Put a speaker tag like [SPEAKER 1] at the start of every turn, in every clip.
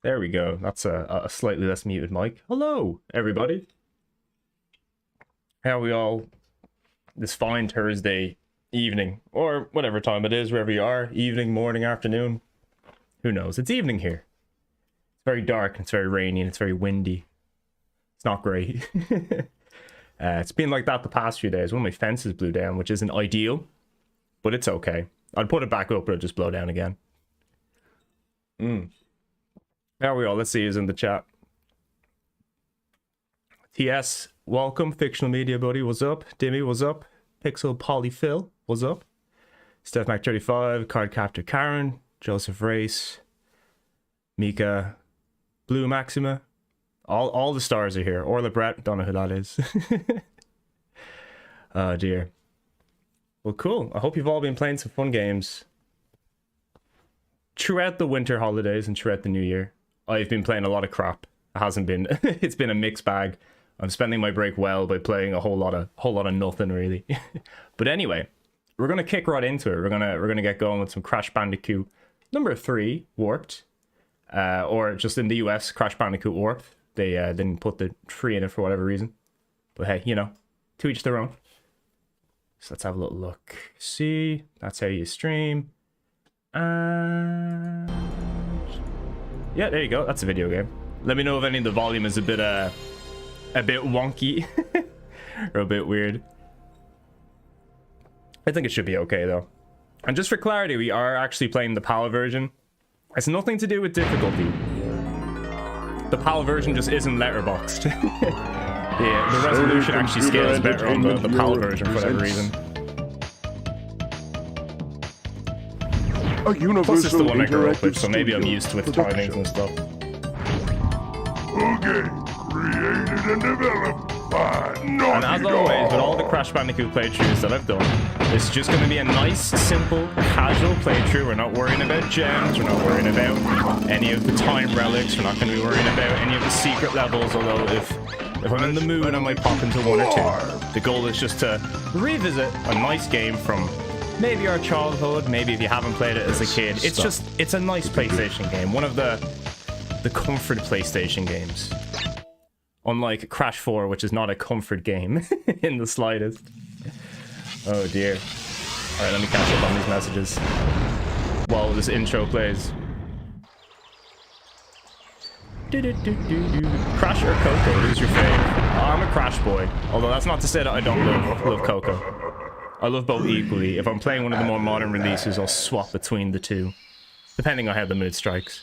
[SPEAKER 1] There we go. That's a slightly less muted mic. Hello, everybody. How are we all this fine Thursday evening, or whatever time it is, wherever you are, evening, morning, afternoon. Who knows? It's evening here. It's very dark, and it's very rainy, and it's very windy. It's not great. It's been like that the past few days. One of my fences blew down, which isn't ideal, but it's okay. I'd put it back up, but it'll just blow down again. How are we all? Let's see who's in the chat. TS, welcome. Fictional Media Buddy, what's up? Dimmy, what's up? Pixel Polyphil, what's up? Steph Mac 35, Card Captor Karen, Joseph Race, Mika, Blue Maxima. All the stars are here. Orla Brett, don't know who that is. Oh dear. Well, cool. I hope you've all been playing some fun games throughout the winter holidays and throughout the new year. I've been playing a lot of crap. It hasn't been. It's been a mixed bag. I'm spending my break well by playing a whole lot of nothing really. But anyway, we're gonna kick right into it. We're gonna get going with some Crash Bandicoot number 3 Warped, or just in the US Crash Bandicoot Warped. They didn't put the 3 in it for whatever reason. But hey, you know, to each their own. So let's have a little look. See, that's how you stream. And yeah, there you go. That's a video game. Let me know if any of the volume is a bit wonky or a bit weird. I think it should be okay though. And just for clarity, we are actually playing the PAL version. It's nothing to do with difficulty. The PAL version just isn't letterboxed. Yeah, the resolution actually scales better on the PAL version for whatever reason. Plus it's the one I grew up with, so maybe I'm used with timings and stuff.
[SPEAKER 2] Okay, created and developed by
[SPEAKER 1] And as always, with all the Crash Bandicoot playthroughs that I've done, it's just going to be a nice, simple, casual playthrough. We're not worrying about gems, we're not worrying about any of the time relics, we're not going to be worrying about any of the secret levels, although if I'm in the mood, I might pop into 1 or 2. The goal is just to revisit a nice game from maybe our childhood, maybe if you haven't played it as a kid. It's a nice PlayStation game, one of the comfort PlayStation games. Unlike Crash 4, which is not a comfort game in the slightest. Oh dear. Alright, let me catch up on these messages while this intro plays. Crash or Coco, who's your fave? I'm a Crash boy, although that's not to say that I don't love Coco. I love both equally. If I'm playing one of the more modern releases, I'll swap between the two, depending on how the mood strikes.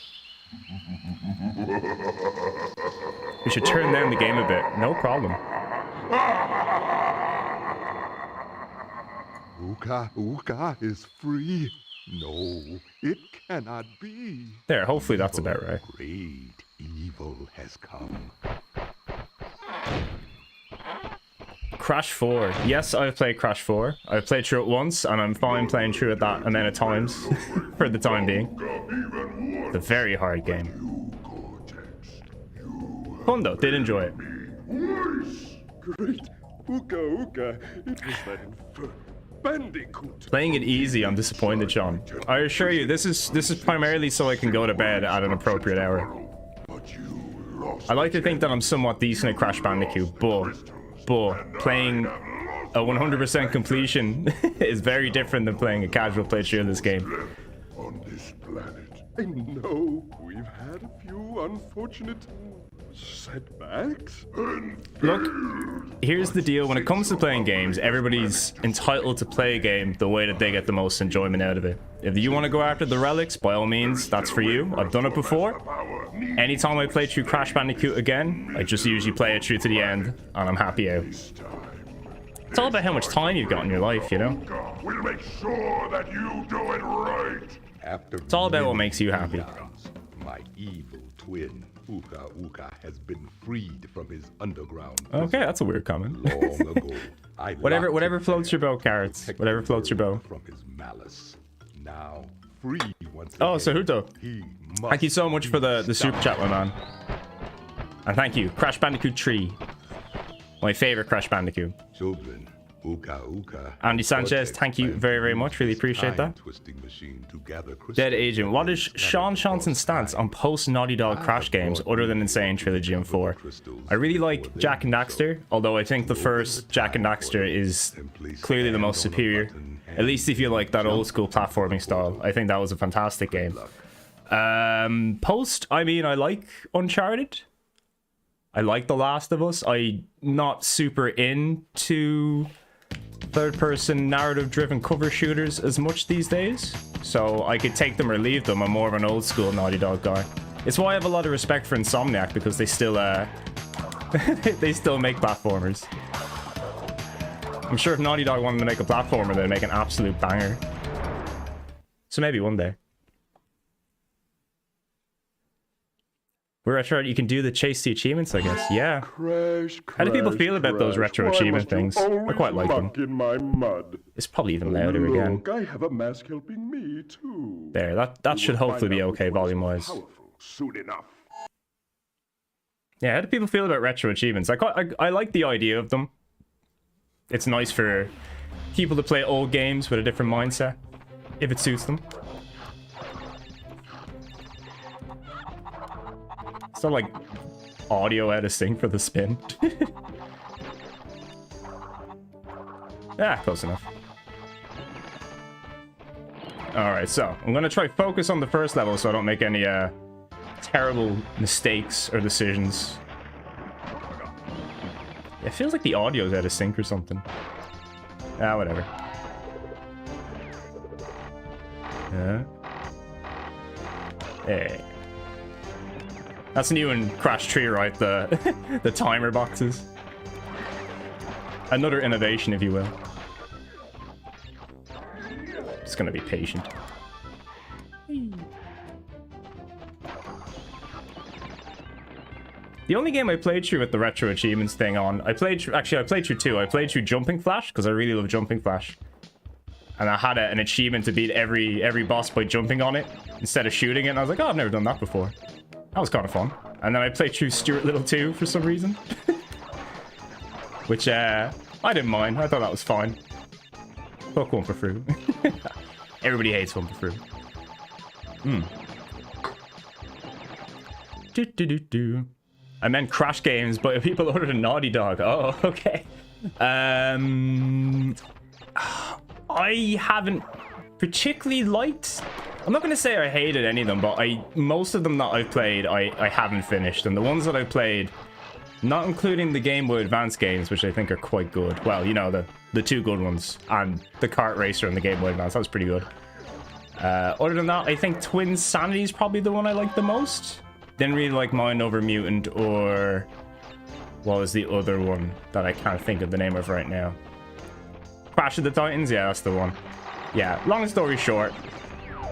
[SPEAKER 1] We should turn down the game a bit. No problem.
[SPEAKER 2] Uka is free. No, it cannot be.
[SPEAKER 1] There, hopefully that's about right.
[SPEAKER 2] Great evil has come.
[SPEAKER 1] Crash 4. Yes, I've played Crash 4. I've played through it once, and I'm fine playing through it that amount of times for the time being. It's a very hard game. Fun though, did enjoy it.
[SPEAKER 2] Great. Uka. It was that infernal Bandicoot.
[SPEAKER 1] Playing it easy, I'm disappointed, Sean. I assure you, this is primarily so I can go to bed at an appropriate hour. I like to think that I'm somewhat decent at Crash Bandicoot, but playing a 100% completion is very different than playing a casual playthrough of this game.
[SPEAKER 2] On this planet, I know we've had a few unfortunate setbacks.
[SPEAKER 1] Look, here's the deal. When it comes to playing games, everybody's entitled to play a game the way that they get the most enjoyment out of it. If you want to go after the relics, by all means, that's for you. I've done it before. Anytime I play through Crash Bandicoot again, I just usually play it through to the end, and I'm happy out. It's all about how much time you've got in your life, you know?
[SPEAKER 2] We'll make sure that you do it right.
[SPEAKER 1] It's all about what makes you happy.
[SPEAKER 2] My evil twin, Uka, has been freed from his underground.
[SPEAKER 1] Okay, that's a weird comment.
[SPEAKER 2] Long ago, I
[SPEAKER 1] whatever floats your boat, Carrots. Whatever floats your boat.
[SPEAKER 2] From his malice. Now free once
[SPEAKER 1] oh,
[SPEAKER 2] again,
[SPEAKER 1] Sahuto. Thank you so much for the super chat, my man. And thank you, Crash Bandicoot 3. My favorite Crash Bandicoot.
[SPEAKER 2] Children,
[SPEAKER 1] Andy Sanchez, thank you very, very much. Really appreciate that. Dead Agent, what is Seanson's stance on post-Naughty Dog Crash games other than Insane Trilogy and 4? I really like Jak and Daxter, although I think the first Jak and Daxter is clearly the most superior. At least if you like that old school platforming style. I think that was a fantastic game. Post, I mean, I like Uncharted. I like The Last of Us. I'm not super into third-person narrative-driven cover shooters as much these days, so I could take them or leave them. I'm more of an old-school Naughty Dog guy. It's why I have a lot of respect for Insomniac, because they still they still make platformers. I'm sure if Naughty Dog wanted to make a platformer, they'd make an absolute banger. So maybe one day. We're retro, you can do the chase the achievements, I guess. Yeah. How do people feel about those retro achievement things? I quite like them.
[SPEAKER 2] In my mud?
[SPEAKER 1] It's probably even louder again.
[SPEAKER 2] I have a mask helping me too.
[SPEAKER 1] There, that should hopefully be okay volume-wise.
[SPEAKER 2] Soon enough.
[SPEAKER 1] Yeah, how do people feel about retro achievements? I like the idea of them. It's nice for people to play old games with a different mindset, if it suits them. It's not like audio out of sync for the spin. Ah, close enough. Alright, so I'm gonna try focus on the first level so I don't make any terrible mistakes or decisions. It feels like the audio's out of sync or something. Ah, whatever. Yeah. Hey. That's new in Crash 3, right? The timer boxes. Another innovation, if you will. Just gonna be patient. The only game I played through with the retro achievements thing on, I played through 2. I played through Jumping Flash because I really love Jumping Flash, and I had an achievement to beat every boss by jumping on it instead of shooting it. And I was like, oh, I've never done that before. That was kind of fun. And then I played through Stuart Little 2 for some reason, which I didn't mind. I thought that was fine. Fuck One for Fruit. Everybody hates One for Fruit. I meant Crash games, but people other than Naughty Dog. Oh, okay. I haven't particularly liked... I'm not going to say I hated any of them, but most of them that I've played, I haven't finished. And the ones that I've played, not including the Game Boy Advance games, which I think are quite good. Well, you know, the two good ones. And the Kart Racer and the Game Boy Advance, that was pretty good. Other than that, I think Twin Sanity is probably the one I like the most. Didn't really like Mind Over Mutant, or what was the other one that I can't think of the name of right now? Crash of the Titans? Yeah, that's the one. Yeah, long story short.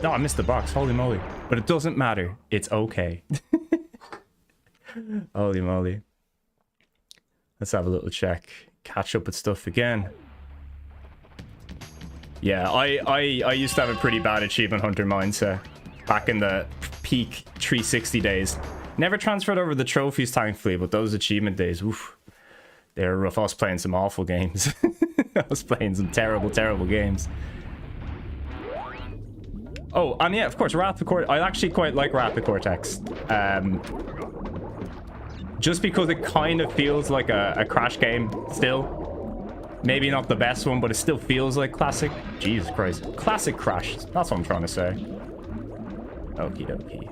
[SPEAKER 1] No, I missed the box. Holy moly. But it doesn't matter. It's okay. Holy moly. Let's have a little check. Catch up with stuff again. Yeah, I used to have a pretty bad achievement hunter mindset back in the peak 360 days. Never transferred over the trophies, thankfully, but those achievement days, oof, they were rough. I was playing some awful games. I was playing some terrible, terrible games. Oh, and yeah, of course, Wrath of Cortex. I actually quite like Wrath of Cortex. Just because it kind of feels like a Crash game still. Maybe not the best one, but it still feels like classic. Jesus Christ. Classic Crash. That's what I'm trying to say. Okie dokie.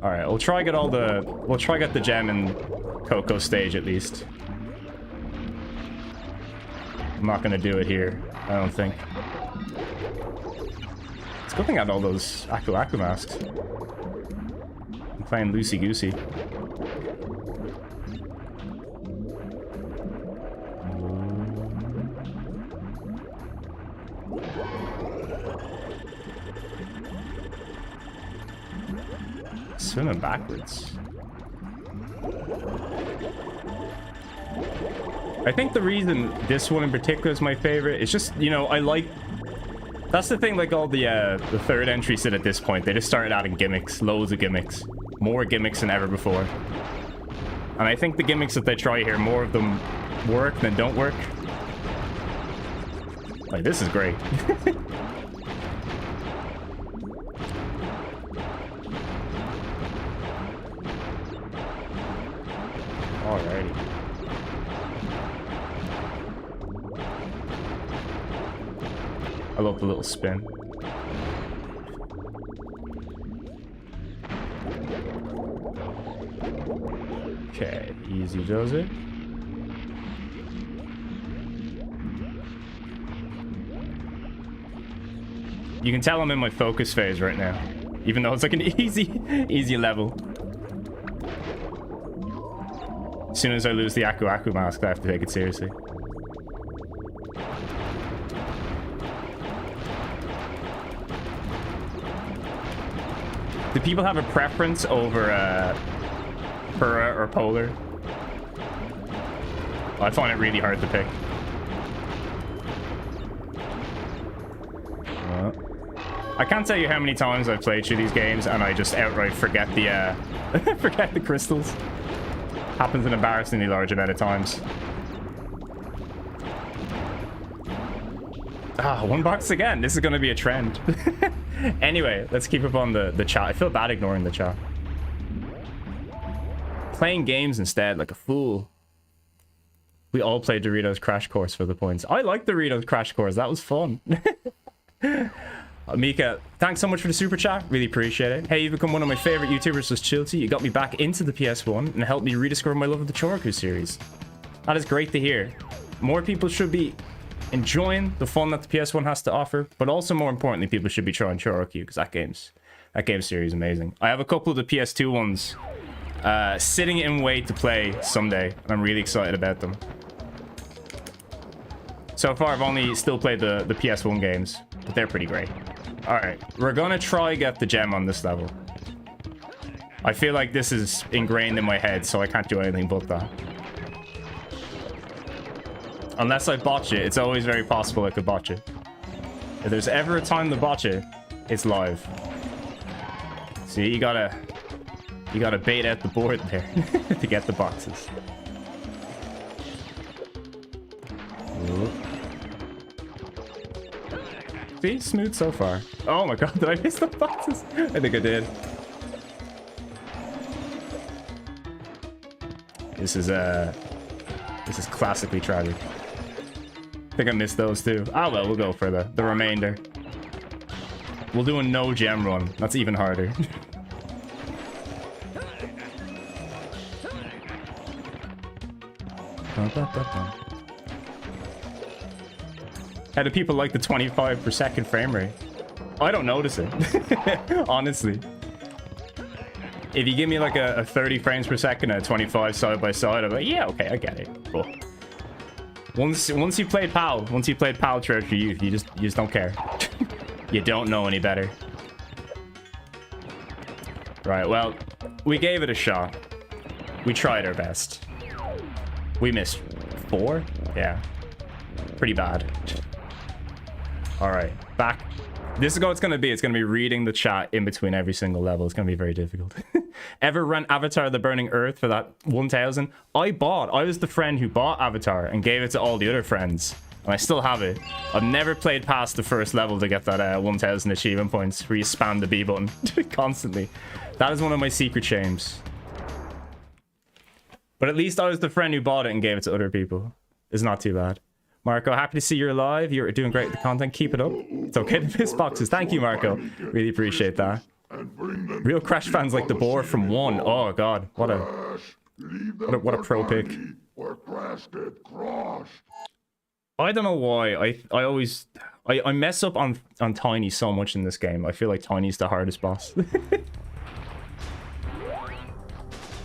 [SPEAKER 1] Alright, we'll try get the gem in Coco stage at least. I'm not gonna do it here, I don't think. It's a good thing I had all those Aku Aku masks. I'm playing loosey goosey. Swimming backwards. I think the reason this one in particular is my favorite is just, you know, I like... That's the thing, like all the third entries did at this point. They just started adding gimmicks, loads of gimmicks. More gimmicks than ever before. And I think the gimmicks that they try here, more of them work than don't work. Like, this is great. Alrighty. I love the little spin. Okay, easy does it. You can tell I'm in my focus phase right now, even though it's like an easy level. As soon as I lose the Aku Aku mask, I have to take it seriously. Do people have a preference over Pura or Polar? I find it really hard to pick. I can't tell you how many times I've played through these games and I just outright forget the forget the crystals. Happens an embarrassingly large amount of times. Ah, one box again. This is going to be a trend. Anyway, let's keep up on the chat. I feel bad ignoring the chat. Playing games instead, like a fool. We all played Doritos Crash Course for the points. I like Doritos Crash Course. That was fun. Mika, thanks so much for the super chat. Really appreciate it. Hey, you've become one of my favorite YouTubers since Chilty. You got me back into the PS1 and helped me rediscover my love of the Choroku series. That is great to hear. More people should be enjoying the fun that the PS1 has to offer, but also more importantly, people should be trying Choroku because that game series is amazing. I have a couple of the PS2 ones sitting in wait to play someday, and I'm really excited about them. So far, I've only still played the PS1 games, but they're pretty great. All right, we're gonna try get the gem on this level. I feel like this is ingrained in my head, so I can't do anything but that. Unless I botch it, it's always very possible I could botch it. If there's ever a time to botch it, it's live. See, you gotta bait out the board there to get the boxes. Ooh. See, smooth so far. Oh my god, did I miss the boxes? I think I did. This is classically tragic. I think I missed those too. Ah well, we'll go for the remainder. We'll do a no gem run. That's even harder. How do people like the 25 per second frame rate? I don't notice it. Honestly. If you give me like a 30 frames per second and a 25 side by side, I'm like, yeah, okay, I get it. Cool. Once you played PAL, throughout your youth, you just don't care. You don't know any better. Right, well, we gave it a shot. We tried our best. We missed 4? Yeah. Pretty bad. Alright, back. This is what it's going to be. It's going to be reading the chat in between every single level. It's going to be very difficult. Ever run Avatar the Burning Earth for that 1000? I was the friend who bought Avatar and gave it to all the other friends. And I still have it. I've never played past the first level to get that 1000 achievement points where you spam the B button constantly. That is one of my secret shames. But at least I was the friend who bought it and gave it to other people. It's not too bad. Marco, happy to see you're alive. You're doing great with the content. Keep it up. It's okay to miss boxes. Thank you, Marco. Really appreciate that. Real Crash fans like the boar from 1. Oh, God. What a pro pick. I don't know why. I mess up on Tiny so much in this game. I feel like Tiny's the hardest boss.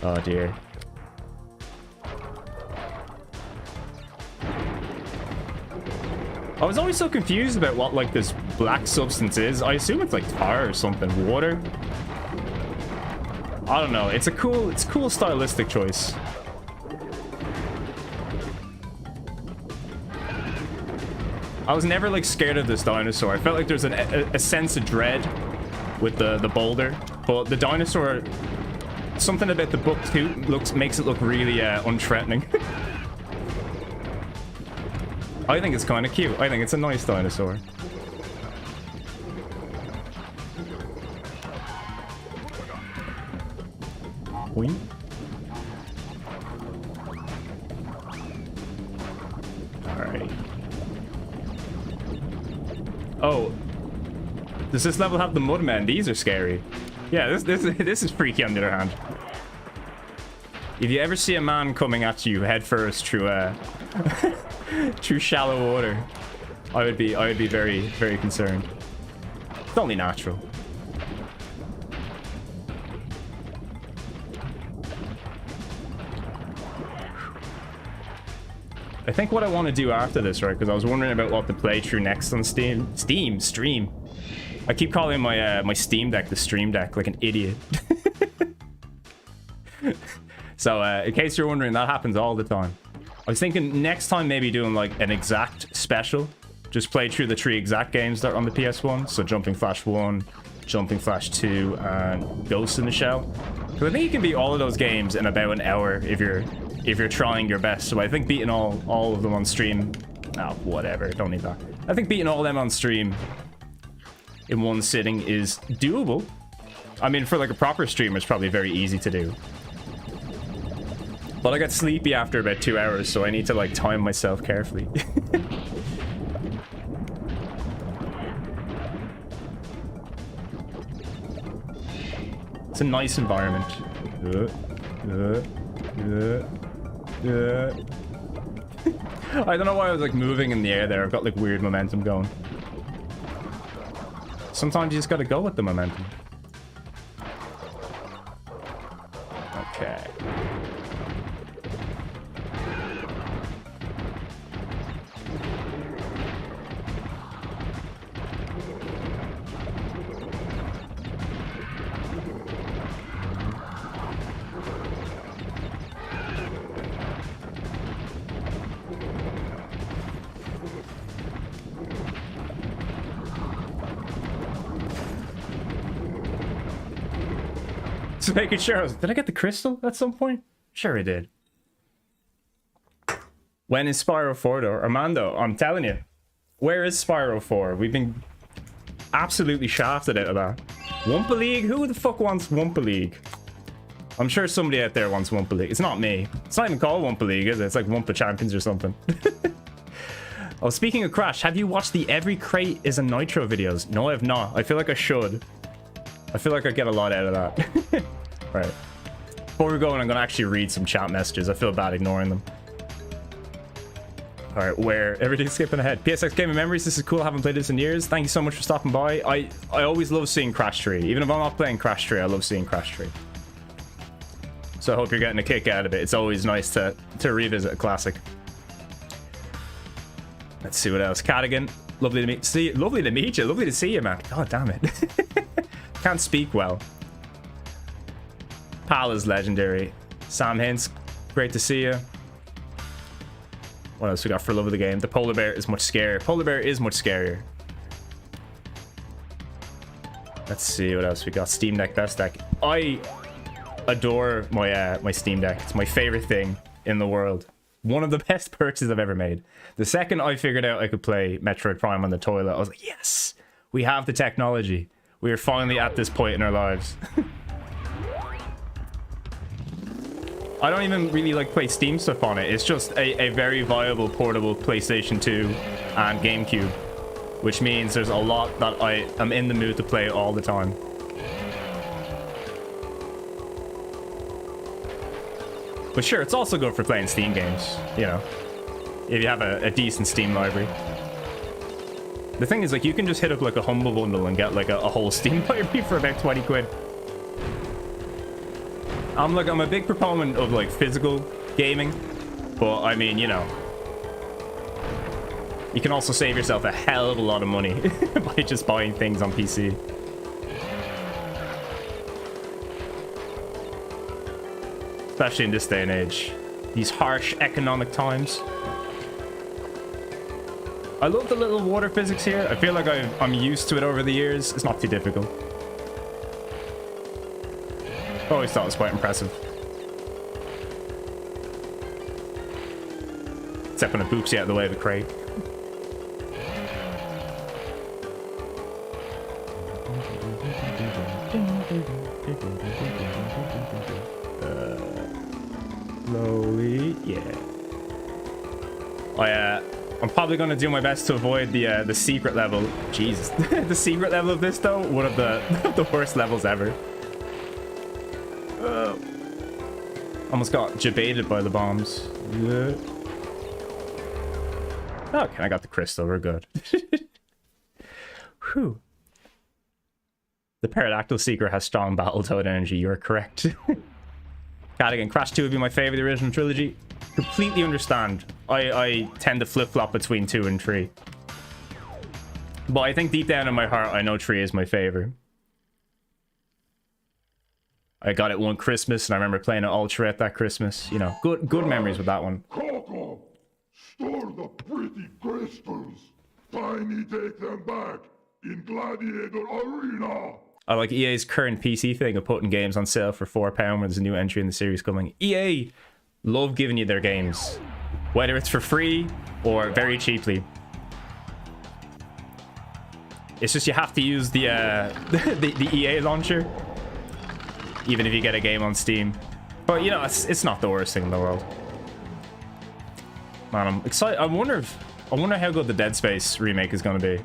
[SPEAKER 1] Oh, dear. I was always so confused about what like this black substance is. I assume it's like tar or something. Water? I don't know. It's a cool stylistic choice. I was never like scared of this dinosaur. I felt like there's a sense of dread with the boulder, but the dinosaur, something about the book too makes it look really unthreatening. I think it's kind of cute. I think it's a nice dinosaur. Boing. Alrighty. Oh, does this level have the Mudmen? These are scary. Yeah, this is freaky on the other hand. If you ever see a man coming at you head first through through shallow water, I would be very, very concerned. It's only natural. I think what I want to do after this, right? Because I was wondering about what to play through next on stream. I keep calling my my Steam Deck the Stream Deck like an idiot. So in case you're wondering, that happens all the time. I was thinking next time maybe doing like an exact special. Just play through the 3 exact games that are on the PS1. So Jumping Flash 1, Jumping Flash 2, and Ghost in the Shell. Because I think you can beat all of those games in about an hour if you're trying your best. So I think beating all of them on stream... Oh, whatever. Don't need that. I think beating all of them on stream in one sitting is doable. I mean, for like a proper streamer, it's probably very easy to do. But I got sleepy after about 2 hours, so I need to like time myself carefully. It's a nice environment. I don't know why I was like moving in the air there. I've got like weird momentum going. Sometimes you just gotta go with the momentum. Okay. Just making sure. Did I get the crystal at some point? Sure I did. When is Spyro 4 though? Armando, I'm telling you. Where is Spyro 4? We've been absolutely shafted out of that. Wumpa League? Who the fuck wants Wumpa League? I'm sure somebody out there wants Wumpa League. It's not me. It's not even called Wumpa League, is it? It's like Wumpa Champions or something. Oh, speaking of Crash, have you watched the Every Crate is a Nitro videos? No, I have not. I feel like I should. I feel like I get a lot out of that. Right. Before we go, I'm going to actually read some chat messages. I feel bad ignoring them. All right, where everything's skipping ahead. PSX Gaming Memories, this is cool. I haven't played this in years. Thank you so much for stopping by. I always love seeing Crash 3. Even if I'm not playing Crash 3, I love seeing Crash 3. So I hope you're getting a kick out of it. It's always nice to revisit a classic. Let's see what else. Cadigan, lovely to meet you. Lovely to meet you. Lovely to see you, man. God damn it. Can't speak well. Pal is legendary. Sam Hints, great to see you. What else we got for love of the game? The polar bear is much scarier. Polar bear is much scarier. Let's see what else we got. Steam Deck, best deck. I adore my my Steam Deck. It's my favorite thing in the world. One of the best purchases I've ever made. The second I figured out I could play Metroid Prime on the toilet, I was like, yes, we have the technology. We are finally at this point in our lives. I don't even really like play Steam stuff on it. It's just a very viable portable PlayStation 2 and GameCube, which means there's a lot that I am in the mood to play all the time. But sure, it's also good for playing Steam games, you know, if you have a decent Steam library. The thing is, like, you can just hit up like a Humble Bundle and get like a whole Steam library for about 20 quid. I'm a big proponent of like physical gaming, but I mean, you know, you can also save yourself a hell of a lot of money by just buying things on PC. Especially in this day and age, these harsh economic times. I love the little water physics here. I feel like I'm used to it over the years. It's not too difficult. I always thought it was quite impressive. Except when it boops you out of the way of the crate. Slowly, yeah. I'm probably gonna do my best to avoid the secret level. Jesus, the secret level of this though, one of the the worst levels ever. Almost got jebaited by the bombs. Yeah. Okay, I got the crystal. We're good. Whew. The Pterodactyl Seeker has strong Battletoad energy. You're correct. Cadigan, Crash 2 would be my favorite, the original trilogy. Completely understand. I tend to flip-flop between 2 and 3. But I think deep down in my heart, I know 3 is my favorite. I got it one Christmas, and I remember playing it all throughout that Christmas. You know, good memories with that one.
[SPEAKER 2] Coco, store the pretty crystals. Tiny take them back in Gladiator Arena.
[SPEAKER 1] I like EA's current PC thing of putting games on sale for £4 when there's a new entry in the series coming. EA love giving you their games, whether it's for free or very cheaply. It's just you have to use the the EA launcher, even if you get a game on Steam. But you know, it's not the worst thing in the world. Man, I'm excited. I wonder how good the Dead Space remake is going to be.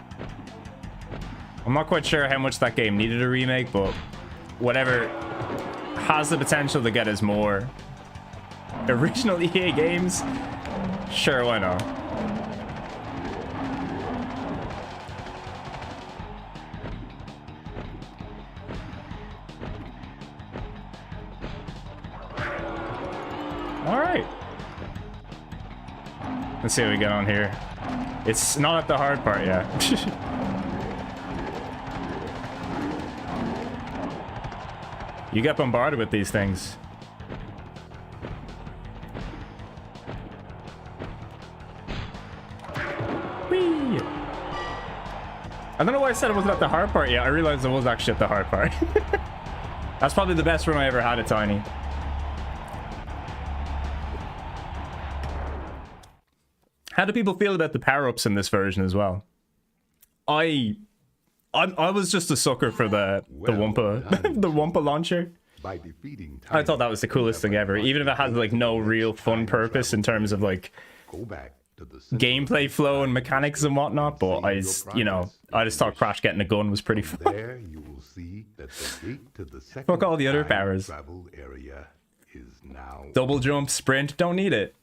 [SPEAKER 1] I'm not quite sure how much that game needed a remake, but whatever has the potential to get us more original EA games, sure, why not? All right. Let's see what we get on here. It's not at the hard part yet. You get bombarded with these things. Whee! I don't know why I said it wasn't at the hard part yet. I realized it was actually at the hard part. That's probably the best run I ever had at Tiny. How do people feel about the power-ups in this version as well? I was just a sucker for the Wumpa the Wumpa launcher.
[SPEAKER 2] By defeating
[SPEAKER 1] I thought that was the coolest thing ever, even if it had like no real fun purpose in terms of like gameplay flow and mechanics and whatnot. But I just thought Crash getting a gun was pretty fun.
[SPEAKER 2] There you will see that the gate to the second
[SPEAKER 1] Fuck all the other powers.
[SPEAKER 2] travel area is now
[SPEAKER 1] Double jump, sprint, don't need it.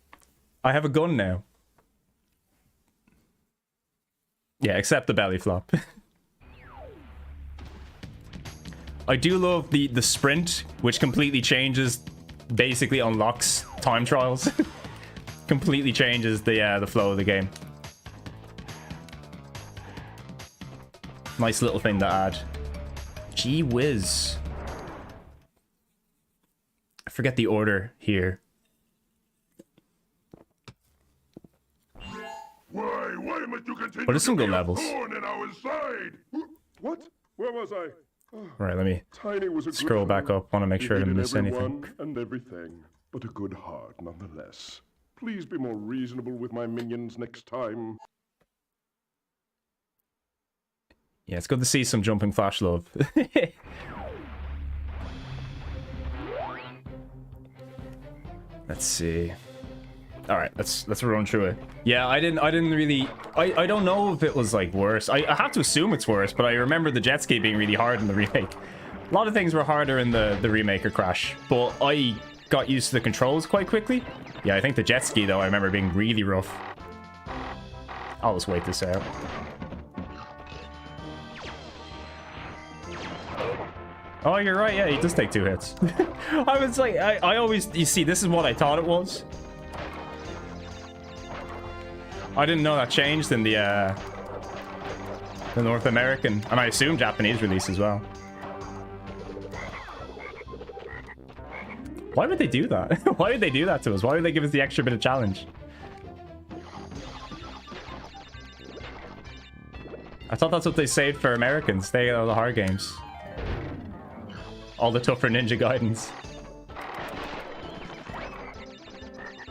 [SPEAKER 1] I have a gun now. Yeah, except the belly flop. I do love the sprint, which completely changes, basically unlocks time trials. Completely changes the flow of the game. Nice little thing to add. Gee whiz. I forget the order here.
[SPEAKER 2] Why must you continue
[SPEAKER 1] But there's some good levels.
[SPEAKER 2] What? Where was I?
[SPEAKER 1] Right, let me
[SPEAKER 2] Tiny was a
[SPEAKER 1] scroll
[SPEAKER 2] good
[SPEAKER 1] back up. Want to make sure I didn't miss anything.
[SPEAKER 2] everyone and everything, but a good heart nonetheless. Please be more reasonable with my minions next time.
[SPEAKER 1] Yeah, it's good to see some jumping flash love. Let's see. All right, let's run through it. Yeah, I didn't really. I don't know if it was like worse. I have to assume it's worse, but I remember the jet ski being really hard in the remake. A lot of things were harder in the remake or Crash, but I got used to the controls quite quickly. Yeah, I think the jet ski though I remember being really rough. I'll just wait this out. Oh, you're right. Yeah, he does take 2 hits. I was like, I always, you see, this is what I thought it was. I didn't know that changed in the North American, and I assume Japanese release as well. Why would they do that? Why would they do that to us? Why would they give us the extra bit of challenge? I thought that's what they saved for Americans. They get all the hard games. All the tougher Ninja Gaidens.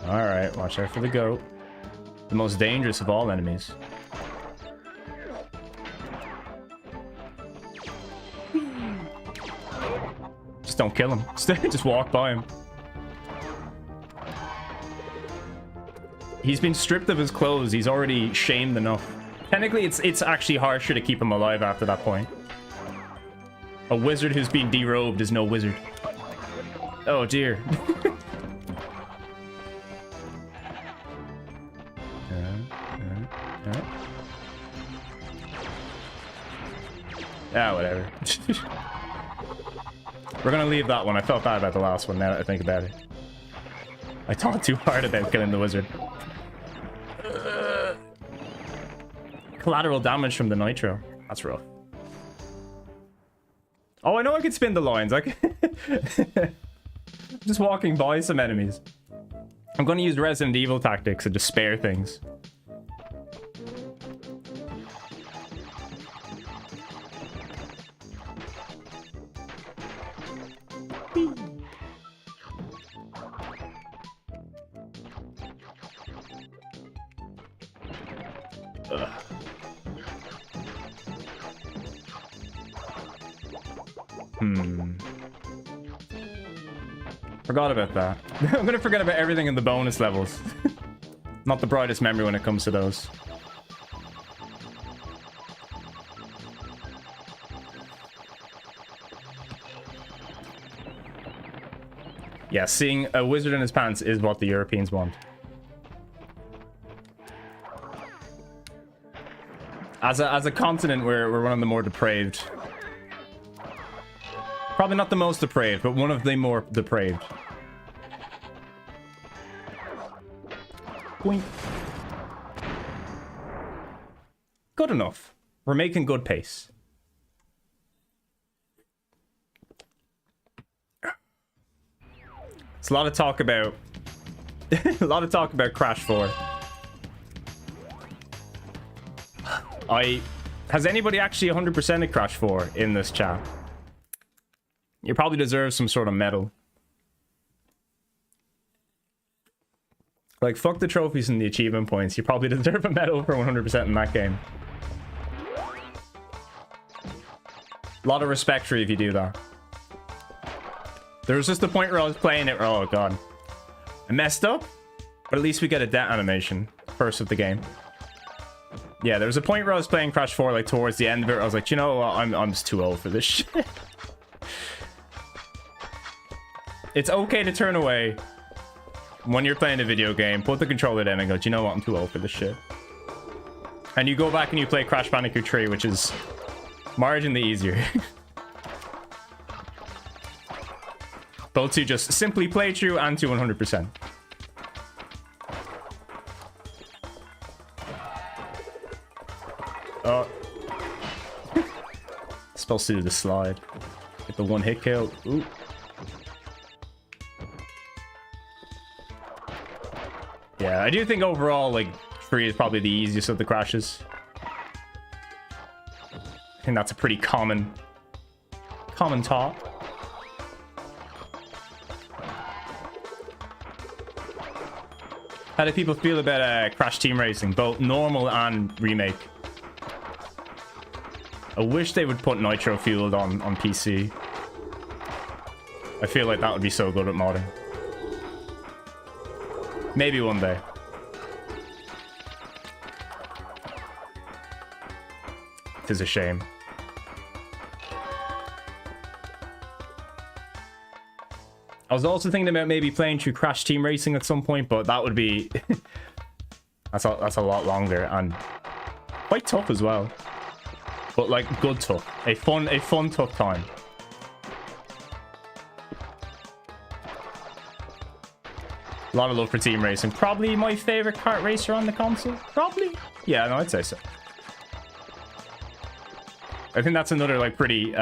[SPEAKER 1] Alright, watch out for the goat. The most dangerous of all enemies. Just don't kill him. Just walk by him. He's been stripped of his clothes. He's already shamed enough. Technically, it's actually harsher to keep him alive after that point. A wizard who's been derobed is no wizard. Oh, dear. Ah, whatever. We're gonna leave that one. I felt bad about the last one now that I think about it. I thought too hard about killing the wizard. Collateral damage from the nitro. That's rough. Oh, I know I can spin the lines. I can... Just walking by some enemies. I'm gonna use Resident Evil tactics and just spare things. Forgot about that. I'm gonna forget about everything in the bonus levels. Not the brightest memory when it comes to those. Yeah, seeing a wizard in his pants is what the Europeans want. As a continent, we're one of the more depraved. Probably not the most depraved, but one of the more depraved. Boink. Good enough. We're making good pace. It's a lot of talk about a lot of talk about Crash 4. Has anybody actually 100%ed Crash 4 in this chat? You probably deserve some sort of medal. Like, fuck the trophies and the achievement points. You probably deserve a medal for 100% in that game. A lot of respect for you if you do that. There was just a point where I was playing it. Oh, God. I messed up. But at least we get a death animation. First of the game. Yeah, there was a point where I was playing Crash 4, like, towards the end of it. I was like, you know what? I'm just too old for this shit. It's okay to turn away when you're playing a video game, put the controller down and go, do you know what? I'm too old for this shit. And you go back and you play Crash Bandicoot 3, which is marginally easier. Both to just simply play through and to 100%. Oh. Supposed to do the slide. Get the one hit kill. Ooh. Yeah, I do think overall, like, 3 is probably the easiest of the crashes. I think that's a pretty common thought. How do people feel about Crash Team Racing, both normal and remake? I wish they would put Nitro Fueled on PC. I feel like that would be so good at modding. Maybe one day. It is a shame. I was also thinking about maybe playing through Crash Team Racing at some point, but that would be... that's a lot longer and quite tough as well. But, like, good tough. A fun tough time. A lot of love for Team Racing. Probably my favorite kart racer on the console. Probably. Yeah, no, I'd say so. I think that's another, like, pretty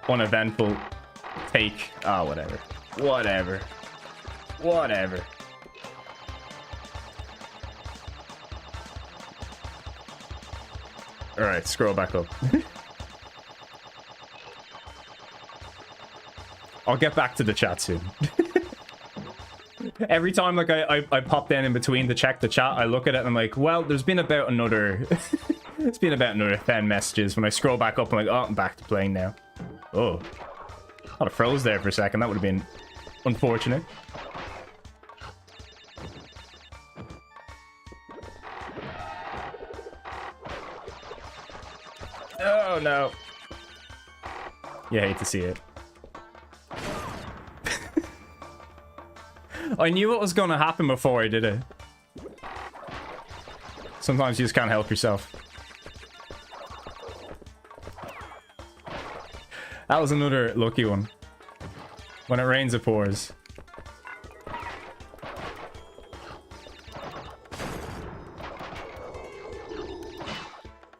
[SPEAKER 1] uneventful take. Ah, whatever. Whatever. Whatever. Alright, scroll back up. I'll get back to the chat soon. Every time, like, I pop down in between to check the chat, I look at it and I'm like, well, there's been about another... it's been about another 10 messages. When I scroll back up, I'm like, oh, I'm back to playing now. Oh. Thought it froze there for a second. That would have been unfortunate. Oh, no. You hate to see it. I knew what was going to happen before I did it. Sometimes you just can't help yourself. That was another lucky one. When it rains, it pours.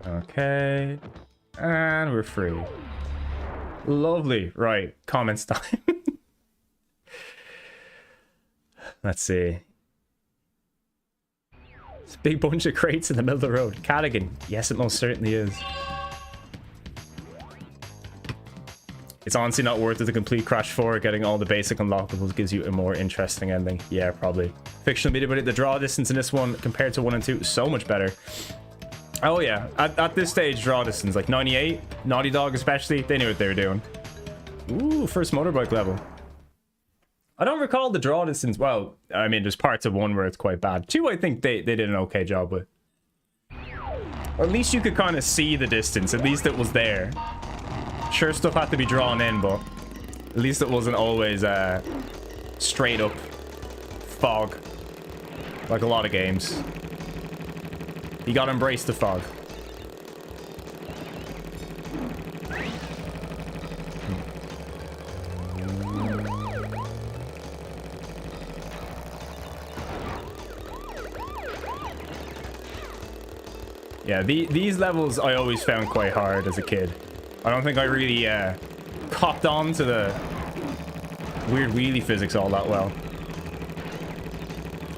[SPEAKER 1] Okay. And we're free. Lovely. Right. Comments time. Let's see. It's a big bunch of crates in the middle of the road. Cadigan. Yes, it most certainly is. It's honestly not worth it to complete Crash 4. Getting all the basic unlockables gives you a more interesting ending. Yeah, probably. Fictional media, but the draw distance in this one compared to 1 and 2 is so much better. Oh yeah, at this stage, draw distance, like 98, Naughty Dog especially, they knew what they were doing. Ooh, first motorbike level. I don't recall the draw distance. Well, I mean, there's parts of 1 where it's quite bad. 2, I think they did an okay job with. Or at least you could kind of see the distance. At least it was there. Sure, stuff had to be drawn in, but at least it wasn't always straight up fog. Like a lot of games. You gotta embrace the fog. Yeah, these levels I always found quite hard as a kid. I don't think I really copped on to the weird wheelie physics all that well.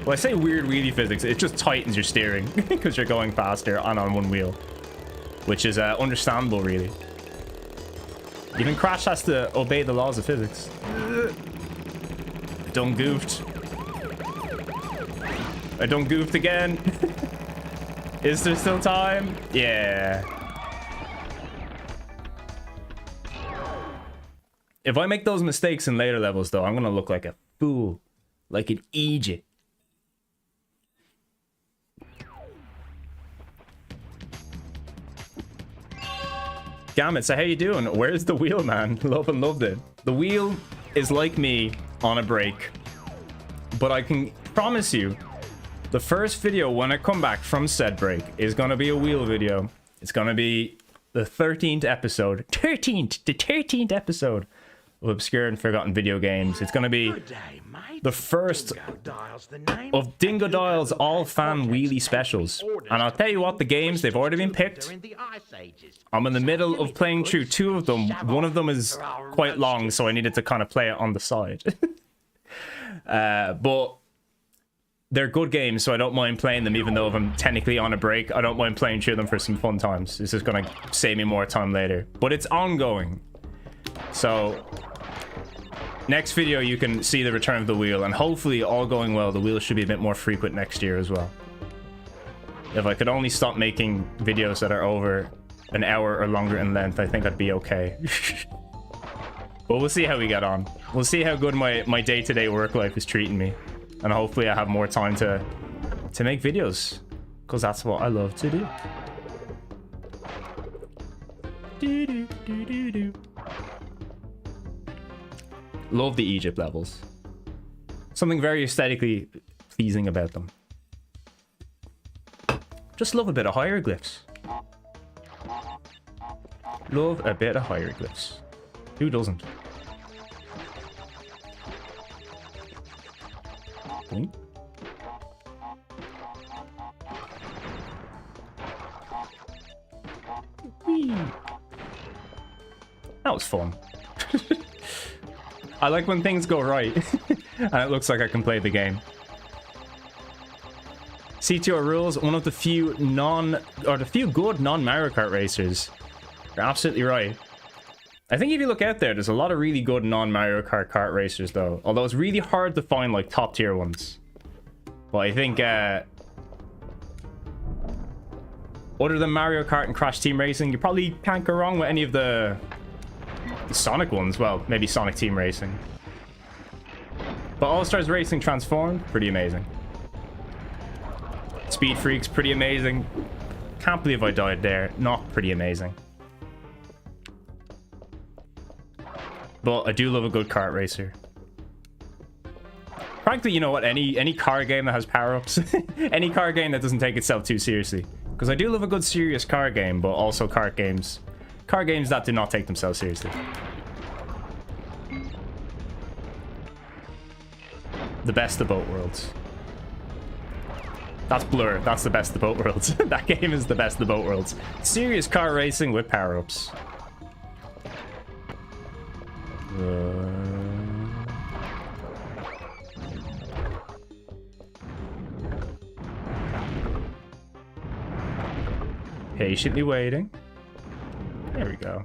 [SPEAKER 1] Well, I say weird wheelie physics, it just tightens your steering because you're going faster and on one wheel, which is understandable, really. Even Crash has to obey the laws of physics. I done goofed. I done goofed again. Is there still time? Yeah. If I make those mistakes in later levels, though, I'm gonna look like a fool, like an idiot. Gamut, so how you doing? Where's the wheel, man? Love and loved it. The wheel is like me on a break. But I can promise you, the first video when I come back from said break is gonna be a wheel video. It's gonna be the 13th episode. The 13th episode of Obscure and Forgotten Video Games. It's gonna be the first of Dingo Dial's all-fan wheelie specials. And I'll tell you what, the games, they've already been picked. I'm in the middle of playing through 2 of them. One of them is quite long, so I needed to kind of play it on the side. But they're good games, so I don't mind playing them, even though if I'm technically on a break. I don't mind playing through them for some fun times. This is going to save me more time later. But it's ongoing. So next video, you can see the return of the wheel, and hopefully, all going well, the wheel should be a bit more frequent next year as well. If I could only stop making videos that are over an hour or longer in length, I think I'd be okay. But we'll see how we get on. We'll see how good my day-to-day work life is treating me. And hopefully I have more time to make videos. Because that's what I love to do. Love the Egypt levels. Something very aesthetically pleasing about them. Just love a bit of hieroglyphs. Love a bit of hieroglyphs. Who doesn't? Blink. Whee. That was fun. I like when things go right and it looks like I can play the game. CTR rules, one of the few good non-Mario Kart racers. You're absolutely right. I think if you look out there, there's a lot of really good non-Mario Kart racers, though. Although it's really hard to find, like, top-tier ones. But I think, other than Mario Kart and Crash Team Racing, you probably can't go wrong with any of the Sonic ones. Well, maybe Sonic Team Racing. But All-Stars Racing Transformed, pretty amazing. Speed Freaks, pretty amazing. Can't believe I died there. Not pretty amazing. But I do love a good kart racer. Frankly, you know what? Any car game that has power-ups. Any car game that doesn't take itself too seriously. Because I do love a good serious car game, but also kart games. Car games that do not take themselves seriously. The best of both worlds. That's Blur. That's the best of both worlds. That game is the best of both worlds. Serious car racing with power-ups. Patiently waiting. There we go.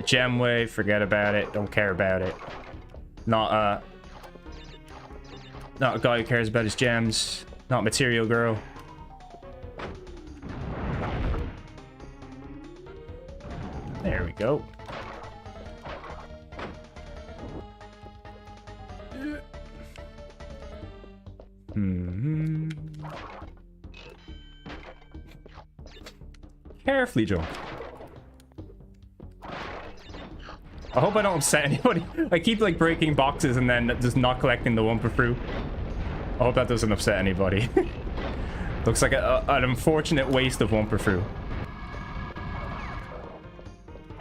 [SPEAKER 1] Gem wave, forget about it. Don't care about it. Not a guy who cares about his gems. Not material girl. There we go. Carefully jump. I hope I don't upset anybody. I keep like breaking boxes and then just not collecting the Wumpa fruit. I hope that doesn't upset anybody. Looks like an unfortunate waste of Wumpa fruit.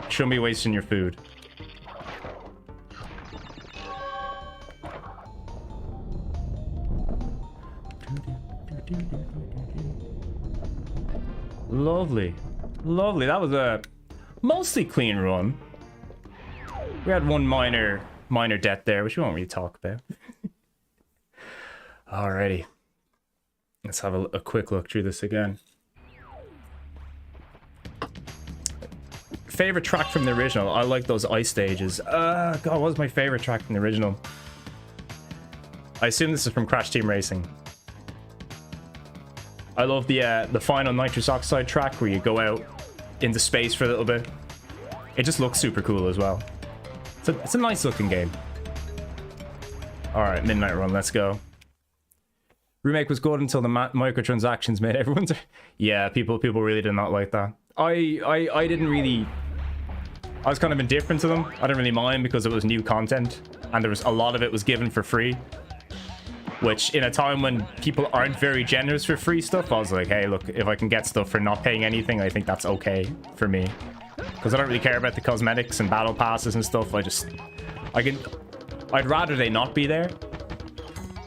[SPEAKER 1] Shouldn't be wasting your food. Lovely. Lovely. That was a mostly clean run. We had one minor death there, which we won't really talk about. Alrighty. Let's have a quick look through this again. Favorite track from the original? I like those ice stages. God, what was my favorite track from the original? I assume this is from Crash Team Racing. I love the final nitrous oxide track where you go out into space for a little bit. It just looks super cool as well. It's a nice looking game. Alright, Midnight Run, let's go. Remake was good until the microtransactions made everyone's... Yeah, people really did not like that. I didn't really... I was kind of indifferent to them. I didn't really mind because it was new content. And there was a lot of it was given for free. Which, in a time when people aren't very generous for free stuff, I was like, hey, look, if I can get stuff for not paying anything, I think that's okay for me. Because I don't really care about the cosmetics and battle passes and stuff. I'd rather they not be there.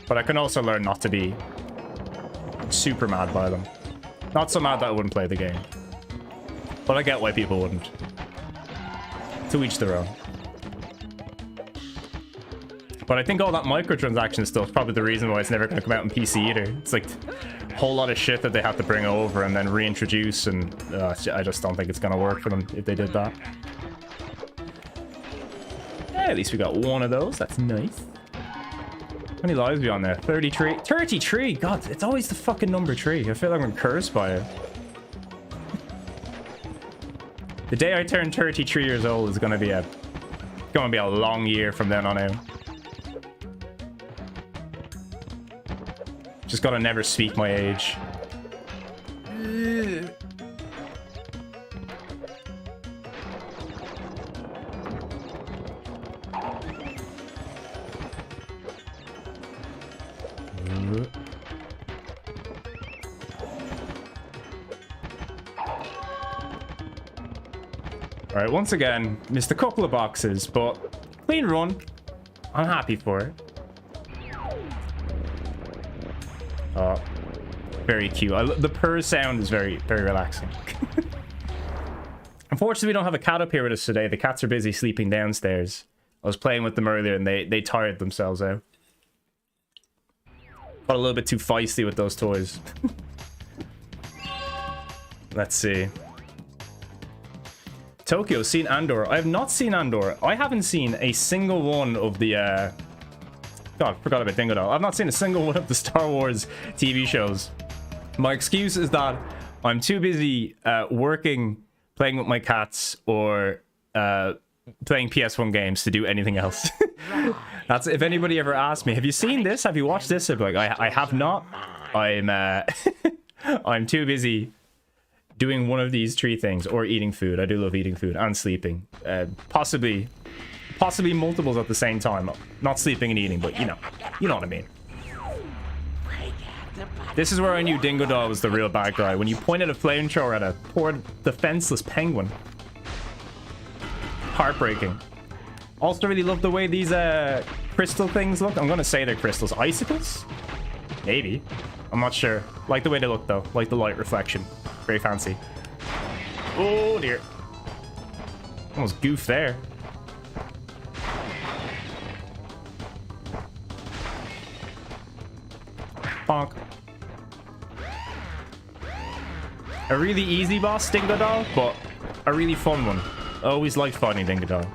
[SPEAKER 1] But I can also learn not to be super mad by them. Not so mad that I wouldn't play the game. But I get why people wouldn't. To each their own. But I think all that microtransaction stuff is probably the reason why it's never going to come out on PC either. It's like a whole lot of shit that they have to bring over and then reintroduce, and I just don't think it's going to work for them if they did that. Yeah, at least we got one of those. That's nice. How many lives are we on there? 33? 33! God, it's always the fucking number 3. I feel like I'm cursed by it. The day I turn 33 years old is going to be a long year from then on out. Just gotta never speak my age. Alright, once again, missed a couple of boxes, but clean run. I'm happy for it. Oh, very cute. The purr sound is very, very relaxing. Unfortunately, we don't have a cat up here with us today. The cats are busy sleeping downstairs. I was playing with them earlier and they tired themselves out. Got a little bit too feisty with those toys. Let's see. Tokyo, seen Andor. I have not seen Andor. I haven't seen a single one of the, God, forgot about Dingo Doll. I've not seen a single one of the Star Wars TV shows. My excuse is that I'm too busy working, playing with my cats, or playing PS1 games to do anything else. That's, if anybody ever asks me, have you seen this? Have you watched this? I'd be like, I have not. I'm I'm too busy doing one of these three things, or eating food. I do love eating food and sleeping. Possibly multiples at the same time. Not sleeping and eating, but you know what I mean. This is where I knew Dingo Doll was the real bad guy, when you pointed a flamethrower at a poor defenseless penguin. Heartbreaking. Also really love the way these crystal things look. I'm gonna say they're crystals. Icicles? Maybe. I'm not sure. Like the way they look though. Like the light reflection. Very fancy. Oh dear. Almost goof there. Bonk. A really easy boss, Dingo Doll, but a really fun one. I always liked fighting Dingo Doll.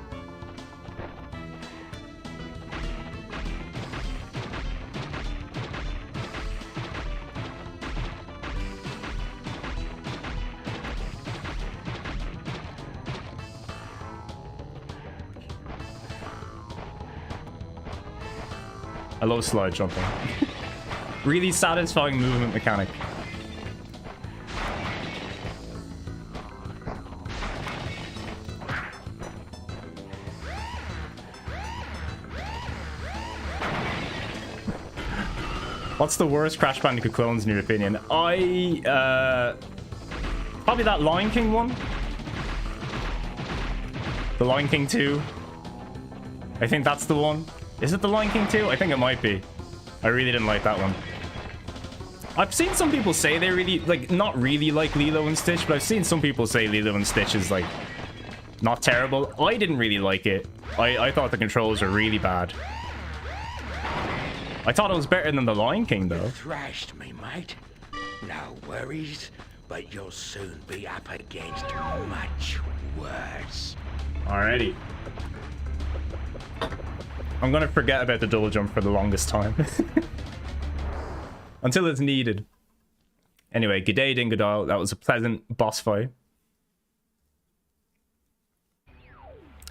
[SPEAKER 1] I love slide jumping. Really satisfying movement mechanic. What's the worst Crash Bandicoot clones in your opinion? Probably that Lion King one. The Lion King 2. I think that's the one. Is it the Lion King 2? I think it might be. I really didn't like that one. I've seen some people say they really, like, not really like Lilo and Stitch, but I've seen some people say Lilo and Stitch is, like, not terrible. I didn't really like it. I thought the controls were really bad. I thought it was better than the Lion King, though.
[SPEAKER 3] You thrashed me, mate. No worries, but you'll soon be up against much worse.
[SPEAKER 1] Alrighty. I'm gonna forget about the double jump for the longest time. Until it's needed. Anyway, g'day Dingo Doll. That was a pleasant boss fight.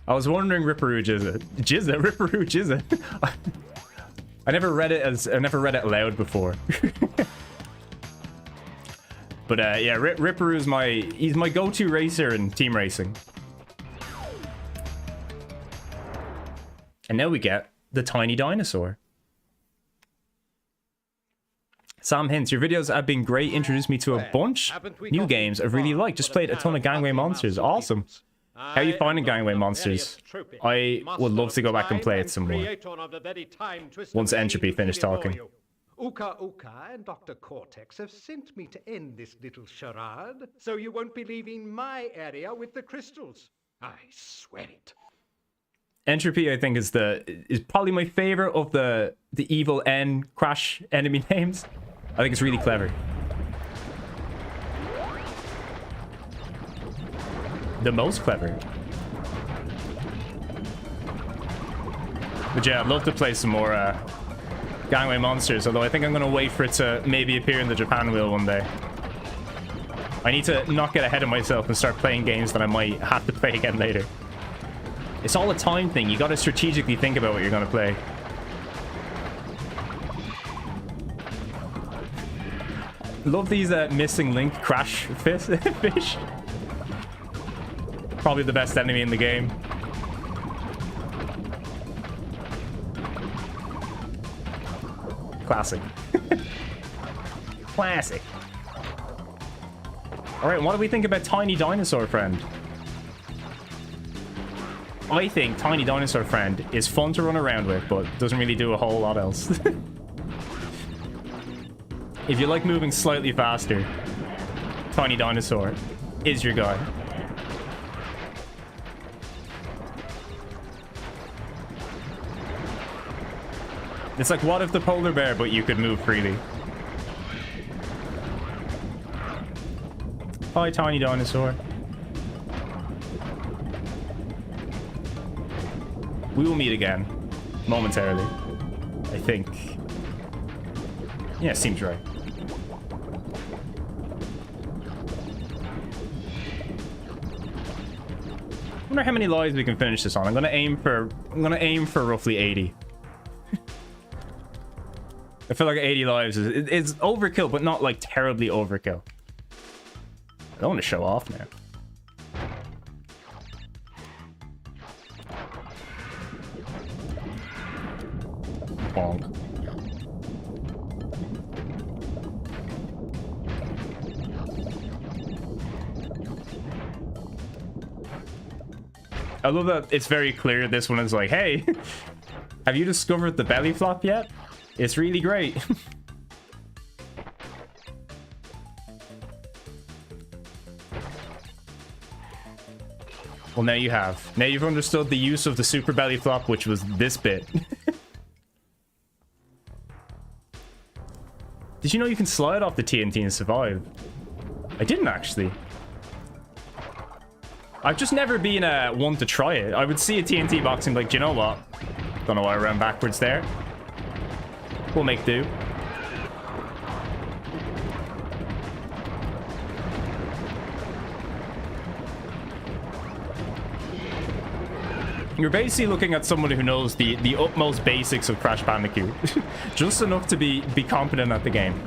[SPEAKER 1] I was wondering Ripperoo Jizza. Jizza? Ripperoo Jizza? I never read it aloud before. But yeah, Ripperoo is he's my go-to racer in team racing. And now we get the tiny dinosaur. Sam Hints, your videos have been great. Introduced me to a bunch new games I've really liked. Just played a ton of Gangway Monsters. Awesome. How are you finding Gangway Monsters? I would love to go back and play it some more. Once Entropy finished talking.
[SPEAKER 4] Uka Uka and Dr. Cortex have sent me to end this little charade, so you won't be leaving my area with the crystals. I swear it.
[SPEAKER 1] Entropy, I think, is probably my favorite of the evil N Crash enemy names. I think it's really clever. The most clever. But yeah, I'd love to play some more Gangway Monsters, although I think I'm going to wait for it to maybe appear in the Japan wheel one day. I need to not get ahead of myself and start playing games that I might have to play again later. It's all a time thing. You got to strategically think about what you're going to play. Love these missing link crash fish. Probably the best enemy in the game. Classic. Classic. Alright, what do we think about Tiny Dinosaur Friend? I think Tiny Dinosaur Friend is fun to run around with, but doesn't really do a whole lot else. If you like moving slightly faster, Tiny Dinosaur is your guy. It's like, what if the polar bear, but you could move freely? Hi, Tiny Dinosaur. We will meet again. Momentarily. I think. Yeah, seems right. I wonder how many lives we can finish this on. I'm gonna aim for roughly 80. I feel like 80 lives is overkill, but not like terribly overkill. I don't want to show off now. Bonk. I love that it's very clear this one is like, hey, have you discovered the belly flop yet? It's really great. Well, now you have. Now you've understood the use of the super belly flop, which was this bit. Did you know you can slide off the TNT and survive? I didn't actually. I've just never been one to try it. I would see a TNT box and be like, do you know what? Don't know why I ran backwards there. We'll make do. You're basically looking at someone who knows the utmost basics of Crash Bandicoot. Just enough to be competent at the game.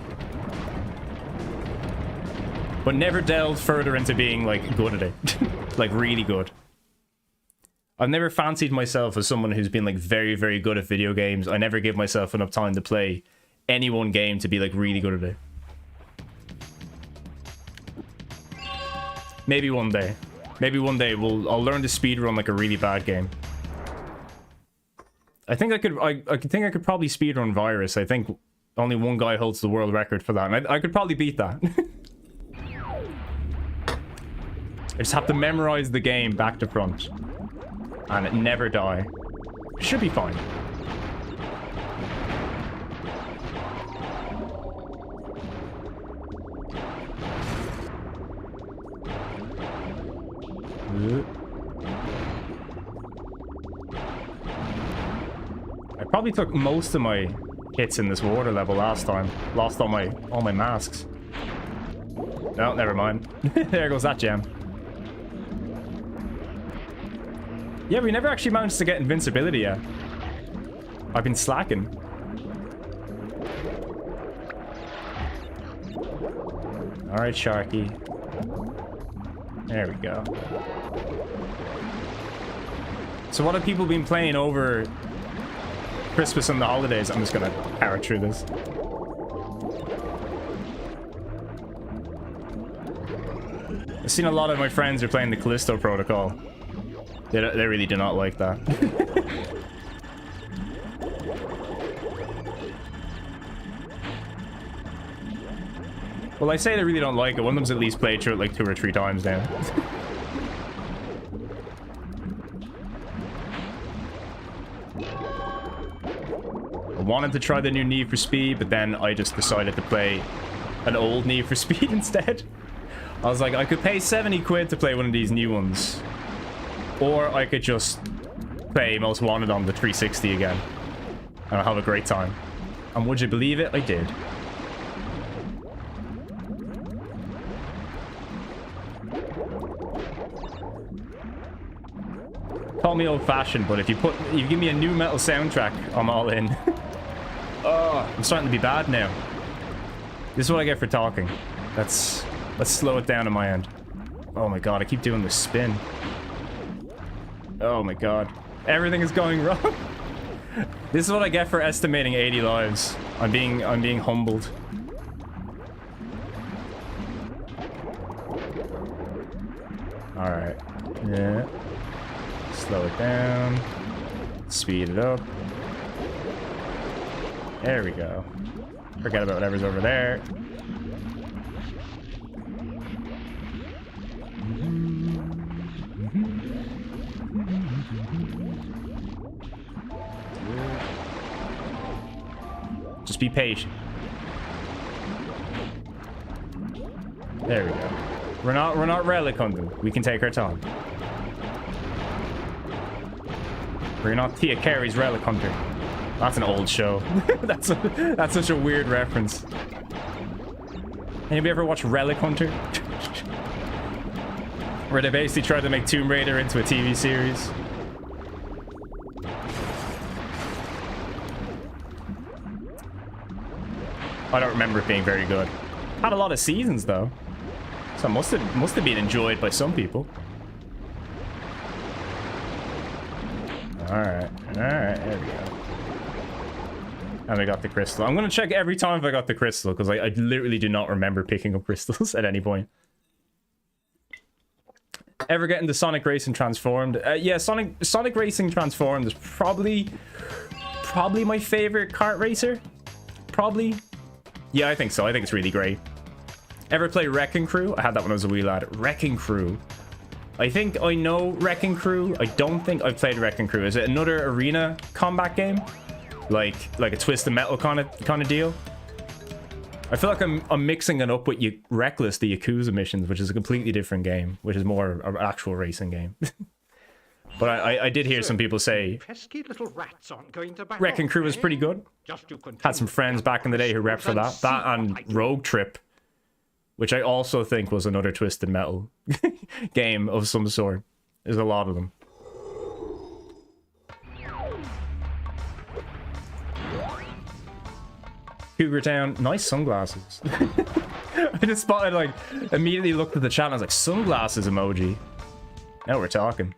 [SPEAKER 1] But never delved further into being, like, good at it. Like, really good. I've never fancied myself as someone who's been, like, very, very good at video games. I never give myself enough time to play any one game to be, like, really good at it. Maybe one day. Maybe one day I'll learn to speedrun, like, a really bad game. I think I could probably speedrun Virus. I think only one guy holds the world record for that. And I could probably beat that. I just have to memorize the game back to front. And it never die. Should be fine. I probably took most of my hits in this water level last time. Lost all my masks. No, never mind. There goes that gem. Yeah, we never actually managed to get invincibility yet. I've been slacking. Alright, Sharky. There we go. So what have people been playing over Christmas and the holidays? I'm just gonna power through this. I've seen a lot of my friends are playing the Callisto Protocol. They really do not like that. Well, I say they really don't like it. One of them's at least played through it like 2 or 3 times now. I wanted to try the new Need for Speed, but then I just decided to play an old Need for Speed instead. I was like, I could pay 70 quid to play one of these new ones. Or I could just play Most Wanted on the 360 again. And I'll have a great time. And would you believe it? I did. Call me old-fashioned, but if you give me a new metal soundtrack, I'm all in. Oh, I'm starting to be bad now. This is what I get for talking. Let's slow it down on my end. Oh my god, I keep doing this spin. Oh my god. Everything is going wrong. This is what I get for estimating 80 lives. I'm being humbled. Alright. Yeah. Slow it down. Speed it up. There we go. Forget about whatever's over there. Just be patient. There we go. We're not relic hunting. We can take our time. Or you're not Tia Carey's Relic Hunter. That's an old show. That's such a weird reference. Anybody ever watch Relic Hunter? Where they basically tried to make Tomb Raider into a TV series. I don't remember it being very good. Had a lot of seasons though. So it must have been enjoyed by some people. Alright, there we go. And I got the crystal. I'm gonna check every time if I got the crystal, because I literally do not remember picking up crystals at any point. Ever getting the Sonic Racing Transformed? Yeah, Sonic Racing Transformed is probably my favorite kart racer. Probably. Yeah, I think so. I think it's really great. Ever play Wrecking Crew? I had that when I was a wee lad. Wrecking Crew. I think I know Wrecking Crew. I don't think I've played Wrecking Crew. Is it another arena combat game? Like a Twisted Metal kind of deal? I feel like I'm mixing it up with Reckless, the Yakuza missions, which is a completely different game, which is more an actual racing game. But I did hear some people say
[SPEAKER 4] Pesky little rats aren't going to back
[SPEAKER 1] Wrecking
[SPEAKER 4] off,
[SPEAKER 1] Crew was pretty good.
[SPEAKER 4] Just to continue
[SPEAKER 1] Had some friends back in the day who repped for that. That and Rogue Trip, which I also think was another Twisted Metal game of some sort. There's a lot of them. Cougar Town, nice sunglasses. I just spotted, like, immediately looked at the chat and I was like, sunglasses emoji. Now we're talking.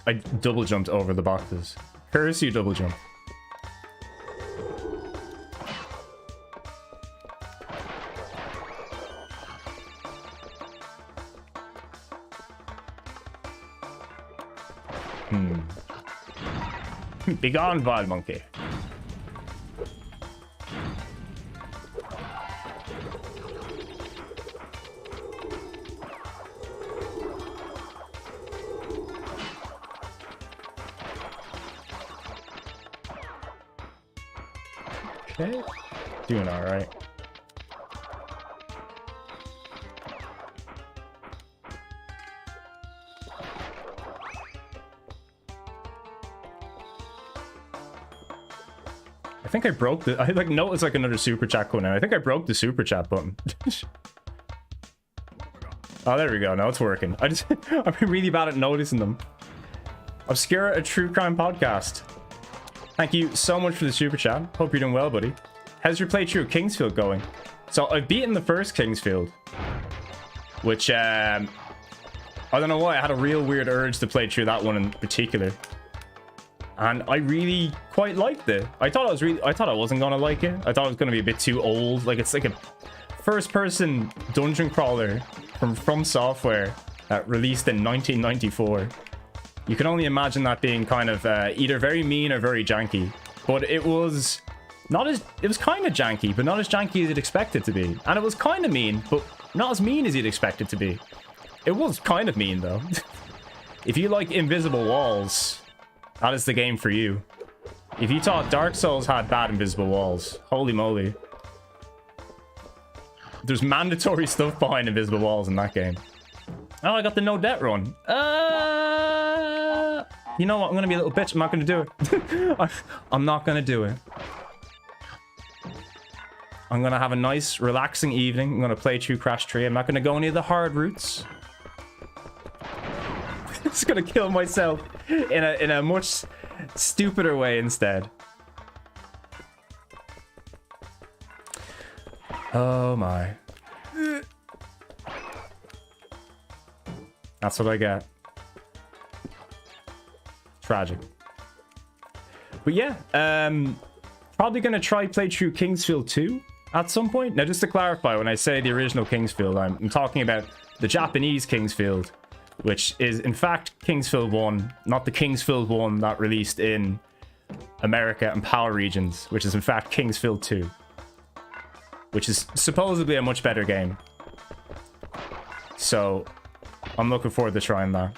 [SPEAKER 1] I double jumped over the boxes. Curse you, double jump. Begone, vile monkey. Okay, doing all right. I think I broke the... I like noticed like another super chat going in. I think I broke the super chat button. Oh, there we go. Now it's working. I've been really bad at noticing them. Obscura, a true crime podcast. Thank you so much for the super chat. Hope you're doing well, buddy. How's your playthrough of Kingsfield going? So I've beaten the first Kingsfield, which I don't know why I had a real weird urge to play through that one in particular. And I really quite liked it. I thought I wasn't gonna like it. I thought it was gonna be a bit too old. Like, it's like a first-person dungeon crawler from Software that released in 1994. You can only imagine that being kind of either very mean or very janky. But it was not as... It was kind of janky, but not as janky as you'd expect it to be. And it was kind of mean, but not as mean as you'd expect it to be. It was kind of mean, though. If you like invisible walls... That is the game for you. If you thought Dark Souls had bad invisible walls, holy moly. There's mandatory stuff behind invisible walls in that game. Oh, I got the no debt run. You know what? I'm gonna be a little bitch. I'm not gonna do it. I'm not gonna do it. I'm gonna have a nice, relaxing evening. I'm gonna play through Crash 3. I'm not gonna go any of the hard routes. Just gonna kill myself in a much stupider way instead. Oh my. That's what I get. Tragic. But yeah, probably gonna try play through Kingsfield 2 at some point. Now, just to clarify, when I say the original Kingsfield, I'm talking about the Japanese Kingsfield, which is in fact Kingsfield 1, not the Kingsfield 1 that released in America and Power Regions, which is in fact Kingsfield 2, which is supposedly a much better game. So I'm looking forward to trying that.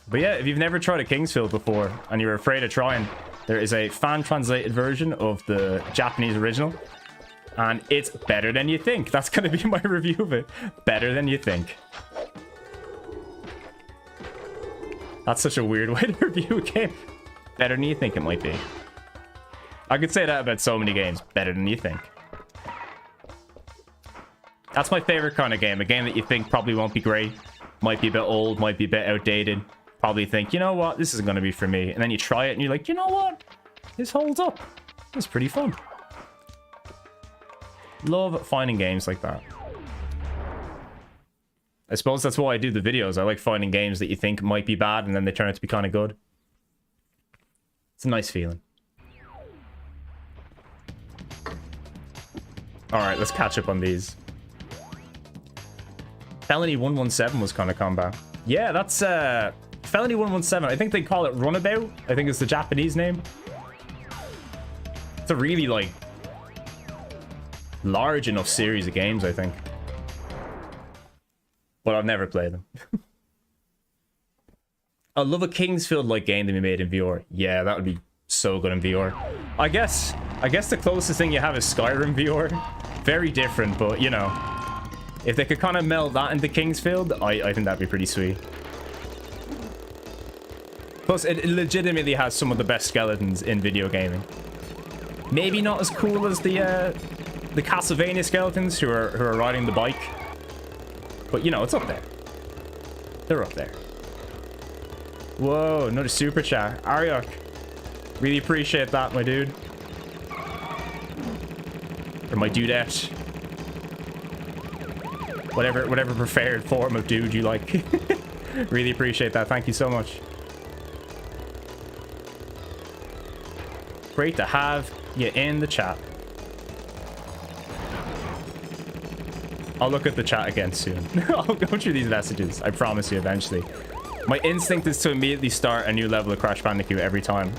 [SPEAKER 1] But yeah, if you've never tried a Kingsfield before and you're afraid of trying, there is a fan translated version of the Japanese original. And it's better than you think. That's going to be my review of it. Better than you think. That's such a weird way to review a game. Better than you think it might be. I could say that about so many games. Better than you think. That's my favorite kind of game. A game that you think probably won't be great. Might be a bit old, might be a bit outdated. Probably think, you know what, this isn't going to be for me. And then you try it and you're like, you know what? This holds up. It's pretty fun. Love finding games like that. I suppose that's why I do the videos. I like finding games that you think might be bad and then they turn out to be kind of good. It's a nice feeling. Alright, let's catch up on these. Felony 117 was kind of combat. Yeah, that's Felony 117. I think they call it Runabout. I think it's the Japanese name. It's a really, like, large enough series of games, I think. But I've never played them. I love a Kingsfield-like game to be made in VR. Yeah, that would be so good in VR. I guess the closest thing you have is Skyrim VR. Very different, but, you know, if they could kind of meld that into Kingsfield, I think that'd be pretty sweet. Plus, it legitimately has some of the best skeletons in video gaming. Maybe not as cool as the Castlevania skeletons who are riding the bike. But, you know, it's up there. They're up there. Whoa, another super chat. Aryok. Really appreciate that, my dude. Or my dudette. Whatever preferred form of dude you like. Really appreciate that. Thank you so much. Great to have you in the chat. I'll look at the chat again soon. I'll go through these messages. I promise you eventually. My instinct is to immediately start a new level of Crash Bandicoot every time.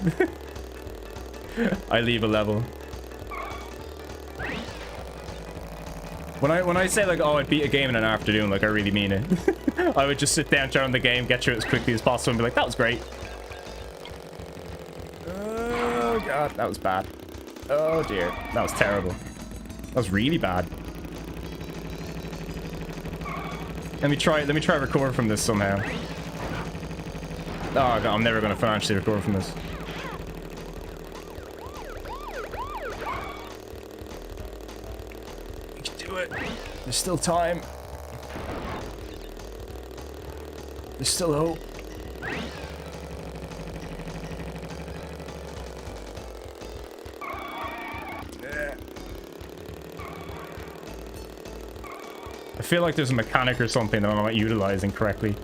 [SPEAKER 1] I leave a level. When I say like, oh, I'd beat a game in an afternoon, like I really mean it. I would just sit down, turn on the game, get through it as quickly as possible and be like, that was great. Oh god, that was bad. Oh dear, that was terrible. That was really bad. Let me try record from this somehow. Oh god, I'm never gonna financially record from this. We can do it. There's still time. There's still hope. I feel like there's a mechanic or something that I'm not utilizing correctly.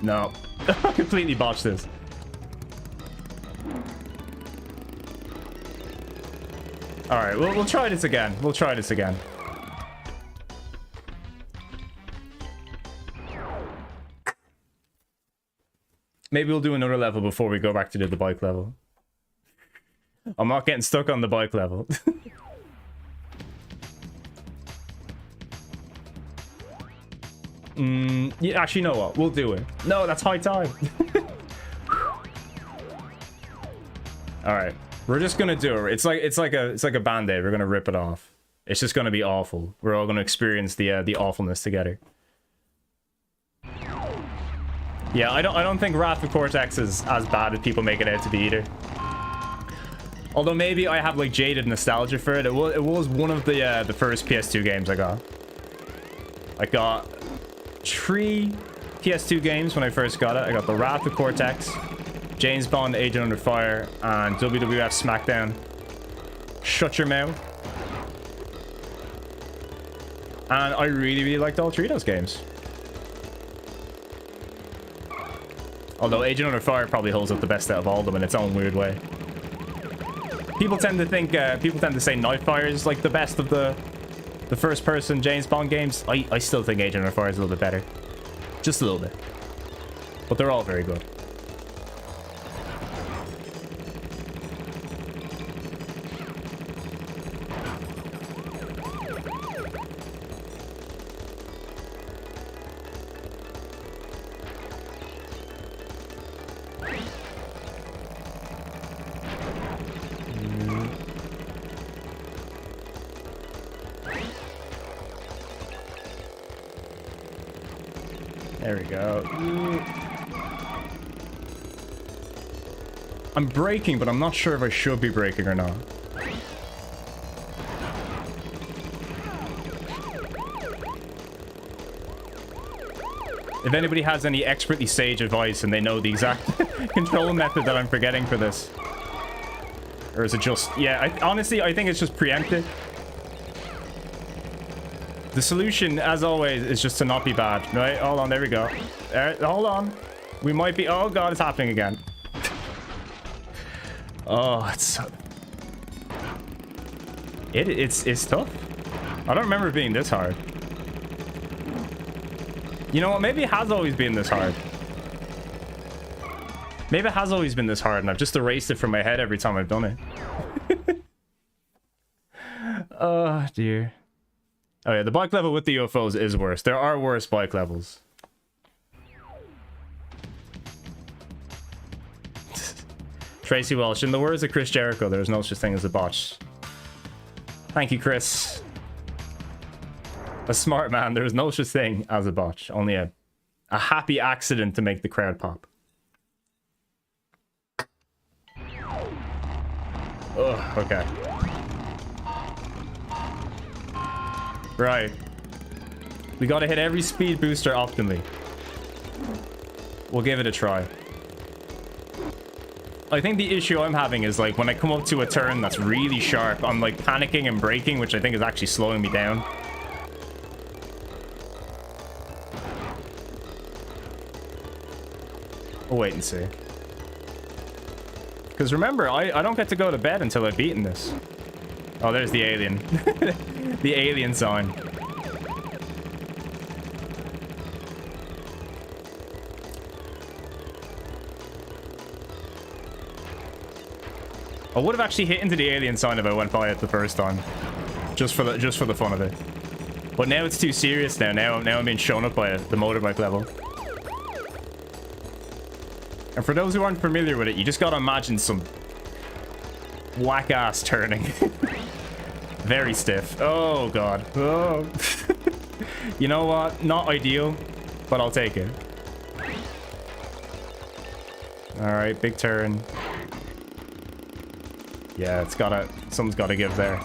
[SPEAKER 1] No. I completely botched this. Alright, we'll try this again. We'll try this again. Maybe we'll do another level before we go back to do the bike level. I'm not getting stuck on the bike level. Yeah, actually, you know what? We'll do it. No, that's high time. All right, we're just gonna do it. It's like a band-aid. We're gonna rip it off. It's just gonna be awful. We're all gonna experience the awfulness together. Yeah, I don't think Wrath of Cortex is as bad as people make it out to be either. Although maybe I have like jaded nostalgia for it. It was one of the first PS2 games I got. I got 3 PS2 games when I first got it. I got the Wrath of Cortex, James Bond Agent Under Fire, and WWF SmackDown. Shut your mouth. And I really liked all 3 of those games. Although Agent Under Fire probably holds up the best out of all of them in its own weird way. People tend to think, people tend to say Nightfire is like the best of the first-person James Bond games. I still think Agent Under Fire is a little bit better. Just a little bit. But they're all very good. There we go. I'm braking, but I'm not sure if I should be braking or not. If anybody has any expertly sage advice and they know the exact control method that I'm forgetting for this. Or is it just... Yeah, honestly, I think it's just preempted. The solution, as always, is just to not be bad. Right? Hold on, there we go. Hold on. We might be... Oh, God, it's happening again. Oh, it's so... It's tough. I don't remember it being this hard. You know what? Maybe it has always been this hard. Maybe it has always been this hard, and I've just erased it from my head every time I've done it. Oh, dear. Oh, yeah, the bike level with the UFOs is worse. There are worse bike levels. Tracy Welsh, in the words of Chris Jericho, there is no such thing as a botch. Thank you, Chris. A smart man, there is no such thing as a botch. Only a happy accident to make the crowd pop. Ugh, okay. Right. We gotta hit every speed booster optimally. We'll give it a try. I think the issue I'm having is, like, when I come up to a turn that's really sharp, I'm, like, panicking and braking, which I think is actually slowing me down. We'll wait and see. Because remember, I don't get to go to bed until I've beaten this. Oh, there's the alien. The alien sign. I would have actually hit into the alien sign if I went by it the first time. Just for the fun of it. But now it's too serious now. Now I'm being shown up by the motorbike level. And for those who aren't familiar with it, you just gotta imagine some whack-ass turning. Very stiff. Oh, God. Oh. You know what? Not ideal, but I'll take it. Alright, big turn. Yeah, something's gotta give there.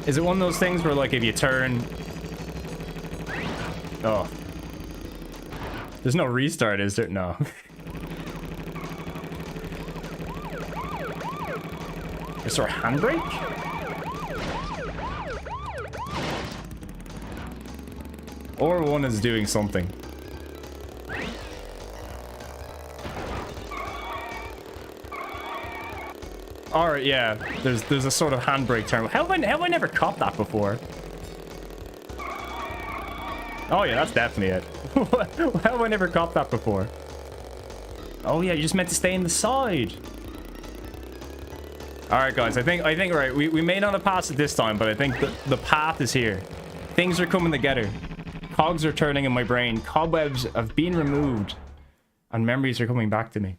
[SPEAKER 1] Is it one of those things where, like, if you turn... Oh. There's no restart, is there? No. Is there a handbrake? Or one is doing something. Alright, yeah. There's a sort of handbrake term. How have I never caught that before? Oh yeah, that's definitely it. How have I never caught that before? Oh yeah, you just meant to stay in the side. Alright guys, I think right, we may not have passed it this time, but I think the path is here. Things are coming together. Cogs are turning in my brain. Cobwebs have been removed. And memories are coming back to me.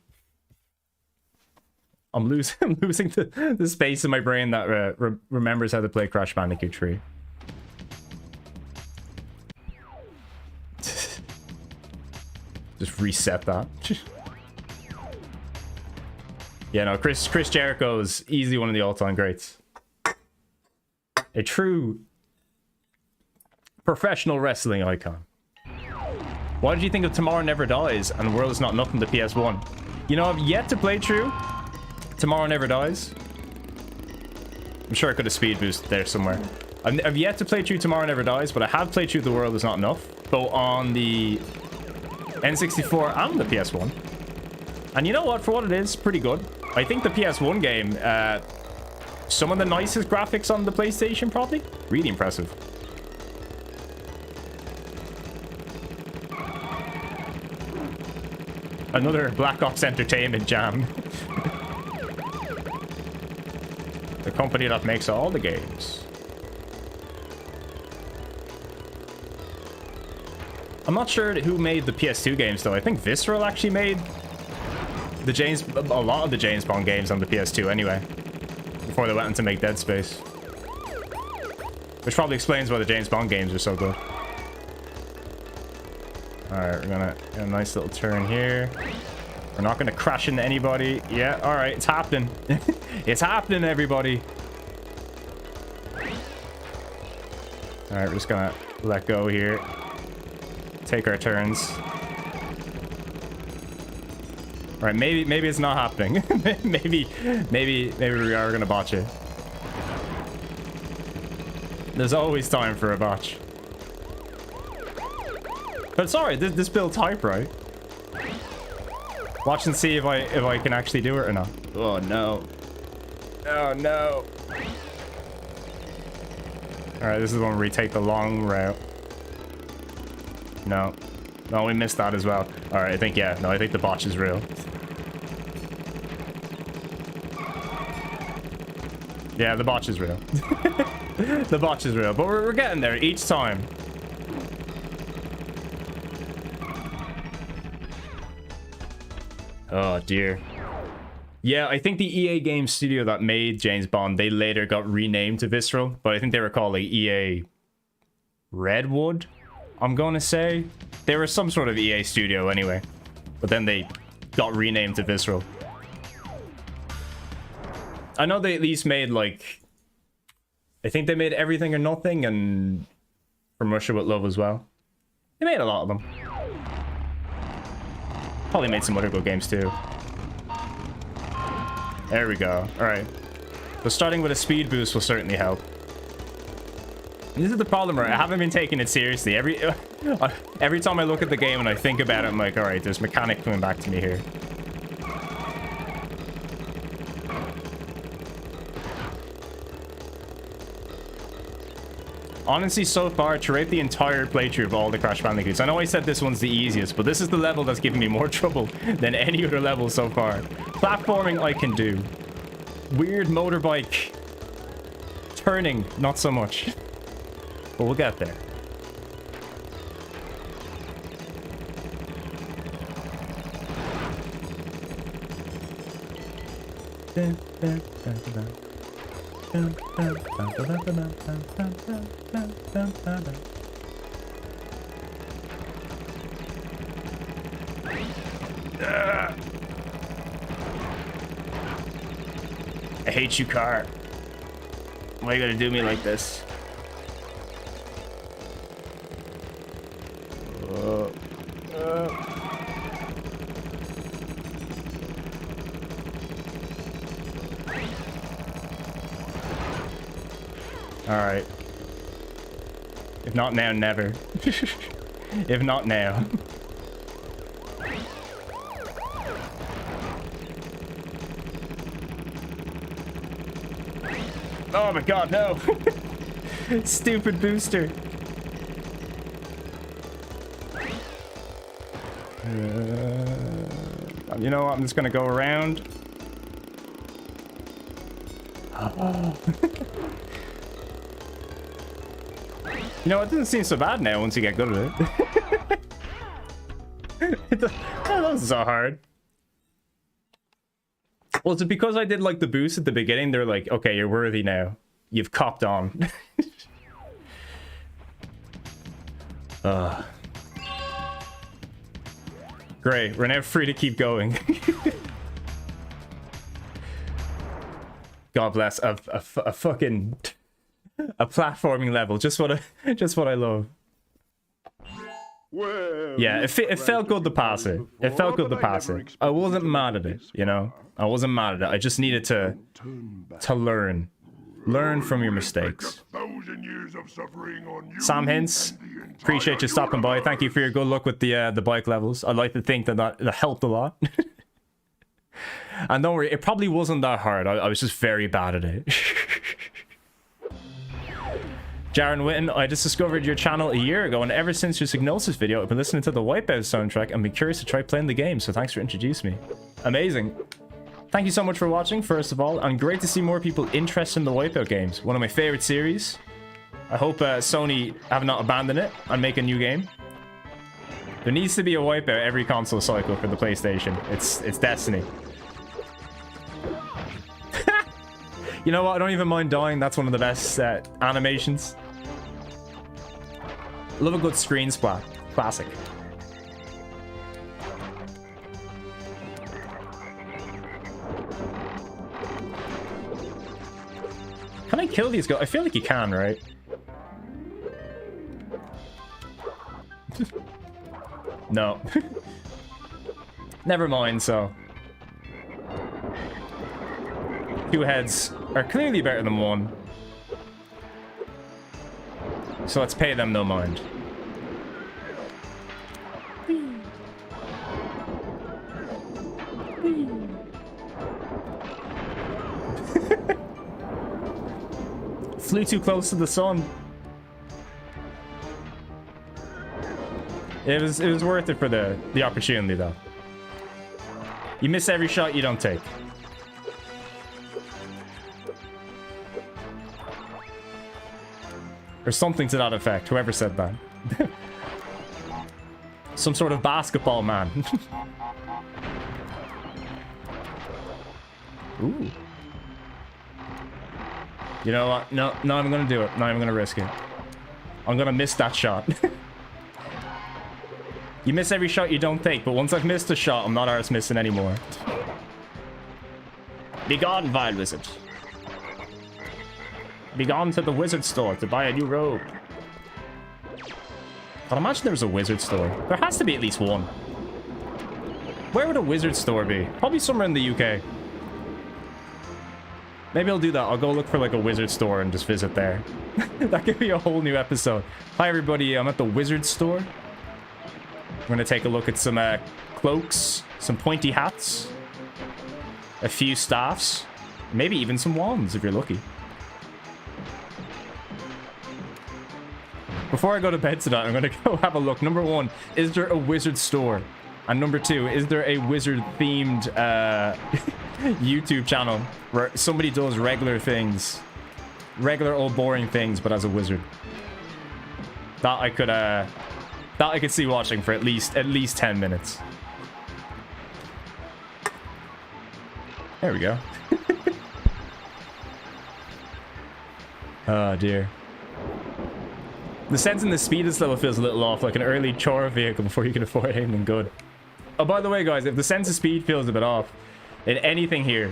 [SPEAKER 1] I'm losing the space in my brain that remembers how to play Crash Bandicoot 3. Just reset that. Yeah, no, Chris Jericho is easily one of the all-time greats. A true professional wrestling icon. What did you think of Tomorrow Never Dies and World Is Not Nothing to PS1? You know, I've yet to play through Tomorrow Never Dies. I'm sure I could have speed boosted there somewhere. I've yet to play through Tomorrow Never Dies, but I have played through The World Is Not Enough, both on the N64 and the PS1. And you know what? For what it is, pretty good. I think the PS1 game, some of the nicest graphics on the PlayStation, probably. Really impressive. Another Black Ops Entertainment jam. The company that makes all the games. I'm not sure who made the PS2 games, though. I think Visceral actually made a lot of the James Bond games on the PS2 anyway, before they went on to make Dead Space. Which probably explains why the James Bond games are so good. Alright, we're gonna get a nice little turn here. We're not gonna crash into anybody. Yeah, alright, it's happening. It's happening, everybody. Alright, we're just gonna let go here. Take our turns. Alright, maybe it's not happening. maybe we are gonna botch it. There's always time for a botch. But sorry, this build's hype, right? Watch and see if I can actually do it or not. Oh no. Oh no. Alright, this is when we take the long route. No. No, we missed that as well. Alright, I think, yeah. No, I think the botch is real. Yeah, the botch is real. The botch is real. But we're getting there each time. Oh, dear. Yeah, I think the EA Games studio that made James Bond, they later got renamed to Visceral. But I think they were called like EA Redwood, I'm going to say. They were some sort of EA studio anyway. But then they got renamed to Visceral. I know they at least made like... I think they made Everything or Nothing and From Russia With Love as well. They made a lot of them. Probably made some other good games too. There we go. Alright. So starting with a speed boost will certainly help. And this is the problem, right? I haven't been taking it seriously. Every time I look at the game and I think about it, I'm like, alright, there's mechanic coming back to me here. Honestly, so far, to rate the entire playthrough of all the Crash Bandicoots, I know I said this one's the easiest, but this is the level that's given me more trouble than any other level so far. Platforming, I can do. Weird motorbike turning, not so much. But we'll get there. I hate you, car. Why are you gonna do me like this? Alright. If not now, never. If not now. Oh my god, no! Stupid booster. You know what? I'm just gonna go around. You know, it doesn't seem so bad now once you get good at it. That was so hard. Well, is it because I did like the boost at the beginning? They're like, okay, you're worthy now. You've copped on. Great, we're now free to keep going. God bless a fucking a platforming level. Just what I love.
[SPEAKER 2] Well,
[SPEAKER 1] Yeah, it felt good to pass it. It felt good to pass it. I wasn't mad at it, you know. I wasn't mad at it. I just needed to learn from your mistakes.
[SPEAKER 2] 1,000 years of suffering on you
[SPEAKER 1] Sam Hints,
[SPEAKER 2] and the entire
[SPEAKER 1] appreciate you stopping by. Thank you for your good luck with the bike levels. I'd like to think that helped a lot. And don't worry, it probably wasn't that hard. I was just very bad at it. Jaron Witten, I just discovered your channel a year ago, and ever since your Signosis video, I've been listening to the Wipeout soundtrack and been curious to try playing the game, so thanks for introducing me. Amazing. Thank you so much for watching, first of all, and great to see more people interested in the Wipeout games. One of my favorite series. I hope Sony have not abandoned it and make a new game. There needs to be a Wipeout every console cycle for the PlayStation. It's destiny. You know what? I don't even mind dying. That's one of the best animations. Love a good screen splat. Classic. Can I kill these guys? I feel like you can, right? No. Never mind, so. 2 heads are clearly better than 1. So let's pay them no mind. Flew too close to the sun. It was worth it for the opportunity though. You miss every shot you don't take. Or something to that effect, whoever said that. Some sort of basketball man. Ooh. You know what? No, I'm gonna do it. No, I'm gonna risk it. I'm gonna miss that shot. You miss every shot you don't take, but once I've missed a shot, I'm not arse missing anymore. Be gone, vile wizard. Be gone to the wizard store to buy a new robe. But imagine there's a wizard store. There has to be at least one. Where would a wizard store be? Probably somewhere in the UK. Maybe I'll do that. I'll go look for like a wizard store and just visit there. That could be a whole new episode. Hi everybody, I'm at the wizard store. We're gonna take a look at some cloaks, some pointy hats, a few staffs, maybe even some wands if you're lucky. Before I go to bed tonight, I'm gonna go have a look. Number 1, is there a wizard store? And number 2, is there a wizard themed YouTube channel where somebody does regular things, regular old boring things, but as a wizard? That I could see watching for at least 10 minutes. There we go. Oh dear. The sense in the speed of this level feels a little off, like an early chore vehicle before you can afford anything good. Oh, by the way, guys, if the sense of speed feels a bit off in anything here,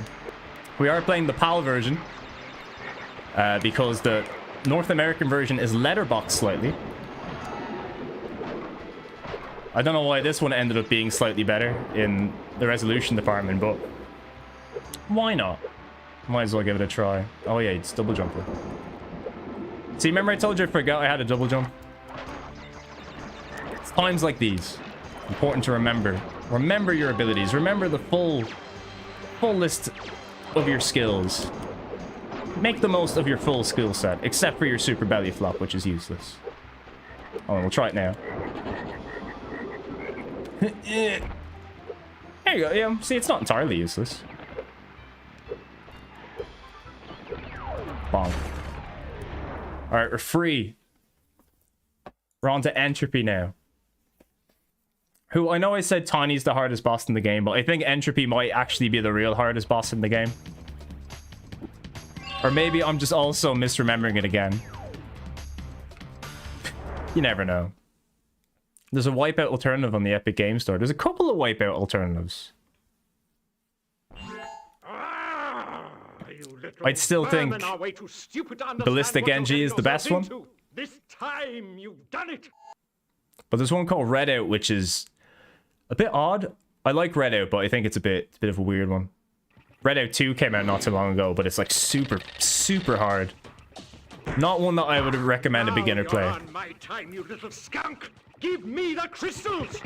[SPEAKER 1] we are playing the PAL version because the North American version is letterboxed slightly. I don't know why this one ended up being slightly better in the resolution department, but why not? Might as well give it a try. Oh yeah, it's double jumper. See, remember I told you I forgot I had a double jump? It's times like these. Important to remember. Remember your abilities. Remember the full list of your skills. Make the most of your full skill set, except for your super belly flop, which is useless. Oh, we'll try it now. There you go. Yeah, see, it's not entirely useless. Bonk. Alright, we're free. We're on to Entropy now. Who, I know I said Tiny's the hardest boss in the game, but I think Entropy might actually be the real hardest boss in the game. Or maybe I'm just also misremembering it again. You never know. There's a Wipeout alternative on the Epic Game Store. There's a couple of Wipeout alternatives. I'd still think Ballistic NG is the best one.
[SPEAKER 4] This time you've done it.
[SPEAKER 1] But there's one called Redout, which is a bit odd. I like Redout, but I think it's a bit of a weird one. Redout 2 came out not too long ago, but it's like super hard. Not one that I would recommend a beginner play.
[SPEAKER 4] On my time, you little skunk. Give me the crystals.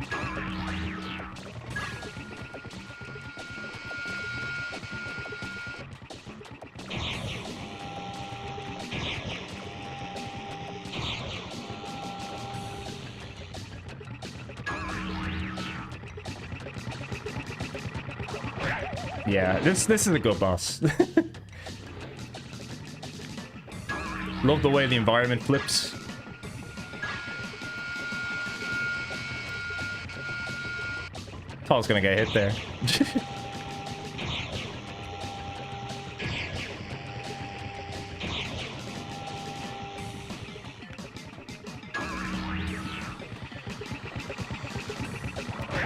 [SPEAKER 1] Yeah, this is a good boss. Love the way the environment flips. Thought I was gonna get hit there.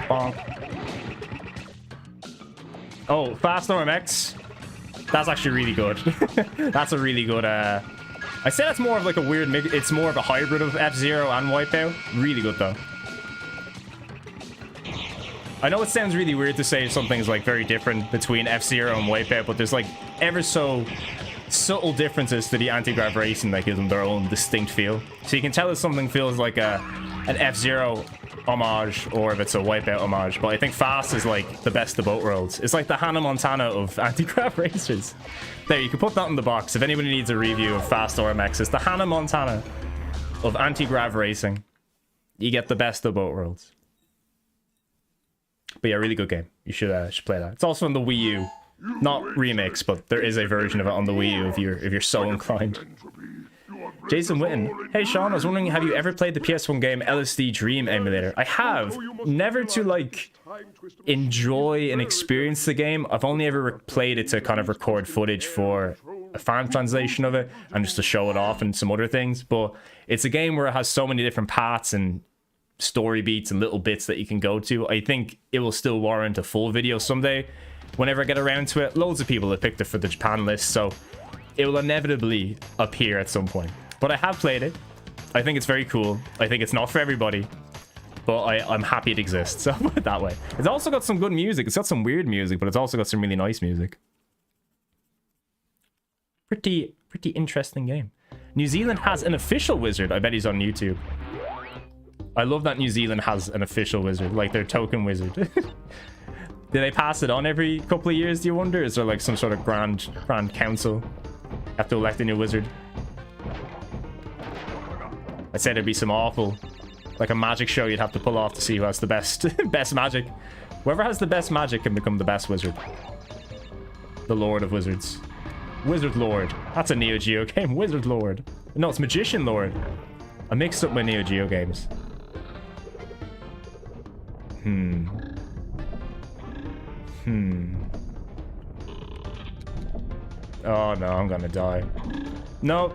[SPEAKER 1] Bonk. Oh, fast RMX. That's actually really good. That's a really good, I say that's more of like a weird mix. It's more of a hybrid of F-Zero and Wipeout. Really good, though. I know it sounds really weird to say something's like very different between F-Zero and Wipeout, but there's like ever so subtle differences to the anti-grav racing that gives them their own distinct feel. So you can tell if something feels like an F-Zero homage or if it's a Wipeout homage. But I think Fast is like the best of both worlds. It's like the Hannah Montana of anti-grav racers. There, you can put that in the box. If anybody needs a review of Fast RMX, it's the Hannah Montana of anti-grav racing. You get the best of both worlds. But yeah, really good game. You should play that. It's also on the Wii U. Not remix, but there is a version of it on the Wii U if you're so inclined. Jason Witten. Hey Sean, I was wondering, have you ever played the PS1 game LSD Dream Emulator? I have. Never to like enjoy and experience the game. I've only ever played it to kind of record footage for a fan translation of it and just to show it off and some other things. But it's a game where it has so many different paths and story beats and little bits that you can go to. I think it will still warrant a full video someday whenever I get around to it. Loads of people have picked it for the Japan list, so it will inevitably appear at some point. But I have played it. I think it's very cool. I think it's not for everybody, but I'm happy it exists. So put it that way. It's also got some good music. It's got some weird music, but it's also got some really nice music. Pretty interesting game. New Zealand has an official wizard. I bet he's on YouTube. I love that New Zealand has an official wizard, like their token wizard. Do they pass it on every couple of years, do you wonder? Is there like some sort of grand council? Have to elect a new wizard? I'd say there'd be some awful, like a magic show you'd have to pull off to see who has the best best magic. Whoever has the best magic can become the best wizard. The Lord of Wizards. Wizard Lord. That's a Neo Geo game. Wizard Lord. No, it's Magician Lord. I mixed up my Neo Geo games. Oh no, I'm gonna die. No.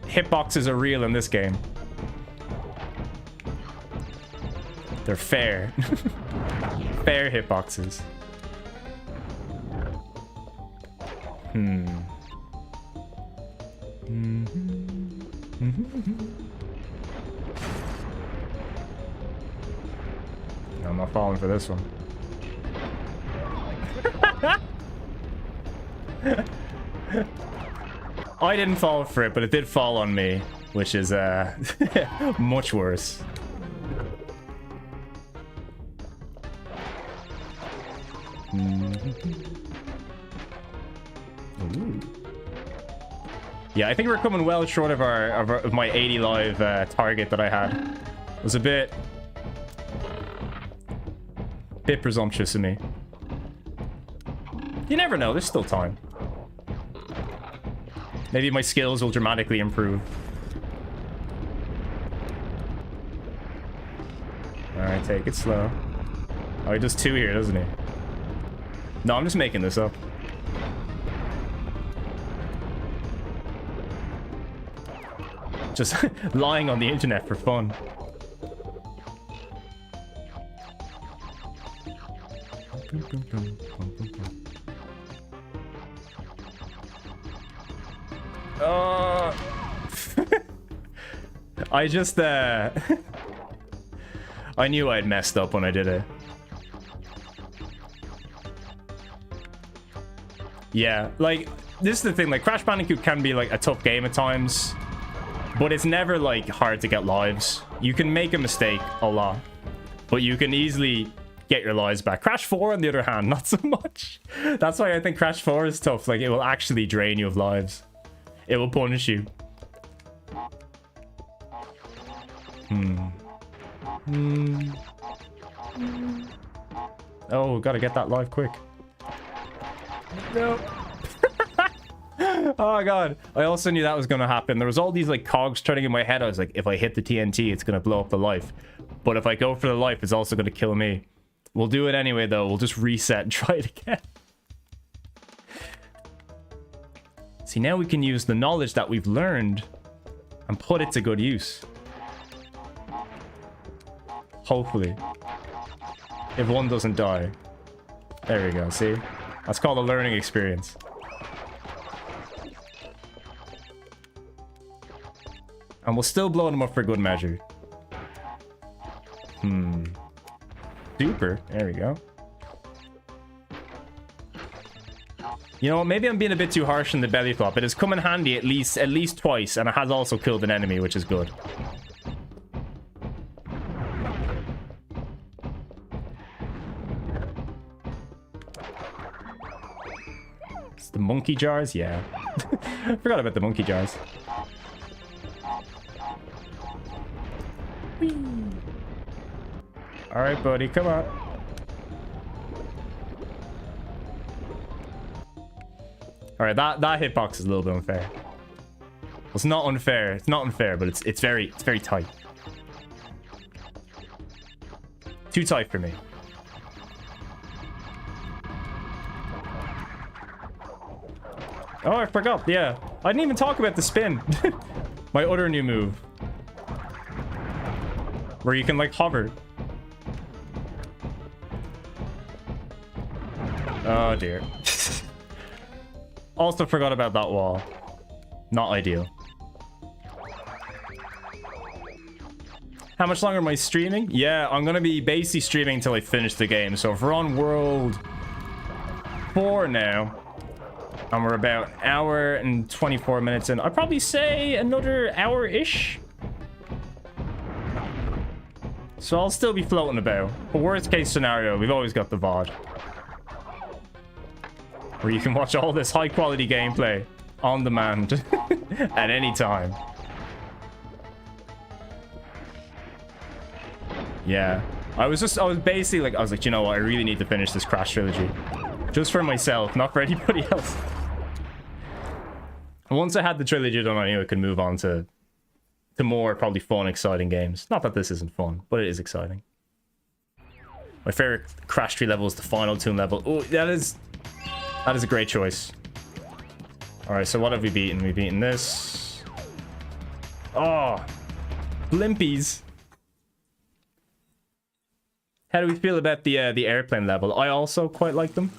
[SPEAKER 1] Hitboxes are real in this game. They're fair. Fair hitboxes. I'm not falling for this one. I didn't fall for it, but it did fall on me, which is much worse. Ooh. Yeah, I think we're coming well short of my 80 live target that I had. It was a bit presumptuous of me. You never know, there's still time. Maybe my skills will dramatically improve. Alright, take it slow. Oh, he does 2 here, doesn't he? No, I'm just making this up. Just lying on the internet for fun. I just I knew I'd messed up when I did it. Yeah, like this is the thing, like Crash Bandicoot can be like a tough game at times, but it's never like hard to get lives. You can make a mistake a lot, but you can easily get your lives back. Crash 4 on the other hand, not so much. That's why I think Crash 4 is tough. Like it will actually drain you of lives. It will punish you. Oh, gotta get that live quick. No. Oh god, I also knew that was gonna happen. There was all these like cogs turning in my head. I was like, if I hit the TNT, it's gonna blow up the life, but if I go for the life, it's also gonna kill me. We'll do it anyway though. We'll just reset and try it again. See, now we can use the knowledge that we've learned and put it to good use. Hopefully. If one doesn't die. There we go, see? That's called a learning experience. And we'll still blow them up for good measure. Super. There we go. You know what? Maybe I'm being a bit too harsh on the belly flop. It has come in handy at least twice, and it has also killed an enemy, which is good. It's the monkey jars? Yeah. I forgot about the monkey jars. All right, buddy, come on. All right, that hitbox is a little bit unfair. Well, it's not unfair. It's not unfair, but it's very tight. Too tight for me. Oh, I forgot. Yeah, I didn't even talk about the spin. My other new move, where you can like hover. Oh dear. Also forgot about that wall. Not ideal. How much longer am I streaming? Yeah, I'm gonna be basically streaming until I finish the game. So if we're on World 4 now, and we're about an hour and 24 minutes in, I'd probably say another hour-ish. So I'll still be floating about. But worst case scenario, we've always got the VOD, where you can watch all this high quality gameplay on demand at any time. Yeah, I was basically like, I was like, you know what, I really need to finish this Crash trilogy. Just for myself, not for anybody else. Once I had the trilogy done, I knew I could move on to more probably fun, exciting games. Not that this isn't fun, but it is exciting. My favorite Crash 3 level is the final Tomb level. Oh, that is a great choice. All right, so what have we beaten? We've beaten this. Oh, blimpies. How do we feel about the airplane level? I also quite like them.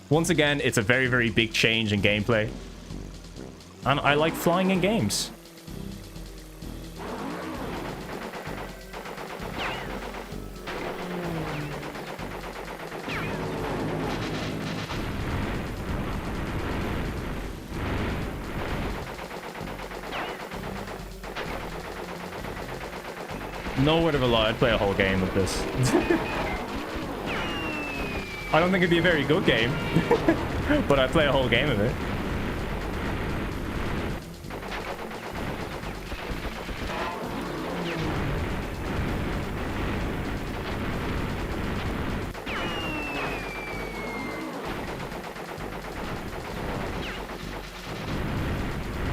[SPEAKER 1] Once again, it's a very, very big change in gameplay. And I like flying in games. No word of a lie, I'd play a whole game of this. I don't think it'd be a very good game, but I'd play a whole game of it.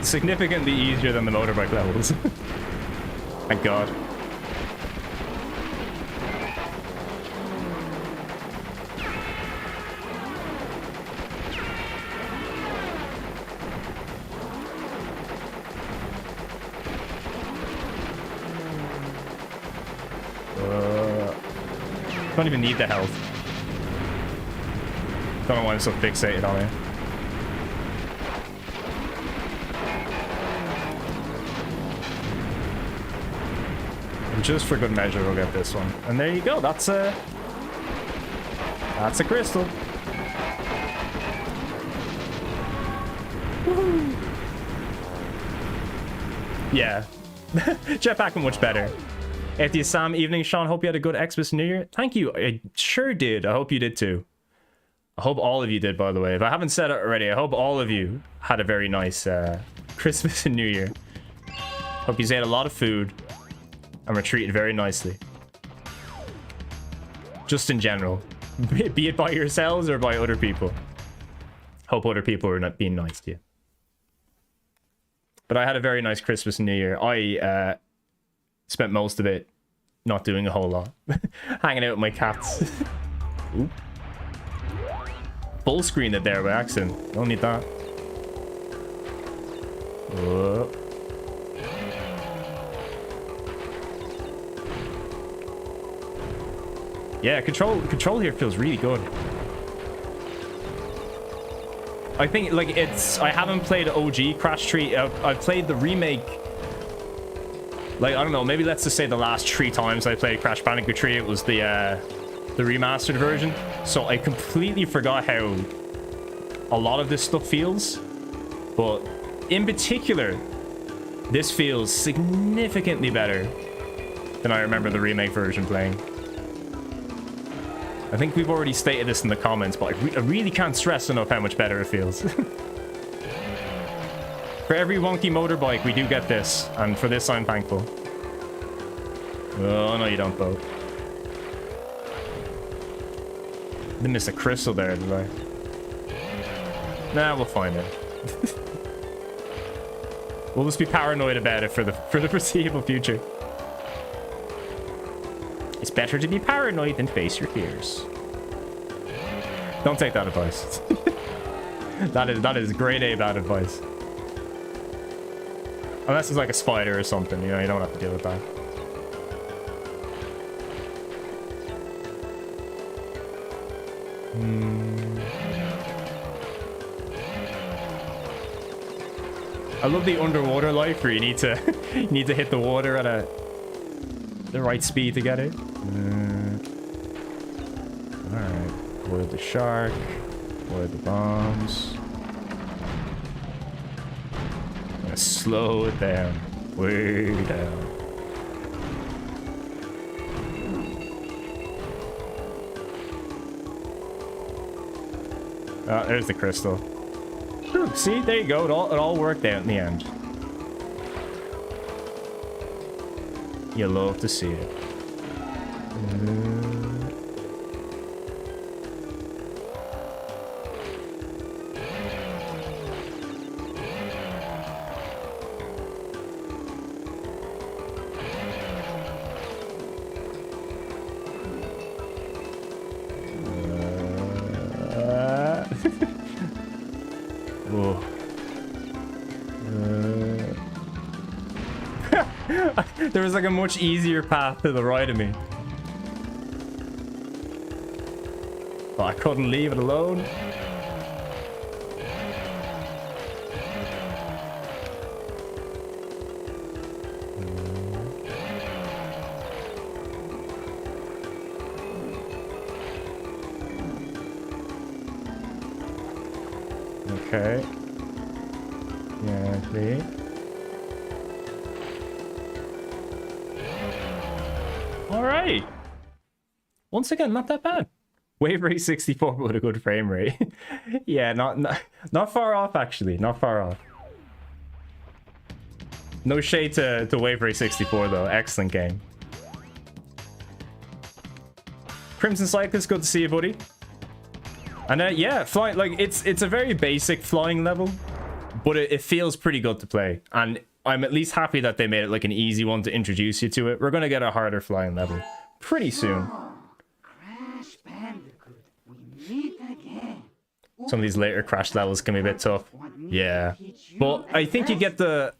[SPEAKER 1] Significantly easier than the motorbike levels. Thank God. Don't even need the health. Don't know why I'm so fixated on it. And just for good measure, we'll get this one. And there you go. That's a crystal. Woohoo! Yeah. Jetpack much better. ATS Sam, evening, Sean. Hope you had a good Xmas New Year. Thank you. I sure did. I hope you did too. I hope all of you did, by the way. If I haven't said it already, I hope all of you had a very nice Christmas and New Year. Hope you ate a lot of food and were treated very nicely. Just in general. Be it by yourselves or by other people. Hope other people are not being nice to you. But I had a very nice Christmas and New Year. I spent most of it not doing a whole lot. Hanging out with my cats. Oop. Full screen it there by accident. Don't need that. Whoa. Yeah, control here feels really good. I think like I haven't played OG Crash 3. I've played the remake. Like, I don't know, maybe let's just say the last 3 times I played Crash Bandicoot 3, it was the remastered version. So I completely forgot how a lot of this stuff feels. But in particular, this feels significantly better than I remember the remake version playing. I think we've already stated this in the comments, but I really can't stress enough how much better it feels. For every wonky motorbike, we do get this, and for this I'm thankful. Oh, no you don't, Bo. Didn't miss a crystal there, did I? Nah, we'll find it. We'll just be paranoid about it for the foreseeable future. It's better to be paranoid than face your fears. Don't take that advice. that is grade A bad advice. Unless it's like a spider or something, you know, you don't have to deal with that. I love the underwater life where you need to hit the water at the right speed to get it. Alright. Avoid the shark. Avoid the bombs. I'm gonna slow it down. Way down. Oh, there's the crystal. Whew, see, there you go. It all worked out in the end. You love to see it. There was like a much easier path to the right of me. But I couldn't leave it alone. Okay. Yeah, please. Alright. Once again, not that bad. Wave rate 64 with a good frame rate. Yeah, not far off actually. Not far off. No shade to Wave rate 64 though. Excellent game. Crimson Cyclist, good to see you, buddy. And yeah, flying, like it's a very basic flying level, but it feels pretty good to play. And I'm at least happy that they made it like an easy one to introduce you to it. We're gonna get a harder flying level pretty soon.
[SPEAKER 5] Crash Bandicoot, we meet again.
[SPEAKER 1] Some of these later Crash levels can be a bit tough. Yeah, but I think you get a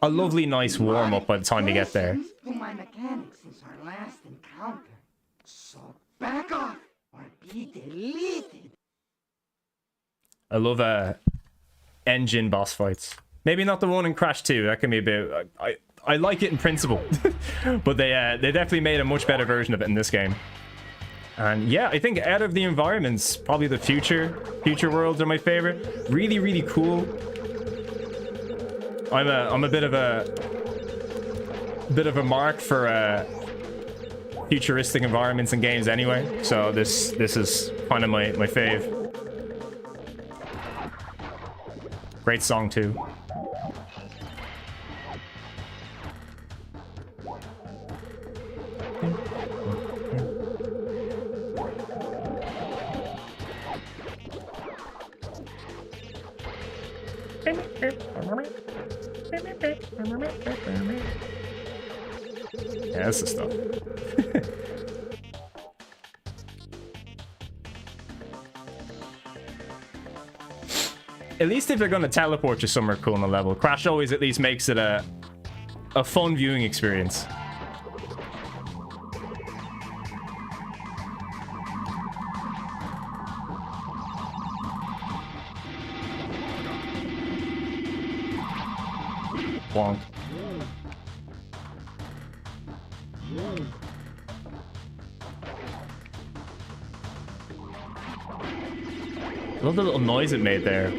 [SPEAKER 1] lovely, nice warm up by the time you get there.
[SPEAKER 5] To my mechanics since our last encounter. So back off or be deleted.
[SPEAKER 1] I love engine boss fights. Maybe not the one in Crash 2. That can be a bit. I like it in principle, but they definitely made a much better version of it in this game. And yeah, I think out of the environments, probably the future worlds are my favorite. Really, really cool. I'm a bit of a mark for futuristic environments and games anyway. So this is kind of my fave. Great song too. Yeah, that's the stuff. At least if they're going to teleport you somewhere cool on the level, Crash always at least makes it a fun viewing experience. Wonk. I love the little noise it made there.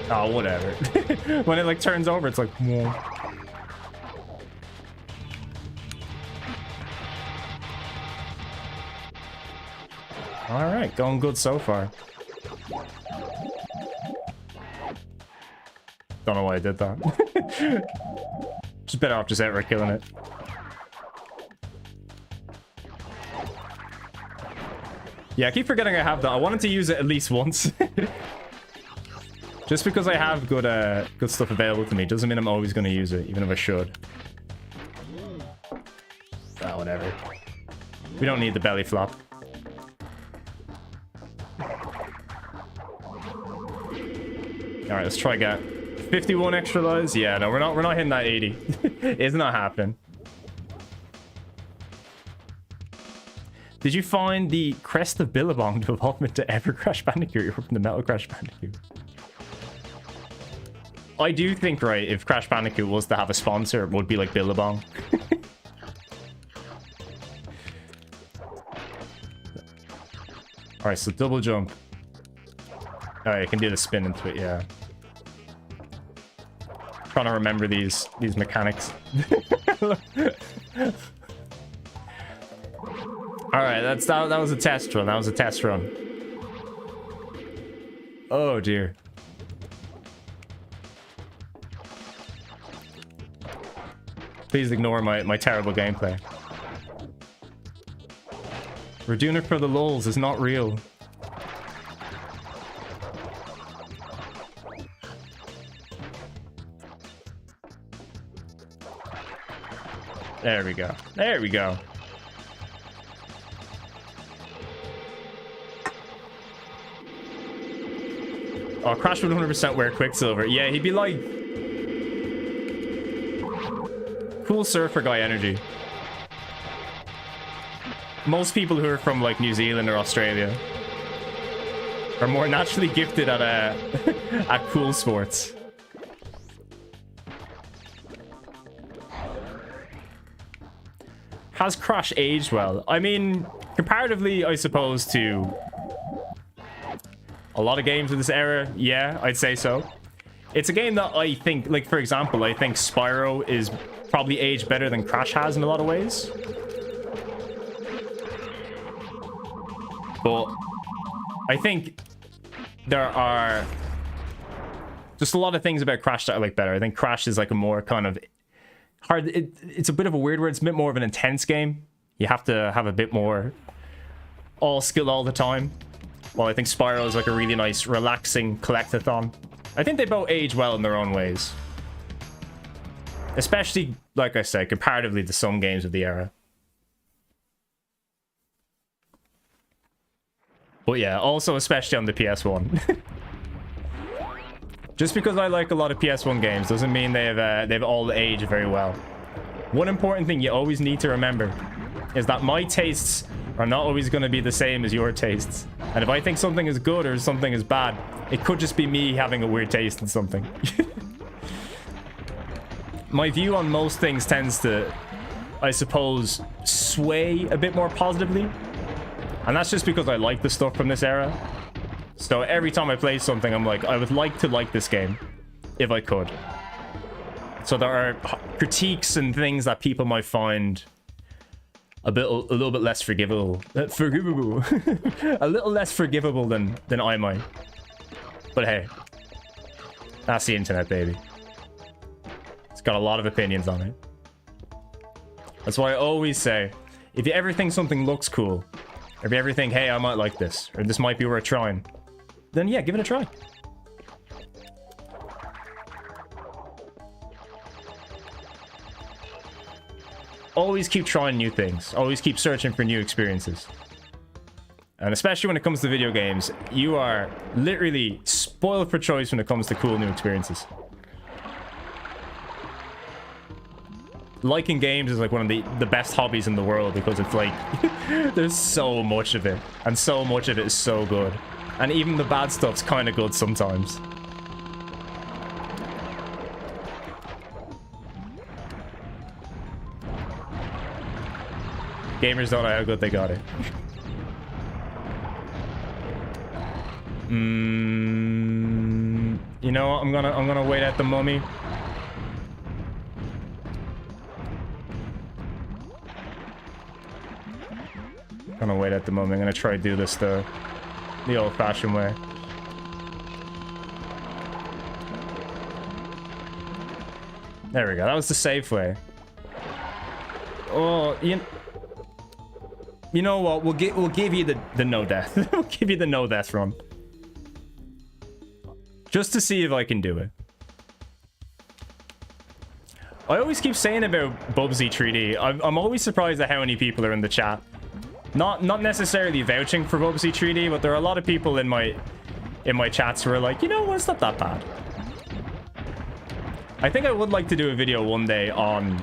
[SPEAKER 1] Oh, whatever. When it like turns over, it's like, whoa. All right, going good so far. Don't know why I did that. Just better off just outright killing it. Yeah, I keep forgetting I have that. I wanted to use it at least once. Just because I have good stuff available to me doesn't mean I'm always going to use it, even if I should. Ah, whatever. We don't need the belly flop. Alright, let's try get 51 extra lives. Yeah, no, we're not hitting that 80. It's not happening. Did you find the crest of Billabong to evolve into ever Crash Bandicoot from the Metal Crash Bandicoot? I do think, right, if Crash Bandicoot was to have a sponsor, it would be like Billabong. Alright, so double jump. Alright, you can do the spin into it, yeah. Trying to remember these mechanics. Alright, that was a test run. That was a test run. Oh dear. Please ignore my terrible gameplay. We're doing it for the lulz. It's not real. There we go. There we go. Oh, Crash would 100% wear Quicksilver. Yeah, he'd be like... cool surfer guy energy. Most people who are from like New Zealand or Australia are more naturally gifted at at cool sports. Has Crash aged well? I mean, comparatively, I suppose, to a lot of games of this era, yeah, I'd say so. It's a game that I think, like, for example, I think Spyro is probably aged better than Crash has in a lot of ways. But I think there are just a lot of things about Crash that I like better. I think Crash is like a more kind of hard. It's a bit of a weird word. It's a bit more of an intense game. You have to have a bit more all skill all the time. While I think Spyro is like a really nice, relaxing collectathon. I think they both age well in their own ways. Especially, like I said, comparatively to some games of the era. But yeah, also especially on the PS1. Just because I like a lot of PS1 games doesn't mean they've all aged very well. One important thing you always need to remember is that my tastes are not always going to be the same as your tastes. And if I think something is good or something is bad, it could just be me having a weird taste in something. My view on most things tends to, I suppose, sway a bit more positively. And that's just because I like the stuff from this era. So every time I play something, I'm like, I would like to like this game, if I could. So there are critiques and things that people might find a little bit less forgivable. A little less forgivable than I might. But hey, that's the internet, baby. It's got a lot of opinions on it. That's why I always say, if you ever think something looks cool, or if you ever think, hey, I might like this, or this might be worth trying, then yeah, give it a try. Always keep trying new things. Always keep searching for new experiences. And especially when it comes to video games, you are literally spoiled for choice when it comes to cool new experiences. Liking games is like one of the best hobbies in the world because it's like there's so much of it, and so much of it is so good, and even the bad stuff's kind of good sometimes. Gamers don't know how good they got it. You know what? I'm gonna wait at the mummy. I'm gonna wait at the mummy. I'm gonna try to do this the old-fashioned way. There we go. That was the safe way. Oh, you know what? We'll give you the no death. We'll give you the no death run. Just to see if I can do it. I always keep saying about Bubsy 3D. I'm always surprised at how many people are in the chat. Not necessarily vouching for Bubsy 3D, but there are a lot of people in my chats who are like, you know what, it's not that bad. I think I would like to do a video one day on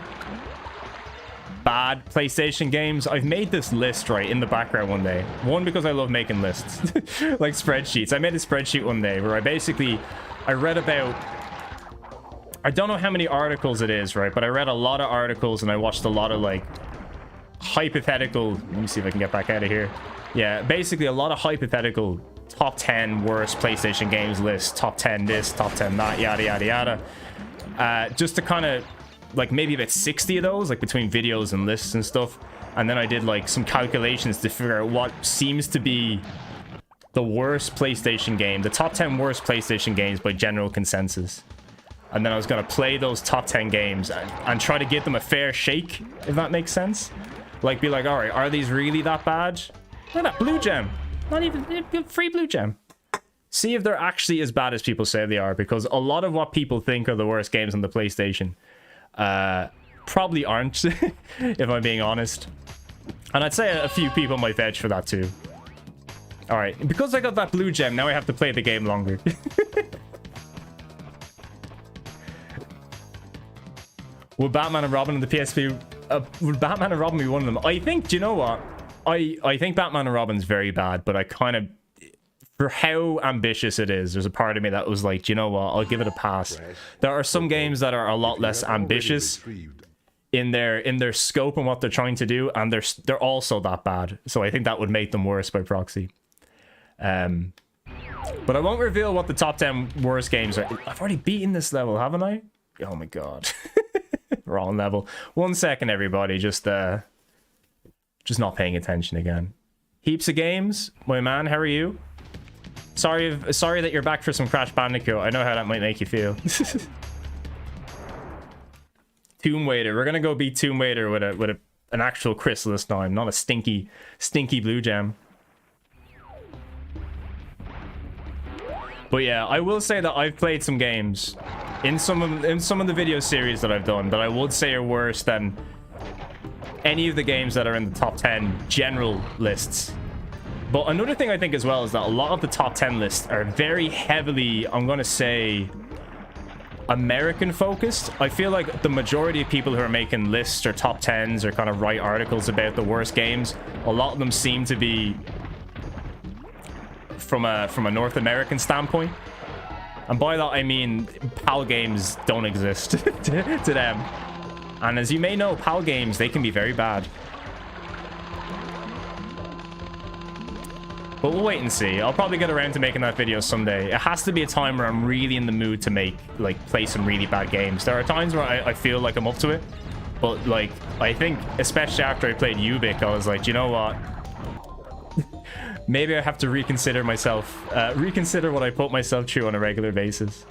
[SPEAKER 1] bad PlayStation games. I've made this list right in the background one day. One, because I love making lists, like spreadsheets. I made a spreadsheet one day where I read about, I don't know how many articles it is, right? But I read a lot of articles and I watched a lot of like hypothetical, let me see if I can get back out of here. Yeah, basically a lot of hypothetical top 10 worst PlayStation games lists, top 10 this, top 10 that, yada, yada, yada. Just to kind of, like maybe about 60 of those, like between videos and lists and stuff. And then I did like some calculations to figure out what seems to be the worst PlayStation game, the top 10 worst PlayStation games by general consensus. And then I was going to play those top 10 games and try to give them a fair shake, if that makes sense. Like, be like, all right, are these really that bad? Look at that blue gem. Not even free blue gem. See if they're actually as bad as people say they are, because a lot of what people think are the worst games on the PlayStation probably aren't, if I'm being honest. And I'd say a few people might vouch for that too. All right, because I got that blue gem, now I have to play the game longer. Would Batman and Robin on the PSP? Would Batman and Robin be one of them? I think, do you know what? I think Batman and Robin's very bad, but I kind of, for how ambitious it is, there's a part of me that was like, do you know what? I'll give it a pass. There are some games that are a lot less ambitious in their scope and what they're trying to do, and they're also that bad. So I think that would make them worse by proxy. But I won't reveal what the top 10 worst games are. I've already beaten this level, haven't I? Oh my god. Wrong level. 1 second, everybody. Just not paying attention again. Heaps of games. My man, how are you? Sorry that you're back for some Crash Bandicoot. I know how that might make you feel. Tomb Raider. We're gonna go beat Tomb Raider with an actual crystal this time, not a stinky blue gem. But yeah, I will say that I've played some games in some of the video series that I've done that I would say are worse than any of the games that are in the top 10 general lists. But another thing I think as well is that a lot of the top 10 lists are very heavily, I'm going to say, American focused. I feel like the majority of people who are making lists or top 10s or kind of write articles about the worst games, a lot of them seem to be from a North American standpoint. And by that I mean PAL games don't exist to them. And as you may know, PAL games, they can be very bad. But we'll wait and see. I'll probably get around to making that video someday. It has to be a time where I'm really in the mood to play some really bad games. There are times where I feel like I'm up to it. But like, I think, especially after I played Ubik, I was like, you know what? Maybe I have to reconsider myself, reconsider what I put myself through on a regular basis.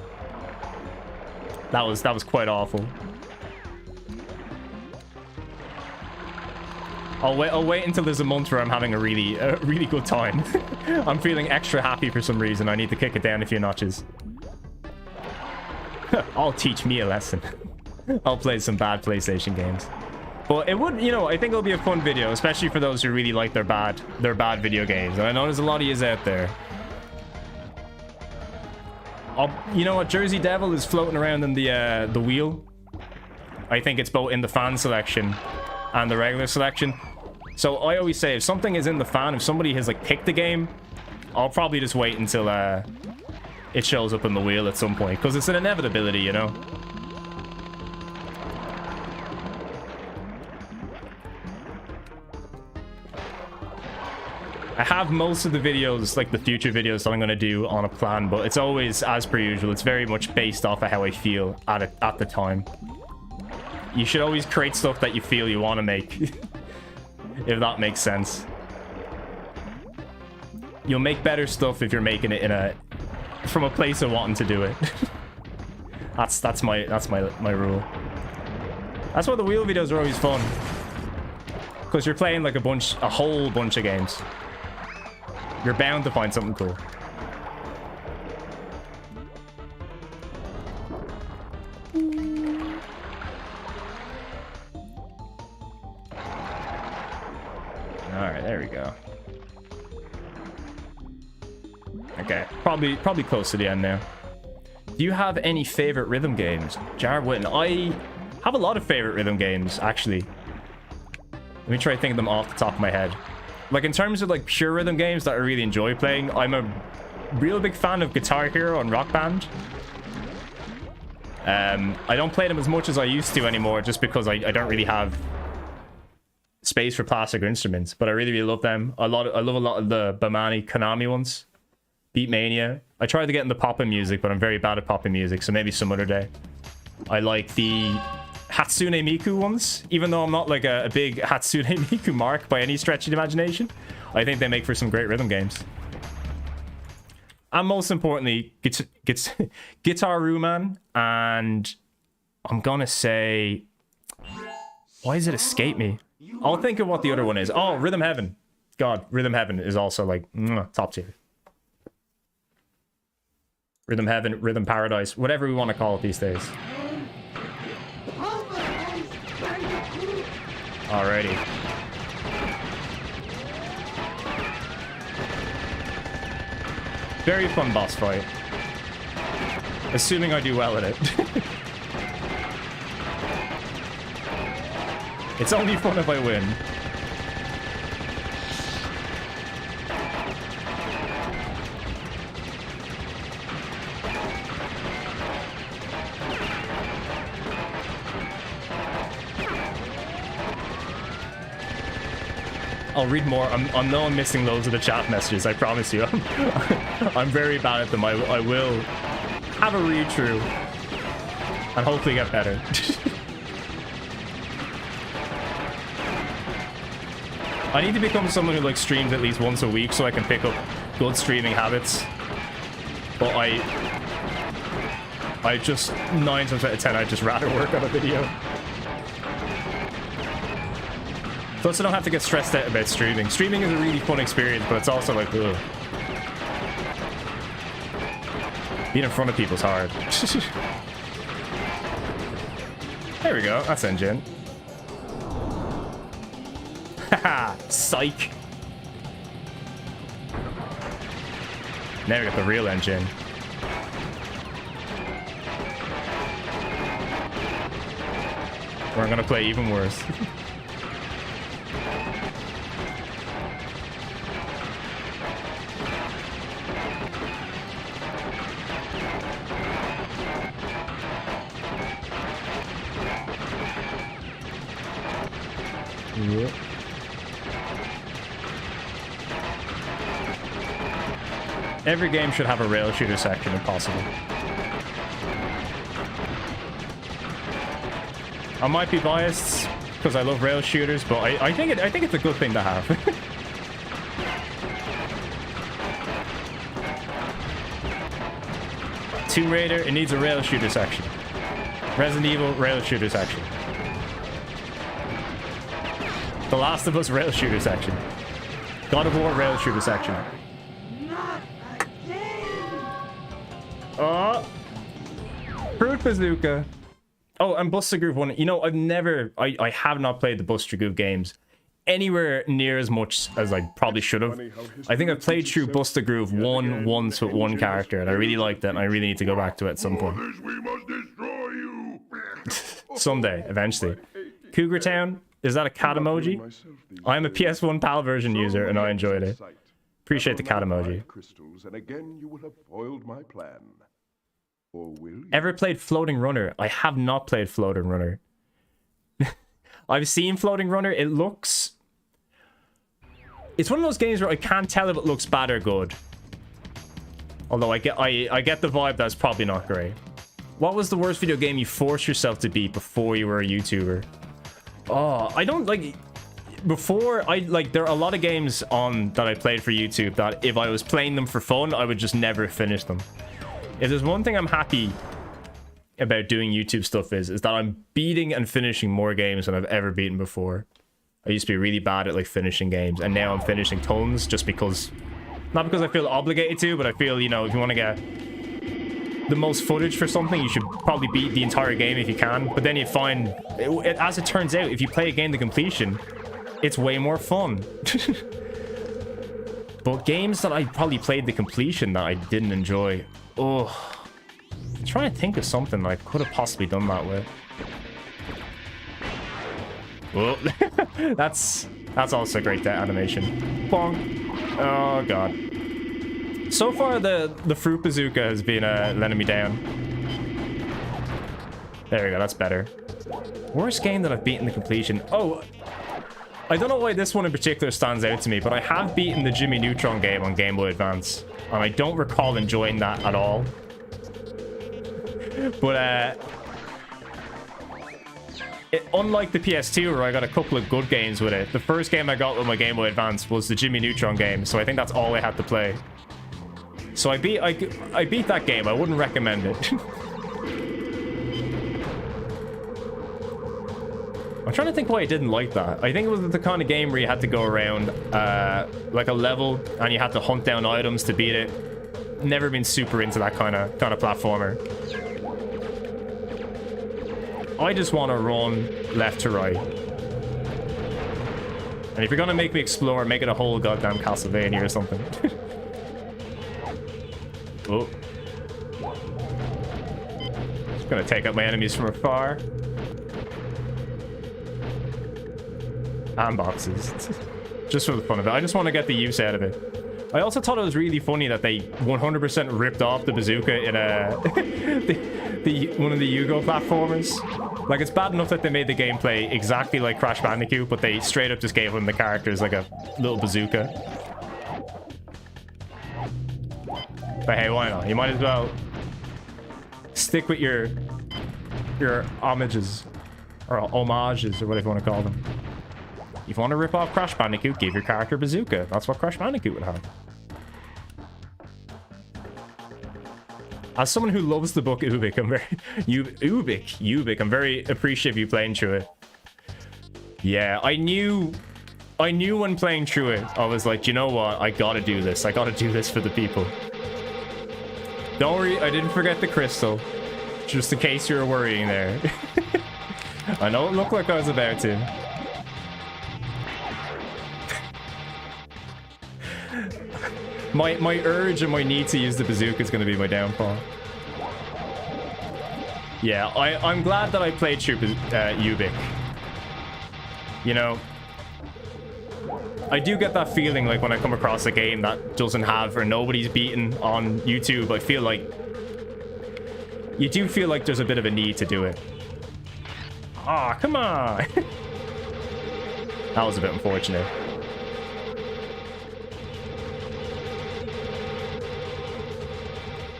[SPEAKER 1] That was quite awful. I'll wait until there's a month where I'm having a really good time. I'm feeling extra happy for some reason. I need to kick it down a few notches. I'll teach me a lesson. I'll play some bad PlayStation games. But it would, you know, I think it'll be a fun video, especially for those who really like their bad video games. And I know there's a lot of yous out there. You know what? Jersey Devil is floating around in the wheel. I think it's both in the fan selection and the regular selection. So I always say, if something is in the fan, if somebody has like picked the game, I'll probably just wait until it shows up in the wheel at some point, because it's an inevitability, you know. I have most of the videos, like the future videos that I'm going to do on a plan, but it's always, as per usual, it's very much based off of how I feel at the time. You should always create stuff that you feel you want to make, if that makes sense. You'll make better stuff if you're making it from a place of wanting to do it. that's my rule. That's why the wheel videos are always fun, because you're playing like a whole bunch of games. You're bound to find something cool. Alright, there we go. Okay, probably close to the end now. Do you have any favorite rhythm games? Jar Witten. I have a lot of favorite rhythm games, actually. Let me try to think of them off the top of my head. Like, in terms of, like, pure rhythm games that I really enjoy playing, I'm a real big fan of Guitar Hero and Rock Band. I don't play them as much as I used to anymore, just because I don't really have space for plastic instruments. But I really, really love them. I love a lot of the Bamani Konami ones. Beatmania. I tried to get into poppin' music, but I'm very bad at poppin' music, so maybe some other day. I like the Hatsune Miku ones, even though I'm not like a big Hatsune Miku mark by any stretch of the imagination. I think they make for some great rhythm games. And most importantly, Guitar Man, and I'm gonna say, why does it escape me? I'll think of what the other one is. Oh, Rhythm Heaven. God, Rhythm Heaven is also like top tier. Rhythm Heaven, Rhythm Paradise, whatever we want to call it these days. Alrighty. Very fun boss fight. Assuming I do well at it. It's only fun if I win. I'll read more. I know I'm missing loads of the chat messages, I promise you. I'm very bad at them. I will have a read through and hopefully get better. I need to become someone who like streams at least once a week so I can pick up good streaming habits. But I just 9 times out of 10 I'd just rather work on a video. Plus, I don't have to get stressed out about streaming. Streaming is a really fun experience, but it's also like, ugh. Being in front of people's hard. There we go. That's engine. Haha, psych. Now we got the real engine. We're gonna play even worse. Every game should have a rail shooter section if possible. I might be biased because I love rail shooters, but I think it's a good thing to have. Tomb Raider, it needs a rail shooter section. Resident Evil, rail shooter section. The Last of Us, rail shooter section. God of War, rail shooter section. Oh, Fruit Bazooka. Oh, and Buster Groove 1. You know, I have not played the Buster Groove games anywhere near as much as I probably should have. I think I've played through Buster Groove 1 once with one character, and I really liked it, and I really need to go back to it at some point. Someday, eventually. Cougar Town, is that a cat emoji? I'm a PS1 PAL version user, and I enjoyed it. Appreciate the cat emoji.
[SPEAKER 2] And again, you will have foiled my plan. Or will you?
[SPEAKER 1] Ever played Floating Runner? I have not played Floating Runner. I've seen Floating Runner. It looks It's one of those games where I can't tell if it looks bad or good. Although I get the vibe that's probably not great. What was the worst video game you forced yourself to beat before you were a YouTuber? Oh, I don't like... Before, there are a lot of games that I played for YouTube that if I was playing them for fun, I would just never finish them. If there's one thing I'm happy about doing YouTube stuff is that I'm beating and finishing more games than I've ever beaten before. I used to be really bad at like finishing games, and now I'm finishing tons just because... Not because I feel obligated to, but I feel, you know, if you want to get the most footage for something, you should probably beat the entire game if you can. But then you find, as it turns out, if you play a game to completion, it's way more fun. But games that I probably played the completion that I didn't enjoy. Oh, I'm trying to think of something I could have possibly done that with. Oh, that's also a great animation. Bonk. Oh god. So far the fruit bazooka has been letting me down. There we go, that's better. Worst game that I've beaten the completion. Oh, I don't know why this one in particular stands out to me, but I have beaten the Jimmy Neutron game on Game Boy Advance, and I don't recall enjoying that at all. But unlike the PS2 where I got a couple of good games with it, the first game I got with my Game Boy Advance was the Jimmy Neutron game, so I think that's all I had to play. So I beat that game. I wouldn't recommend it. I'm trying to think why I didn't like that. I think it was the kind of game where you had to go around like a level and you had to hunt down items to beat it. Never been super into that kind of platformer. I just want to run left to right. And if you're gonna make me explore, make it a whole goddamn Castlevania or something. Oh. Just gonna take out my enemies from afar. And boxes. Just for the fun of it. I just want to get the use out of it. I also thought it was really funny that they 100% ripped off the bazooka in one of the Yugo platformers. Like, it's bad enough that they made the gameplay exactly like Crash Bandicoot, but they straight up just gave them the characters like a little bazooka. But hey, why not? You might as well stick with your homages, or homages, or whatever you want to call them. If you want to rip off Crash Bandicoot, give your character bazooka. That's what Crash Bandicoot would have. As someone who loves the book Ubik, I'm very... Ubik, I'm very appreciative you playing through it. Yeah, I knew when playing through it, I was like, you know what? I gotta do this. I gotta do this for the people. Don't worry, I didn't forget the crystal. Just in case you were worrying there. I know it looked like I was about to. My urge and my need to use the bazooka is going to be my downfall. Yeah, I'm glad that I played through Ubik. You know, I do get that feeling like when I come across a game that doesn't have or nobody's beaten on YouTube, I feel like you do feel like there's a bit of a need to do it. Ah, come on. That was a bit unfortunate.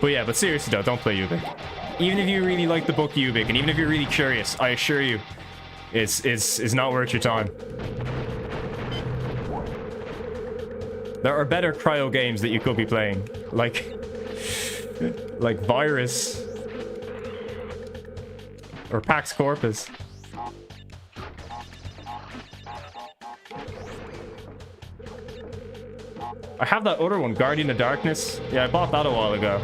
[SPEAKER 1] But yeah, but seriously though, don't play Ubik. Even if you really like the book Ubik, and even if you're really curious, I assure you, it's not worth your time. There are better cryo games that you could be playing, like Virus or Pax Corpus. I have that other one, Guardian of Darkness. Yeah, I bought that a while ago.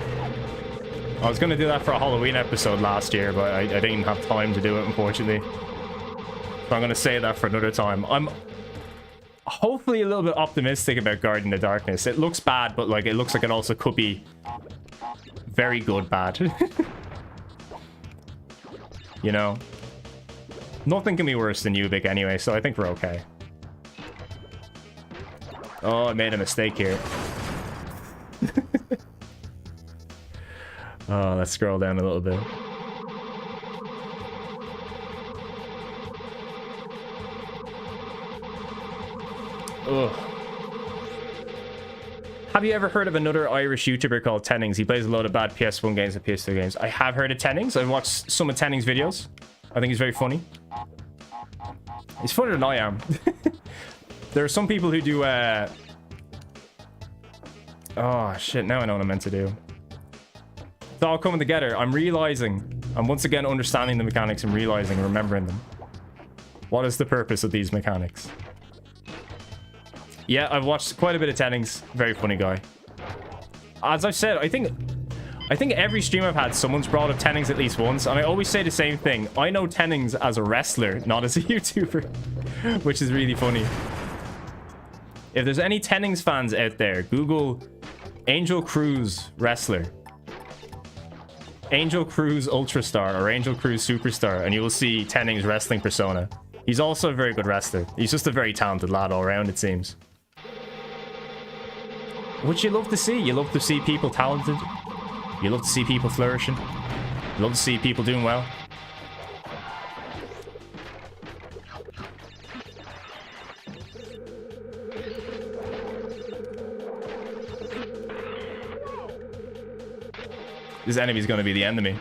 [SPEAKER 1] I was going to do that for a Halloween episode last year, but I didn't have time to do it, unfortunately. So I'm going to save that for another time. I'm hopefully a little bit optimistic about Guardian of Darkness. It looks bad, but like it looks like it also could be very good bad. You know? Nothing can be worse than Ubik anyway, so I think we're okay. Oh, I made a mistake here. Oh, let's scroll down a little bit. Ugh. Have you ever heard of another Irish YouTuber called Tennings? He plays a lot of bad PS1 games and PS2 games. I have heard of Tennings. I've watched some of Tennings' videos. I think he's very funny. He's funnier than I am. There are some people who do... Oh, shit. Now I know what I'm meant to do. It's all coming together. I'm realizing. I'm once again understanding the mechanics and realizing and remembering them. What is the purpose of these mechanics? Yeah, I've watched quite a bit of Tennings. Very funny guy. As I've said, I think every stream I've had, someone's brought up Tennings at least once. And I always say the same thing. I know Tennings as a wrestler, not as a YouTuber. Which is really funny. If there's any Tennings fans out there, Google Angel Cruz wrestler. Angel Cruz Ultrastar or Angel Cruz Superstar. And you will see Tennings wrestling persona. He's also a very good wrestler. He's just a very talented lad all around, it seems. Which you love to see. You love to see people talented. You love to see people flourishing. You love to see people doing well. This enemy's going to be the enemy.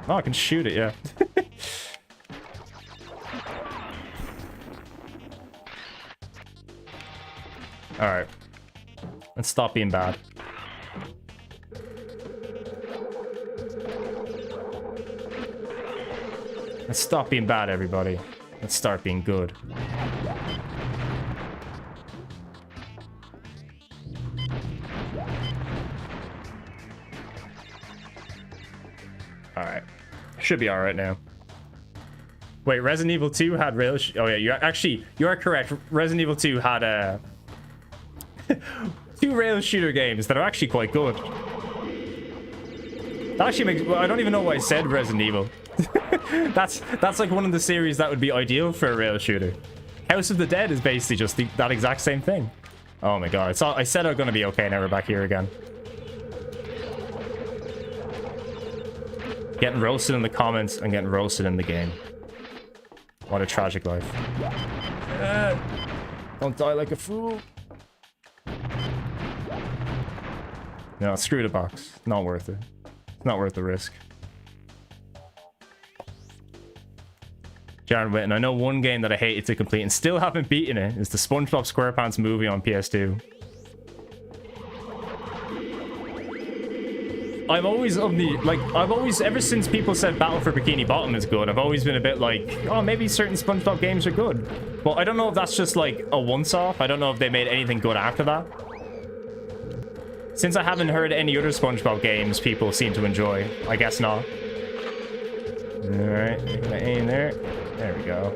[SPEAKER 1] Oh, I can shoot it, yeah. Alright. Let's stop being bad. Let's stop being bad, everybody. Let's start being good. Alright. Should be alright now. Wait, Resident Evil 2 had rail... Oh yeah, you are correct. Resident Evil 2 had 2 rail shooter games that are actually quite good. That actually makes... Well, I don't even know why I said Resident Evil. That's like one of the series that would be ideal for a rail shooter. House of the Dead is basically just that exact same thing. Oh my god. I said I'm going to be okay, now we're back here again. Getting roasted in the comments and getting roasted in the game. What a tragic life. Don't die like a fool. No, screw the box. Not worth it. It's not worth the risk. Jared Witten, I know one game that I hated to complete and still haven't beaten it is the SpongeBob SquarePants movie on PS2. I've always ever since people said Battle for Bikini Bottom is good, I've always been a bit like, oh, maybe certain SpongeBob games are good. But I don't know if that's just like a once-off. I don't know if they made anything good after that. Since I haven't heard any other SpongeBob games people seem to enjoy, I guess not. Alright, I'm gonna aim there. There we go.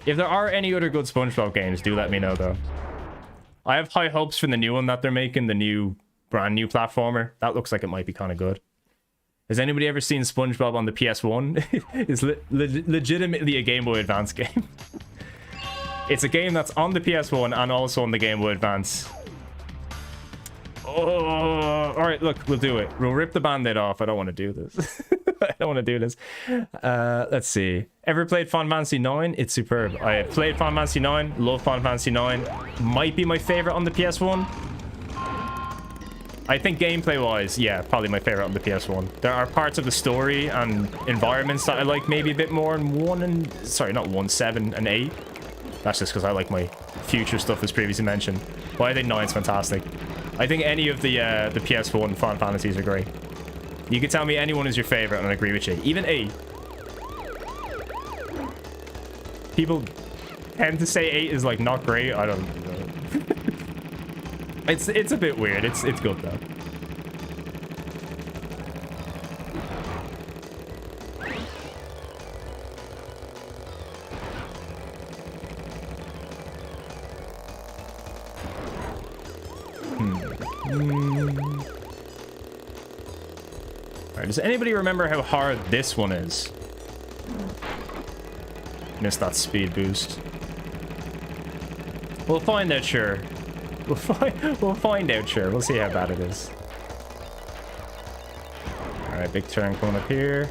[SPEAKER 1] If there are any other good SpongeBob games, do let me know though. I have high hopes for the new one that they're making, the brand new platformer. That looks like it might be kind of good. Has anybody ever seen SpongeBob on the PS1? It's legitimately a Game Boy Advance game. It's a game that's on the PS1 and also on the Game Boy Advance. Oh, all right, look, we'll do it. We'll rip the band-aid off. I don't want to do this. I don't want to do this. Let's see. Ever played Final Fantasy 9? It's superb. I played Final Fantasy 9. Love Final Fantasy 9. Might be my favorite on the PS1. I think gameplay-wise, yeah, probably my favorite on the PS1. There are parts of the story and environments that I like maybe a bit more in 7 and 8. That's just because I like my future stuff as previously mentioned. But I think 9's fantastic. I think any of the PS1 Final Fantasies are great. You can tell me anyone is your favorite and I agree with you. Even 8. People tend to say 8 is like not great. I don't know. It's a bit weird. It's good though. Alright, does anybody remember how hard this one is? Missed that speed boost. We'll find out, sure. We'll find out, sure. We'll see how bad it is. Alright, big turn coming up here.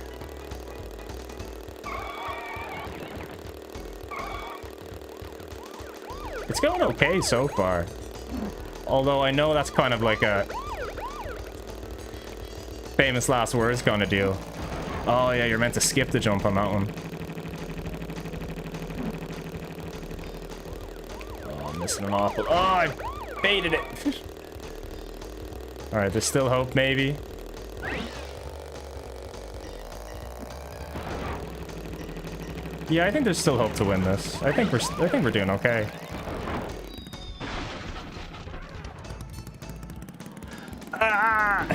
[SPEAKER 1] It's going okay so far. Although I know that's kind of like a famous last words kind of deal. Oh yeah, you're meant to skip the jump on that one. Oh, I'm missing an awful... Oh, I baited it. Alright, there's still hope, maybe. Yeah, I think there's still hope to win this. I think we're doing okay. Ah!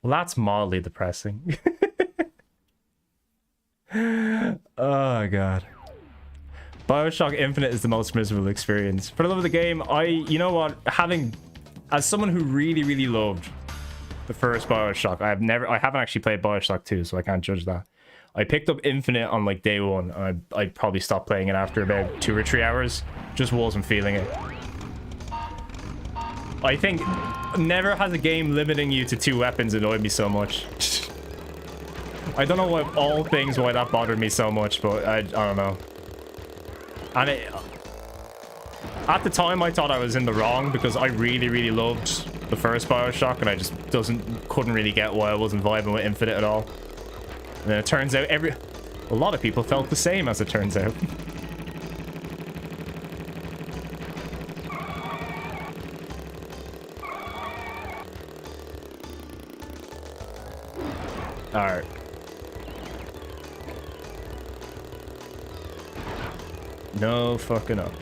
[SPEAKER 1] Well, that's mildly depressing. Oh god. BioShock Infinite is the most miserable experience. For the love of the game, you know what, as someone who really, really loved the first BioShock, I haven't actually played BioShock 2, so I can't judge that. I picked up Infinite on like day one, and I probably stopped playing it after about 2 or 3 hours. Just wasn't feeling it. I think never has a game limiting you to 2 weapons annoyed me so much. I don't know why that bothered me so much, but I don't know. And at the time I thought I was in the wrong because I really, really loved the first BioShock, and I just couldn't really get why I wasn't vibing with Infinite at all. And then it turns out a lot of people felt the same, as it turns out. Alright. No fucking up.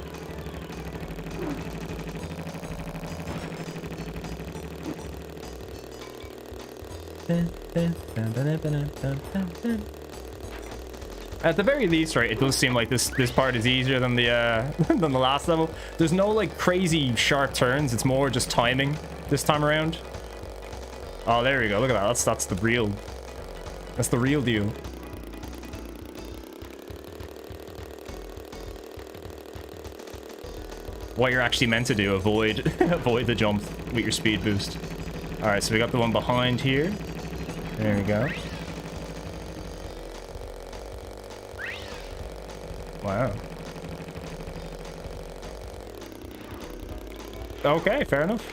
[SPEAKER 1] At the very least, right, it does seem like this part is easier than the than the last level. There's no like crazy sharp turns. It's more just timing this time around. Oh, there we go. Look at that. That's the real deal. What you're actually meant to do, avoid the jump with your speed boost. All right, so we got the one behind here. There we go. Wow. Okay, fair enough.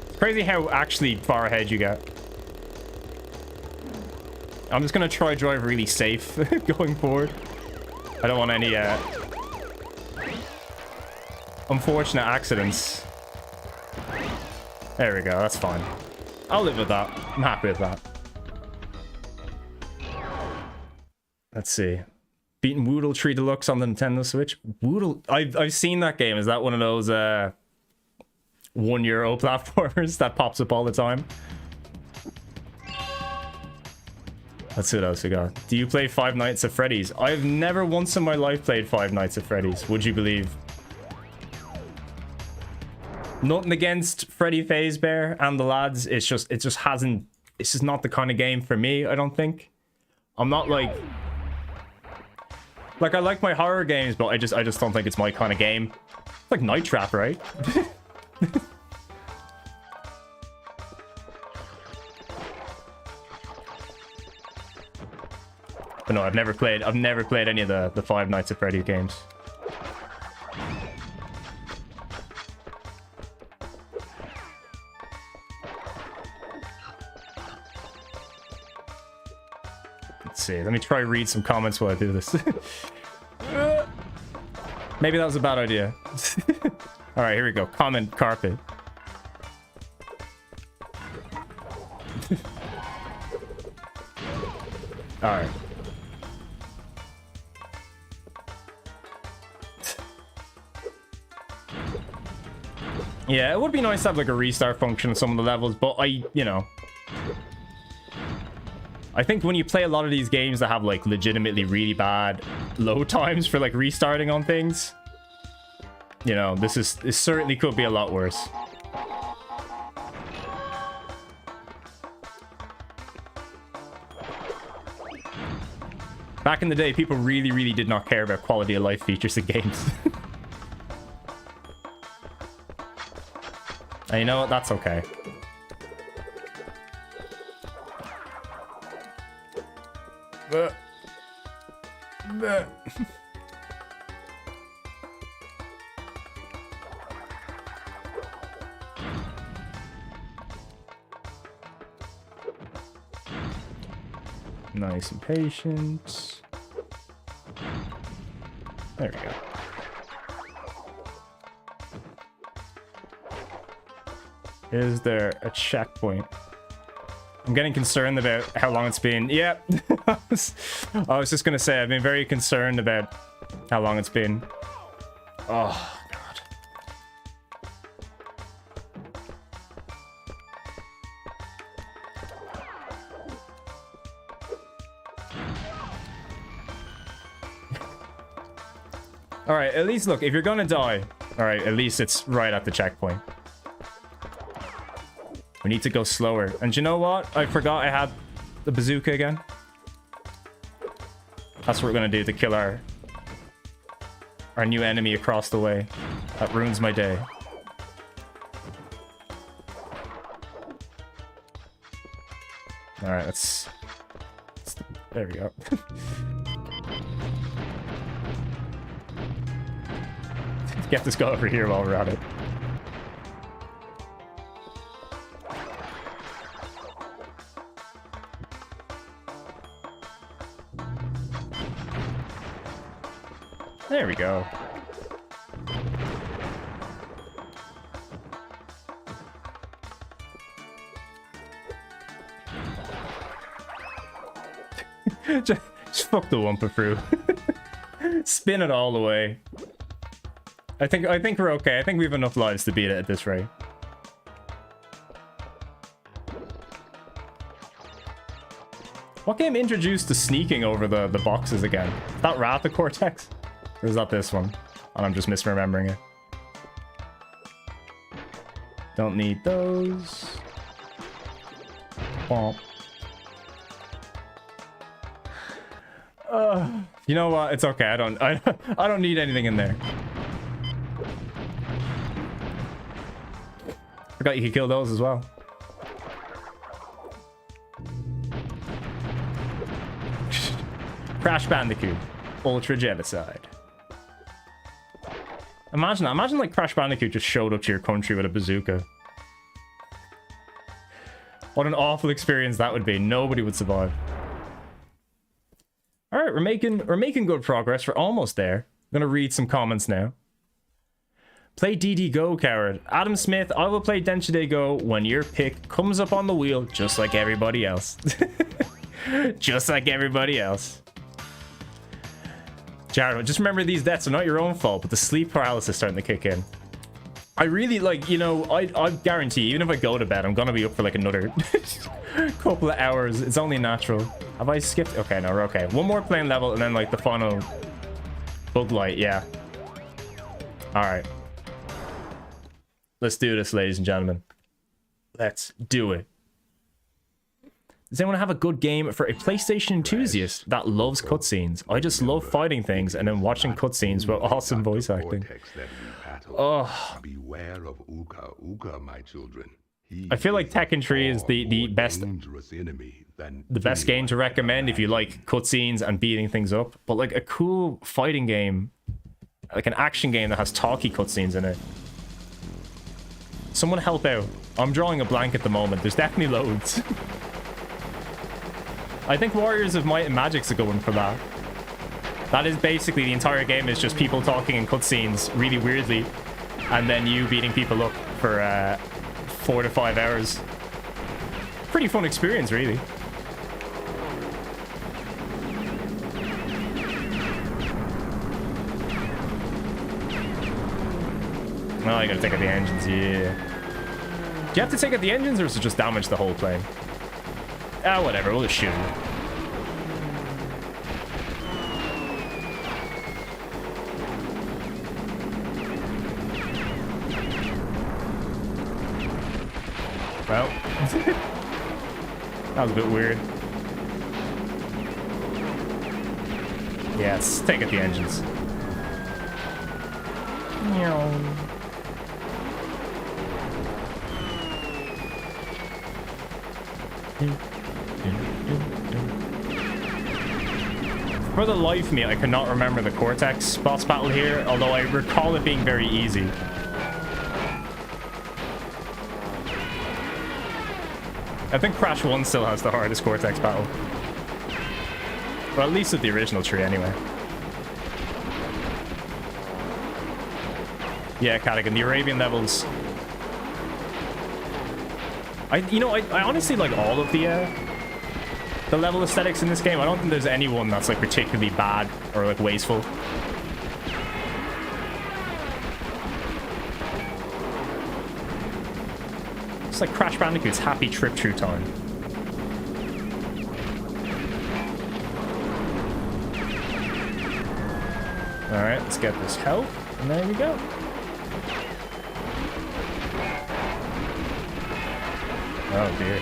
[SPEAKER 1] It's crazy how actually far ahead you get. I'm just gonna try drive really safe going forward. I don't want any unfortunate accidents. There we go, that's fine. I'll live with that. I'm happy with that. Let's see. Beating Woodle Tree Deluxe on the Nintendo Switch. Woodle, I've seen that game. Is that one of those €1 platformers that pops up all the time? Let's see what else we got. Do you play Five Nights at Freddy's? I've never once in my life played Five Nights at Freddy's. Would you believe? Nothing against Freddy Fazbear and the lads. It's just not the kind of game for me, I don't think. I'm not like I like my horror games, but I just don't think it's my kind of game. It's like Night Trap, right? But no, I've never played any of the Five Nights at Freddy's games. Let's see. Let me try read some comments while I do this. Maybe that was a bad idea. All right, here we go. Comment carpet. All right. Yeah, it would be nice to have like a restart function on some of the levels, but I think when you play a lot of these games that have like legitimately really bad load times for like restarting on things, this certainly could be a lot worse. Back in the day, people really, really did not care about quality of life features in games. And you know what? That's okay. Nice and patient. There we go. Is there a checkpoint? I'm getting concerned about how long it's been. Yep. I was just gonna say, I've been very concerned about how long it's been. Oh, God. Alright, at least look, if you're gonna die, alright, at least it's right at the checkpoint. We need to go slower. And you know what? I forgot I had the bazooka again. That's what we're gonna do to kill our new enemy across the way. That ruins my day. Alright, let's there we go. Let's get this guy over here while we're at it. There we go. just fuck the Wumpa through. Spin it all the way. I think we're okay. I think we have enough lives to beat it at this rate. What game introduced the sneaking over the boxes again? Is that Wrath of Cortex? Or is that this one? And I'm just misremembering it. Don't need those. Bomp. You know what? It's okay. I don't need anything in there. Forgot you could kill those as well. Crash Bandicoot. Ultra Genocide. Imagine that. Imagine like Crash Bandicoot just showed up to your country with a bazooka. What an awful experience that would be. Nobody would survive. Alright, we're making good progress. We're almost there. I'm gonna read some comments now. Play DD Go, coward. Adam Smith, I will play Denshide Go when your pick comes up on the wheel, just like everybody else. Just like everybody else. Jared, just remember these deaths are not your own fault, but the sleep paralysis is starting to kick in. I really, like, you know, I guarantee, even if I go to bed, I'm gonna be up for like another couple of hours. It's only natural. Have I skipped? Okay, no, we're okay. One more plane level and then like the final bug light, yeah. Alright. Let's do this, ladies and gentlemen. Let's do it. Does anyone have a good game for a PlayStation enthusiast that loves cutscenes? I just love fighting things and then watching cutscenes with awesome voice acting. Oh,
[SPEAKER 2] beware of Uka Uka, my children.
[SPEAKER 1] I feel like Tekken 3 is the best game to recommend if you like cutscenes and beating things up. But like a cool fighting game, like an action game that has talky cutscenes in it. Someone help out. I'm drawing a blank at the moment. There's definitely loads. I think Warriors of Might and Magic's a good one for that. That is basically the entire game is just people talking in cutscenes really weirdly, and then you beating people up for 4 to 5 hours. Pretty fun experience, really. Oh, you gotta take out the engines, yeah. Do you have to take out the engines, or is it just damage the whole plane? Ah, whatever, we'll just shoot him. Well, that was a bit weird. Yeah, let's take out the engines. For the life of me, I cannot remember the Cortex boss battle here, although I recall it being very easy. I think Crash 1 still has the hardest Cortex battle. Well, at least with the original tree, anyway. Yeah, Cadigan, the Arabian levels. I honestly like all of the level aesthetics in this game. I don't think there's anyone that's like particularly bad or like wasteful. It's like Crash Bandicoot's happy trip through time. Alright, let's get this health, and there we go. Oh dear.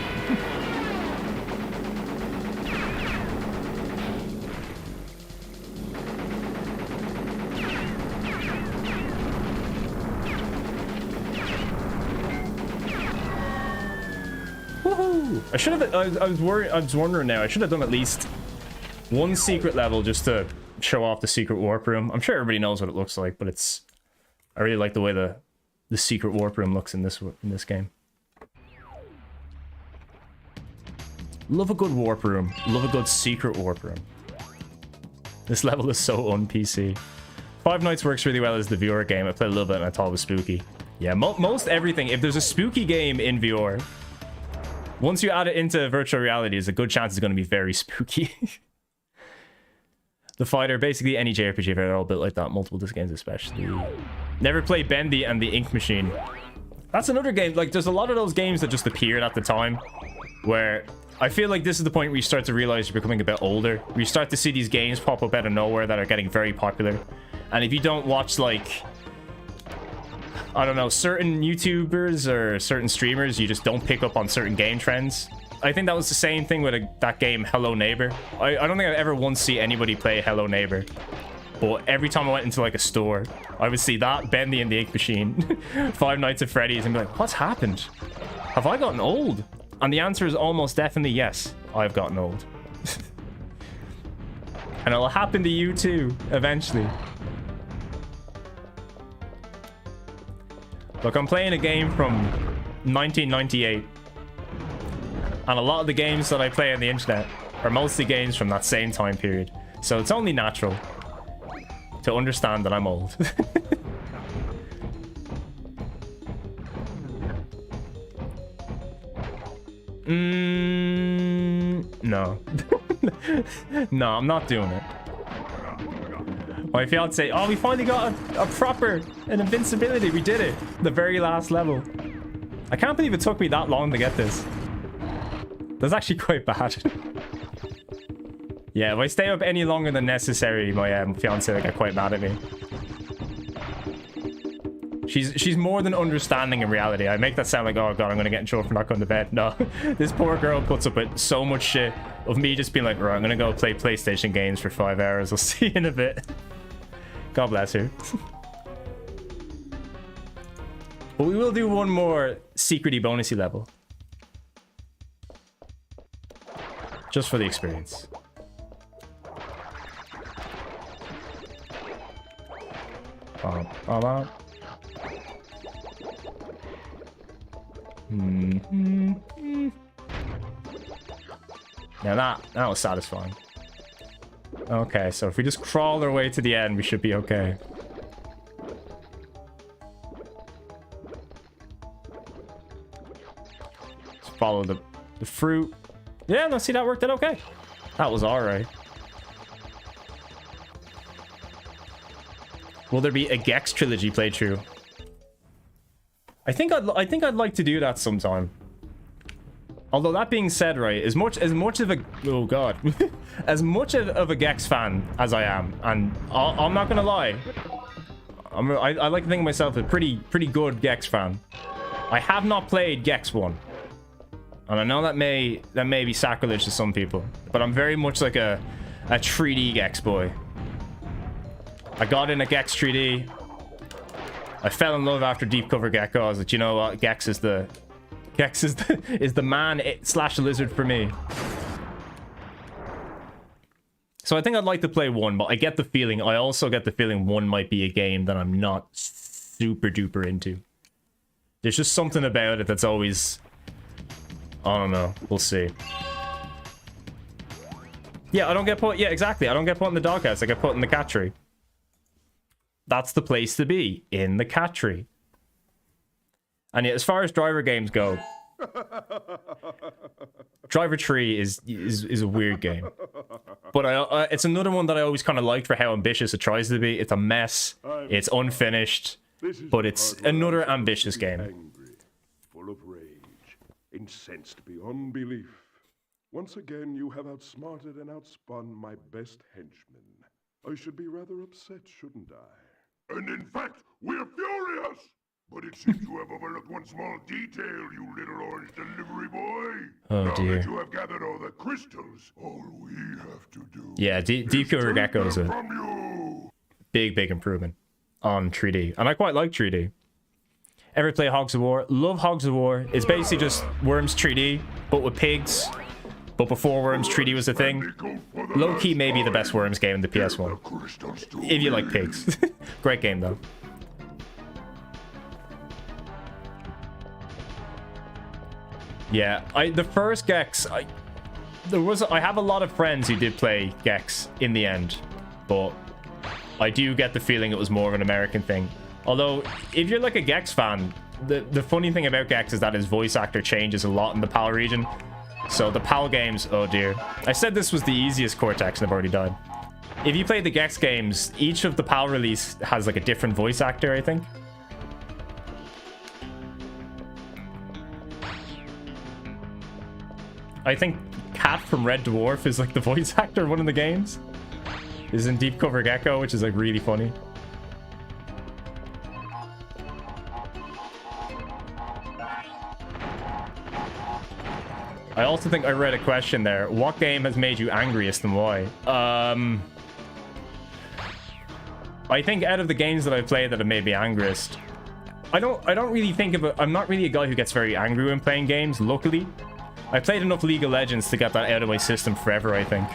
[SPEAKER 1] Woohoo! I should have. I was wondering now. I should have done at least one secret level just to show off the secret warp room. I'm sure everybody knows what it looks like, but it's. I really like the way the secret warp room looks in this game. Love a good warp room. Love a good secret warp room. This level is so un-PC. Five Nights works really well as the VR game. I played a little bit and I thought it was spooky. Yeah, most everything. If there's a spooky game in VR, once you add it into virtual reality, there's a good chance it's going to be very spooky. The Fighter, basically any JRPG, they're all built like that. Multiple disc games especially. Never played Bendy and the Ink Machine. That's another game. Like, there's a lot of those games that just appeared at the time where I feel like this is the point where you start to realize you're becoming a bit older. Where you start to see these games pop up out of nowhere that are getting very popular. And if you don't watch, like, I don't know, certain YouTubers or certain streamers, you just don't pick up on certain game trends. I think that was the same thing with that game, Hello Neighbor. I don't think I've ever once see anybody play Hello Neighbor. But every time I went into, like, a store, I would see that, Bendy and the Ink Machine, Five Nights at Freddy's, and be like, what's happened? Have I gotten old? And the answer is almost definitely yes, I've gotten old. And it'll happen to you too, eventually. Look, I'm playing a game from 1998. And a lot of the games that I play on the internet are mostly games from that same time period. So it's only natural to understand that I'm old. No. No, I'm not doing it. My fiance, oh, we finally got an invincibility. We did it. The very last level. I can't believe it took me that long to get this. That's actually quite bad. Yeah, if I stay up any longer than necessary, my fiance will get quite mad at me. She's more than understanding in reality. I make that sound like, oh god, I'm gonna get in trouble for not going to bed. No, this poor girl puts up with so much shit of me just being like, right, I'm gonna go play PlayStation games for 5 hours. I'll see you in a bit. God bless her. But we will do one more secrety bonusy level. Just for the experience. Now that was satisfying. Okay, so if we just crawl our way to the end, we should be okay. Let's follow the fruit. Yeah, no, see, that worked out okay. That was alright. Will there be a Gex trilogy playthrough? I think I'd like to do that sometime. Although that being said, right, as much of a oh god, as much of a Gex fan as I am, and I'm not gonna lie, I like to think of myself as a pretty good Gex fan. I have not played Gex 1, and I know that may be sacrilege to some people, but I'm very much like a 3D Gex boy. I got in a Gex 3D. I fell in love after Deep Cover Gecko. I was like, you know what? Gex is the man slash lizard for me. So I think I'd like to play 1, but I get the feeling, I also get the feeling 1 might be a game that I'm not super duper into. There's just something about it that's always, I don't know, we'll see. Yeah, I don't get put, yeah, exactly. I don't get put in the doghouse, I get put in the cat tree. That's the place to be, in the cat tree. And yeah, as far as driver games go, Driver Tree is a weird game. But it's another one that I always kind of liked for how ambitious it tries to be. It's a mess, it's unfinished, but it's another ambitious game.
[SPEAKER 2] Angry, full of rage, incensed beyond belief. Once again, you have outsmarted and outspun my best henchman. I should be rather upset, shouldn't I? And in fact, we're furious! But it seems you have overlooked one small detail, you little orange delivery boy.
[SPEAKER 1] Oh,
[SPEAKER 2] now
[SPEAKER 1] dear.
[SPEAKER 2] that you have gathered all the crystals, all we have to do...
[SPEAKER 1] Yeah, Deep Cover Gecko is a big improvement on 3D. And I quite like 3D. Ever play Hogs of War? Love Hogs of War. It's basically just Worms 3D, but with pigs. But before Worms 3D was a thing. Low-key maybe the best Worms game in the PS1. If you like pigs. Great game, though. Yeah, the first Gex, I have a lot of friends who did play Gex in the end, but I do get the feeling it was more of an American thing. Although, if you're like a Gex fan, the funny thing about Gex is that his voice actor changes a lot in the PAL region. So the PAL games, oh dear. I said this was the easiest Cortex and I've already died. If you play the Gex games, each of the PAL release has like a different voice actor, I think. I think Cat from Red Dwarf is like the voice actor in one of the games. Is in Deep Cover Gecko, which is like really funny. I also think I read a question there. What game has made you angriest and why? I think out of the games that I've played that have made me angriest, I don't really think of it. I'm not really a guy who gets very angry when playing games, luckily. I played enough League of Legends to get that out of my system forever, I think.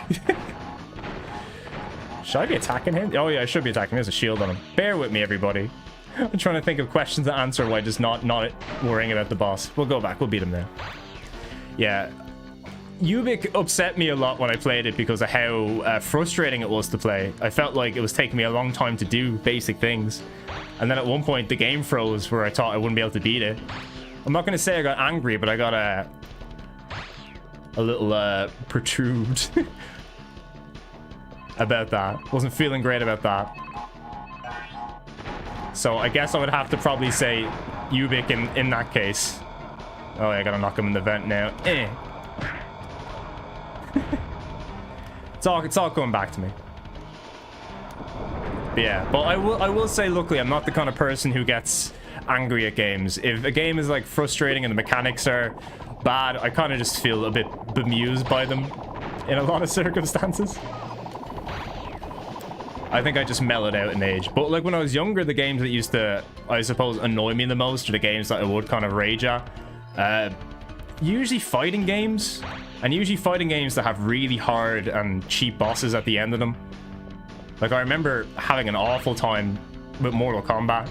[SPEAKER 1] Should I be attacking him? Oh yeah, I should be attacking him. There's a shield on him. Bear with me, everybody. I'm trying to think of questions to answer while just not worrying about the boss. We'll go back. We'll beat him now. Yeah. Ubik upset me a lot when I played it because of how frustrating it was to play. I felt like it was taking me a long time to do basic things. And then at one point, the game froze where I thought I wouldn't be able to beat it. I'm not going to say I got angry, but I got a little perturbed about that. Wasn't feeling great about that. So I guess I would have to probably say Ubik in that case. Oh, yeah, I gotta knock him in the vent now. It's all coming back to me. But yeah, but I will say, luckily, I'm not the kind of person who gets angry at games. If a game is like frustrating and the mechanics are bad, I kind of just feel a bit bemused by them in a lot of circumstances. I think I just mellowed out in age. But like when I was younger, the games that used to, I suppose, annoy me the most are the games that I would kind of rage at. Usually fighting games, and usually fighting games that have really hard and cheap bosses at the end of them. Like I remember having an awful time with Mortal Kombat.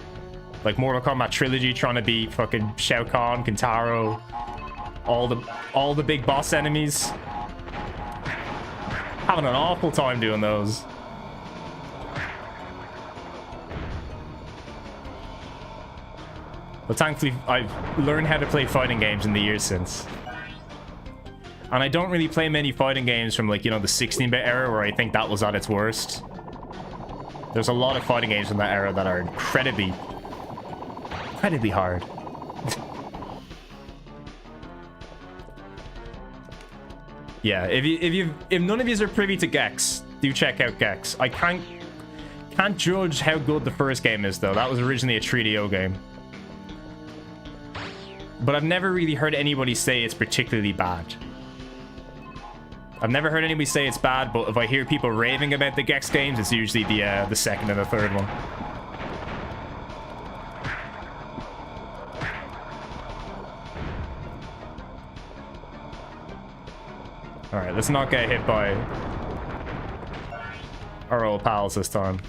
[SPEAKER 1] Like Mortal Kombat Trilogy, trying to beat fucking Shao Kahn, Kintaro, all the big boss enemies. Having an awful time doing those. But thankfully, I've learned how to play fighting games in the years since. And I don't really play many fighting games from, like, you know, the 16-bit era where I think that was at its worst. There's a lot of fighting games from that era that are incredibly hard. Yeah, if none of you are privy to Gex, do check out Gex. I can't judge how good the first game is, though. That was originally a 3DO game. But I've never really heard anybody say it's particularly bad. I've never heard anybody say it's bad, but if I hear people raving about the Gex games, it's usually the second and the third one. All right, let's not get hit by our old pals this time.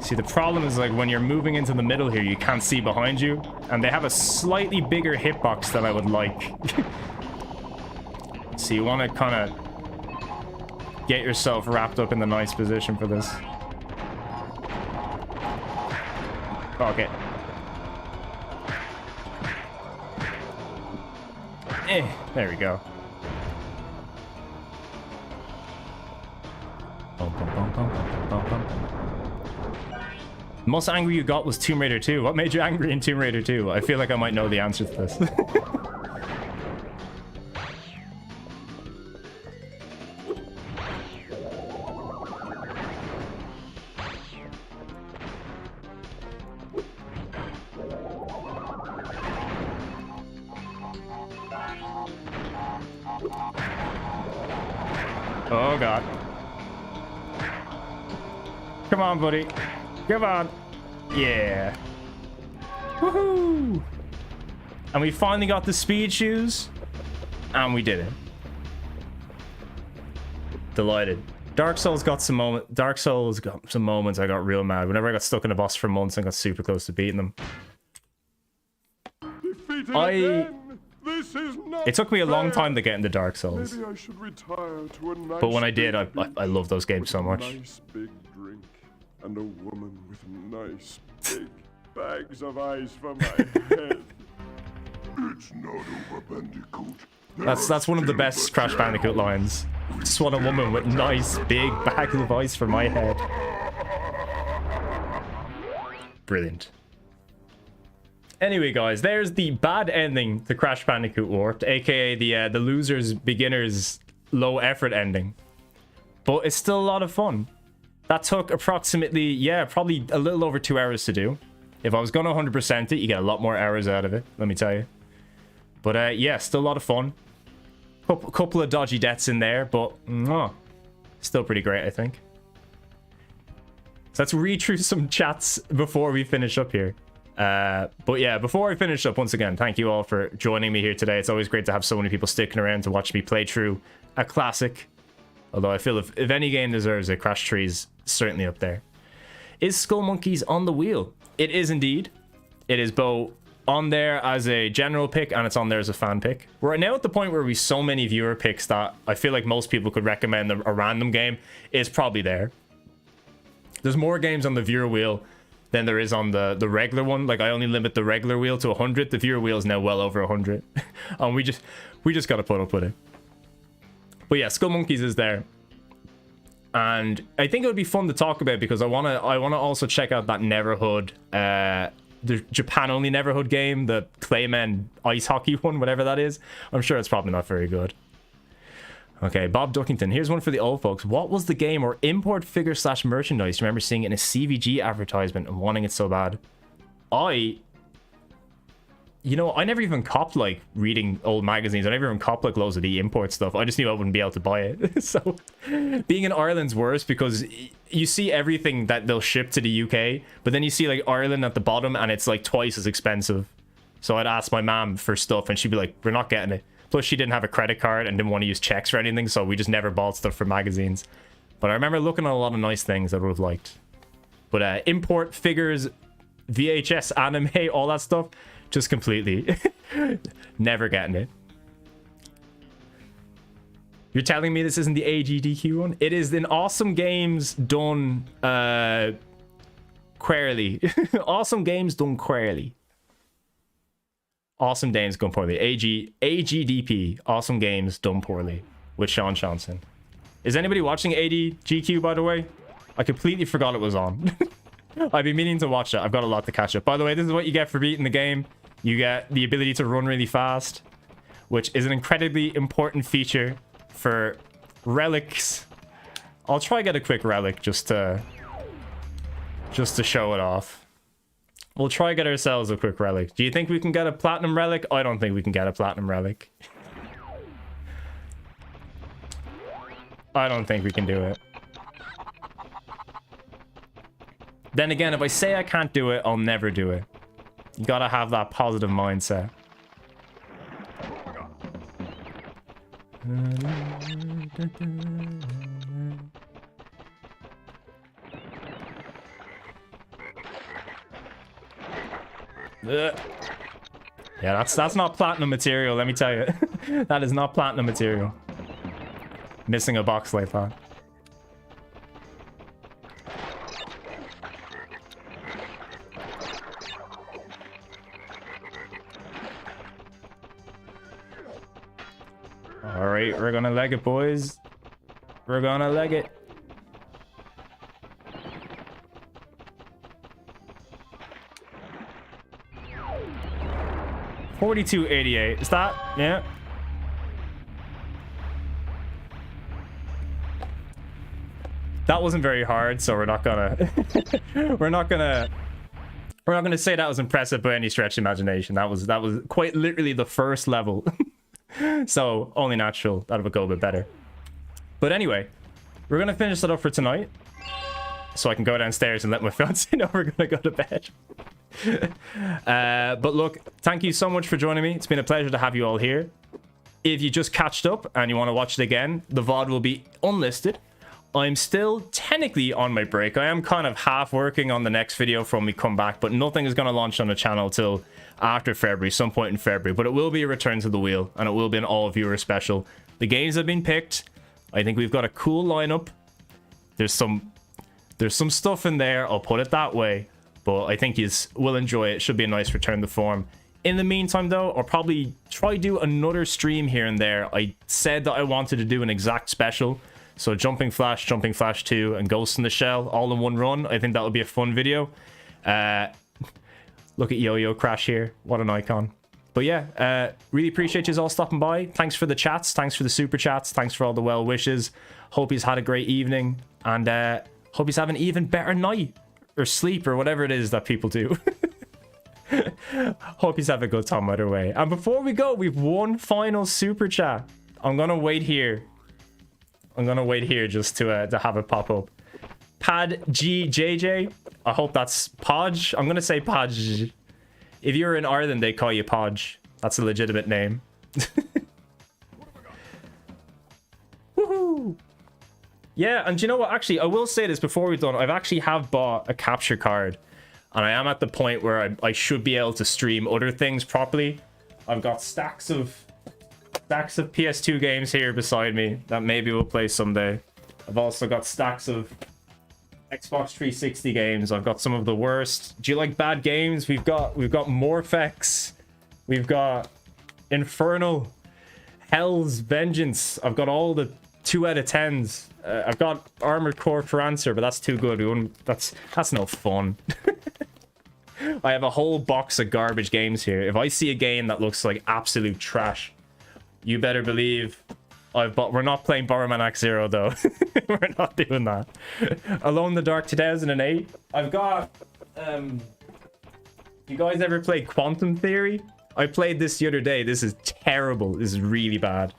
[SPEAKER 1] See, the problem is, like, when you're moving into the middle here, you can't see behind you, and they have a slightly bigger hitbox than I would like. So you want to kind of get yourself wrapped up in the nice position for this. Okay. There we go. The most angry you got was Tomb Raider 2. What made you angry in Tomb Raider 2? I feel like I might know the answer to this. Oh, God. Come on, buddy. Come on. Yeah. Woohoo! And we finally got the speed shoes. And we did it. Delighted. Dark Souls got some moments I got real mad. Whenever I got stuck in a boss for months and got super close to beating them. It took me a long time to get into Dark Souls.
[SPEAKER 2] Maybe I should retire to a nice
[SPEAKER 1] But when I did, I love those games so much.
[SPEAKER 2] Nice big drink and a woman with nice big bags of ice for my head. It's not over, Bandicoot.
[SPEAKER 1] That's one of the best Crash Bandicoot lines. Just want a woman with nice big bags of ice for my head. Brilliant. Anyway, guys, there's the bad ending to Crash Bandicoot Warped, aka the losers, beginners, low effort ending. But it's still a lot of fun. That took approximately, yeah, probably a little over 2 hours to do. If I was going to 100% it, you get a lot more hours out of it, let me tell you. But yeah, still a lot of fun. Couple of dodgy deaths in there, but still pretty great, I think. So let's read through some chats before we finish up here. But yeah, before I finish up, once again, thank you all for joining me here today. It's always great to have so many people sticking around to watch me play through a classic. Although I feel if any game deserves it, Crash 3 is certainly up there. Is Skull Monkeys on the wheel? It is indeed. It is both on there as a general pick and it's on there as a fan pick. We're now at the point where we so many viewer picks that I feel like most people could recommend a random game is probably there. There's more games on the viewer wheel than there is on the regular one. Like, I only limit the regular wheel to 100. The viewer wheel is now well over 100. And we just gotta put up with it. But yeah, Skull Monkeys is there. And I think it would be fun to talk about because I wanna also check out that Neverhood, the Japan-only Neverhood game, the Clayman ice hockey one, whatever that is. I'm sure it's probably not very good. Okay, Bob Duckington. Here's one for the old folks. What was the game or import figure / merchandise you remember seeing in a CVG advertisement and wanting it so bad? You know, I never even copped, like, reading old magazines. I never even copped, like, loads of the import stuff. I just knew I wouldn't be able to buy it. So, being in Ireland's worse because you see everything that they'll ship to the UK, but then you see, like, Ireland at the bottom and it's, like, twice as expensive. So I'd ask my mom for stuff and she'd be like, we're not getting it. Plus, she didn't have a credit card and didn't want to use checks or anything, so we just never bought stuff for magazines. But I remember looking at a lot of nice things that I would have liked. But import figures, VHS, anime, all that stuff, just completely never getting it. You're telling me this isn't the AGDQ one? It is in Awesome Games done queerly. Awesome Games done queerly. Awesome Games done poorly. AGDP. Awesome Games done poorly. With Seanson. Is anybody watching ADGQ, by the way? I completely forgot it was on. I've been meaning to watch it. I've got a lot to catch up. By the way, this is what you get for beating the game. You get the ability to run really fast, which is an incredibly important feature for relics. I'll try get a quick relic just to show it off. We'll try get ourselves a quick relic. Do you think we can get a platinum relic? I don't think we can get a platinum relic. I don't think we can do it. Then again, if I say I can't do it, I'll never do it. You gotta have that positive mindset. Yeah, that's not platinum material, let me tell you. That is not platinum material. Missing a box like that. Alright, we're gonna leg it, boys. We're gonna leg it. $42.88. Is that? Yeah. That wasn't very hard, so we're not gonna we're not gonna say that was impressive by any stretch of imagination. That was quite literally the first level. So only natural that it would go a bit better. But anyway, we're gonna finish that up for tonight, so I can go downstairs and let my fiance know we're gonna go to bed. But look, thank you so much for joining me. It's been a pleasure to have you all here. If you just catched up and you want to watch it again, the VOD will be unlisted. I'm still technically on my break. I am kind of half working on the next video from we come back, but nothing is going to launch on the channel till after February, some point in February. But it will be a return to the wheel, and it will be an all-viewer special. The games have been picked. I think we've got a cool lineup. There's some stuff in there, I'll put it that way. But I think you will enjoy it. It should be a nice return to form. In the meantime, though, I'll probably try to do another stream here and there. I said that I wanted to do an exact special. So Jumping Flash 2, and Ghost in the Shell all in one run. I think that would be a fun video. Look at Yo-Yo Crash here. What an icon. But yeah, really appreciate you all stopping by. Thanks for the chats. Thanks for the super chats. Thanks for all the well wishes. Hope you've had a great evening. And hope you've had an even better night. Or sleep, or whatever it is that people do. Hope you have a good time either way. And before we go, we've one final super chat. I'm gonna wait here. Just to have it pop up. Pad GJJ. I hope that's Podge. I'm gonna say Podge. If you're in Ireland, they call you Podge. That's a legitimate name. Woohoo! Yeah, and you know what? Actually, I will say this before we're done. I've actually bought a capture card, and I am at the point where I should be able to stream other things properly. I've got stacks of PS2 games here beside me that maybe we'll play someday. I've also got stacks of Xbox 360 games. I've got some of the worst. Do you like bad games? We've got Morphex. We've got Infernal, Hell's Vengeance. I've got all the 2 out of 10s. I've got Armored Core for answer, but that's too good. That's no fun. I have a whole box of garbage games here. If I see a game that looks like absolute trash, you better believe I've bought. We're not playing Bomberman Act Zero though. We're not doing that. Alone in the Dark 2008. I've got. You guys ever played Quantum Theory? I played this the other day. This is terrible. This is really bad.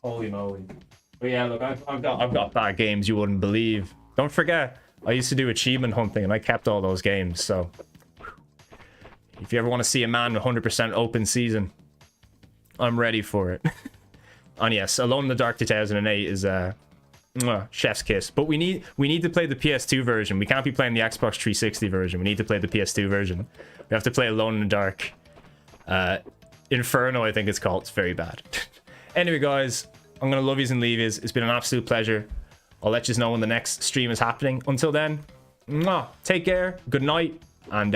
[SPEAKER 1] Holy moly. But yeah, look, I've got bad games you wouldn't believe. Don't forget, I used to do achievement hunting and I kept all those games, so if you ever want to see a man 100% open season, I'm ready for it. And yes, Alone in the Dark 2008 is chef's kiss. But we need to play the PS2 version. We can't be playing the Xbox 360 version. We need to play the PS2 version. We have to play Alone in the Dark. Inferno, I think it's called. It's very bad. Anyway, guys, I'm going to love yous and leave yous. It's been an absolute pleasure. I'll let you know when the next stream is happening. Until then, take care, good night, and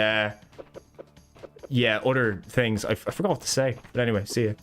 [SPEAKER 1] yeah, other things. I forgot what to say. But anyway, see you.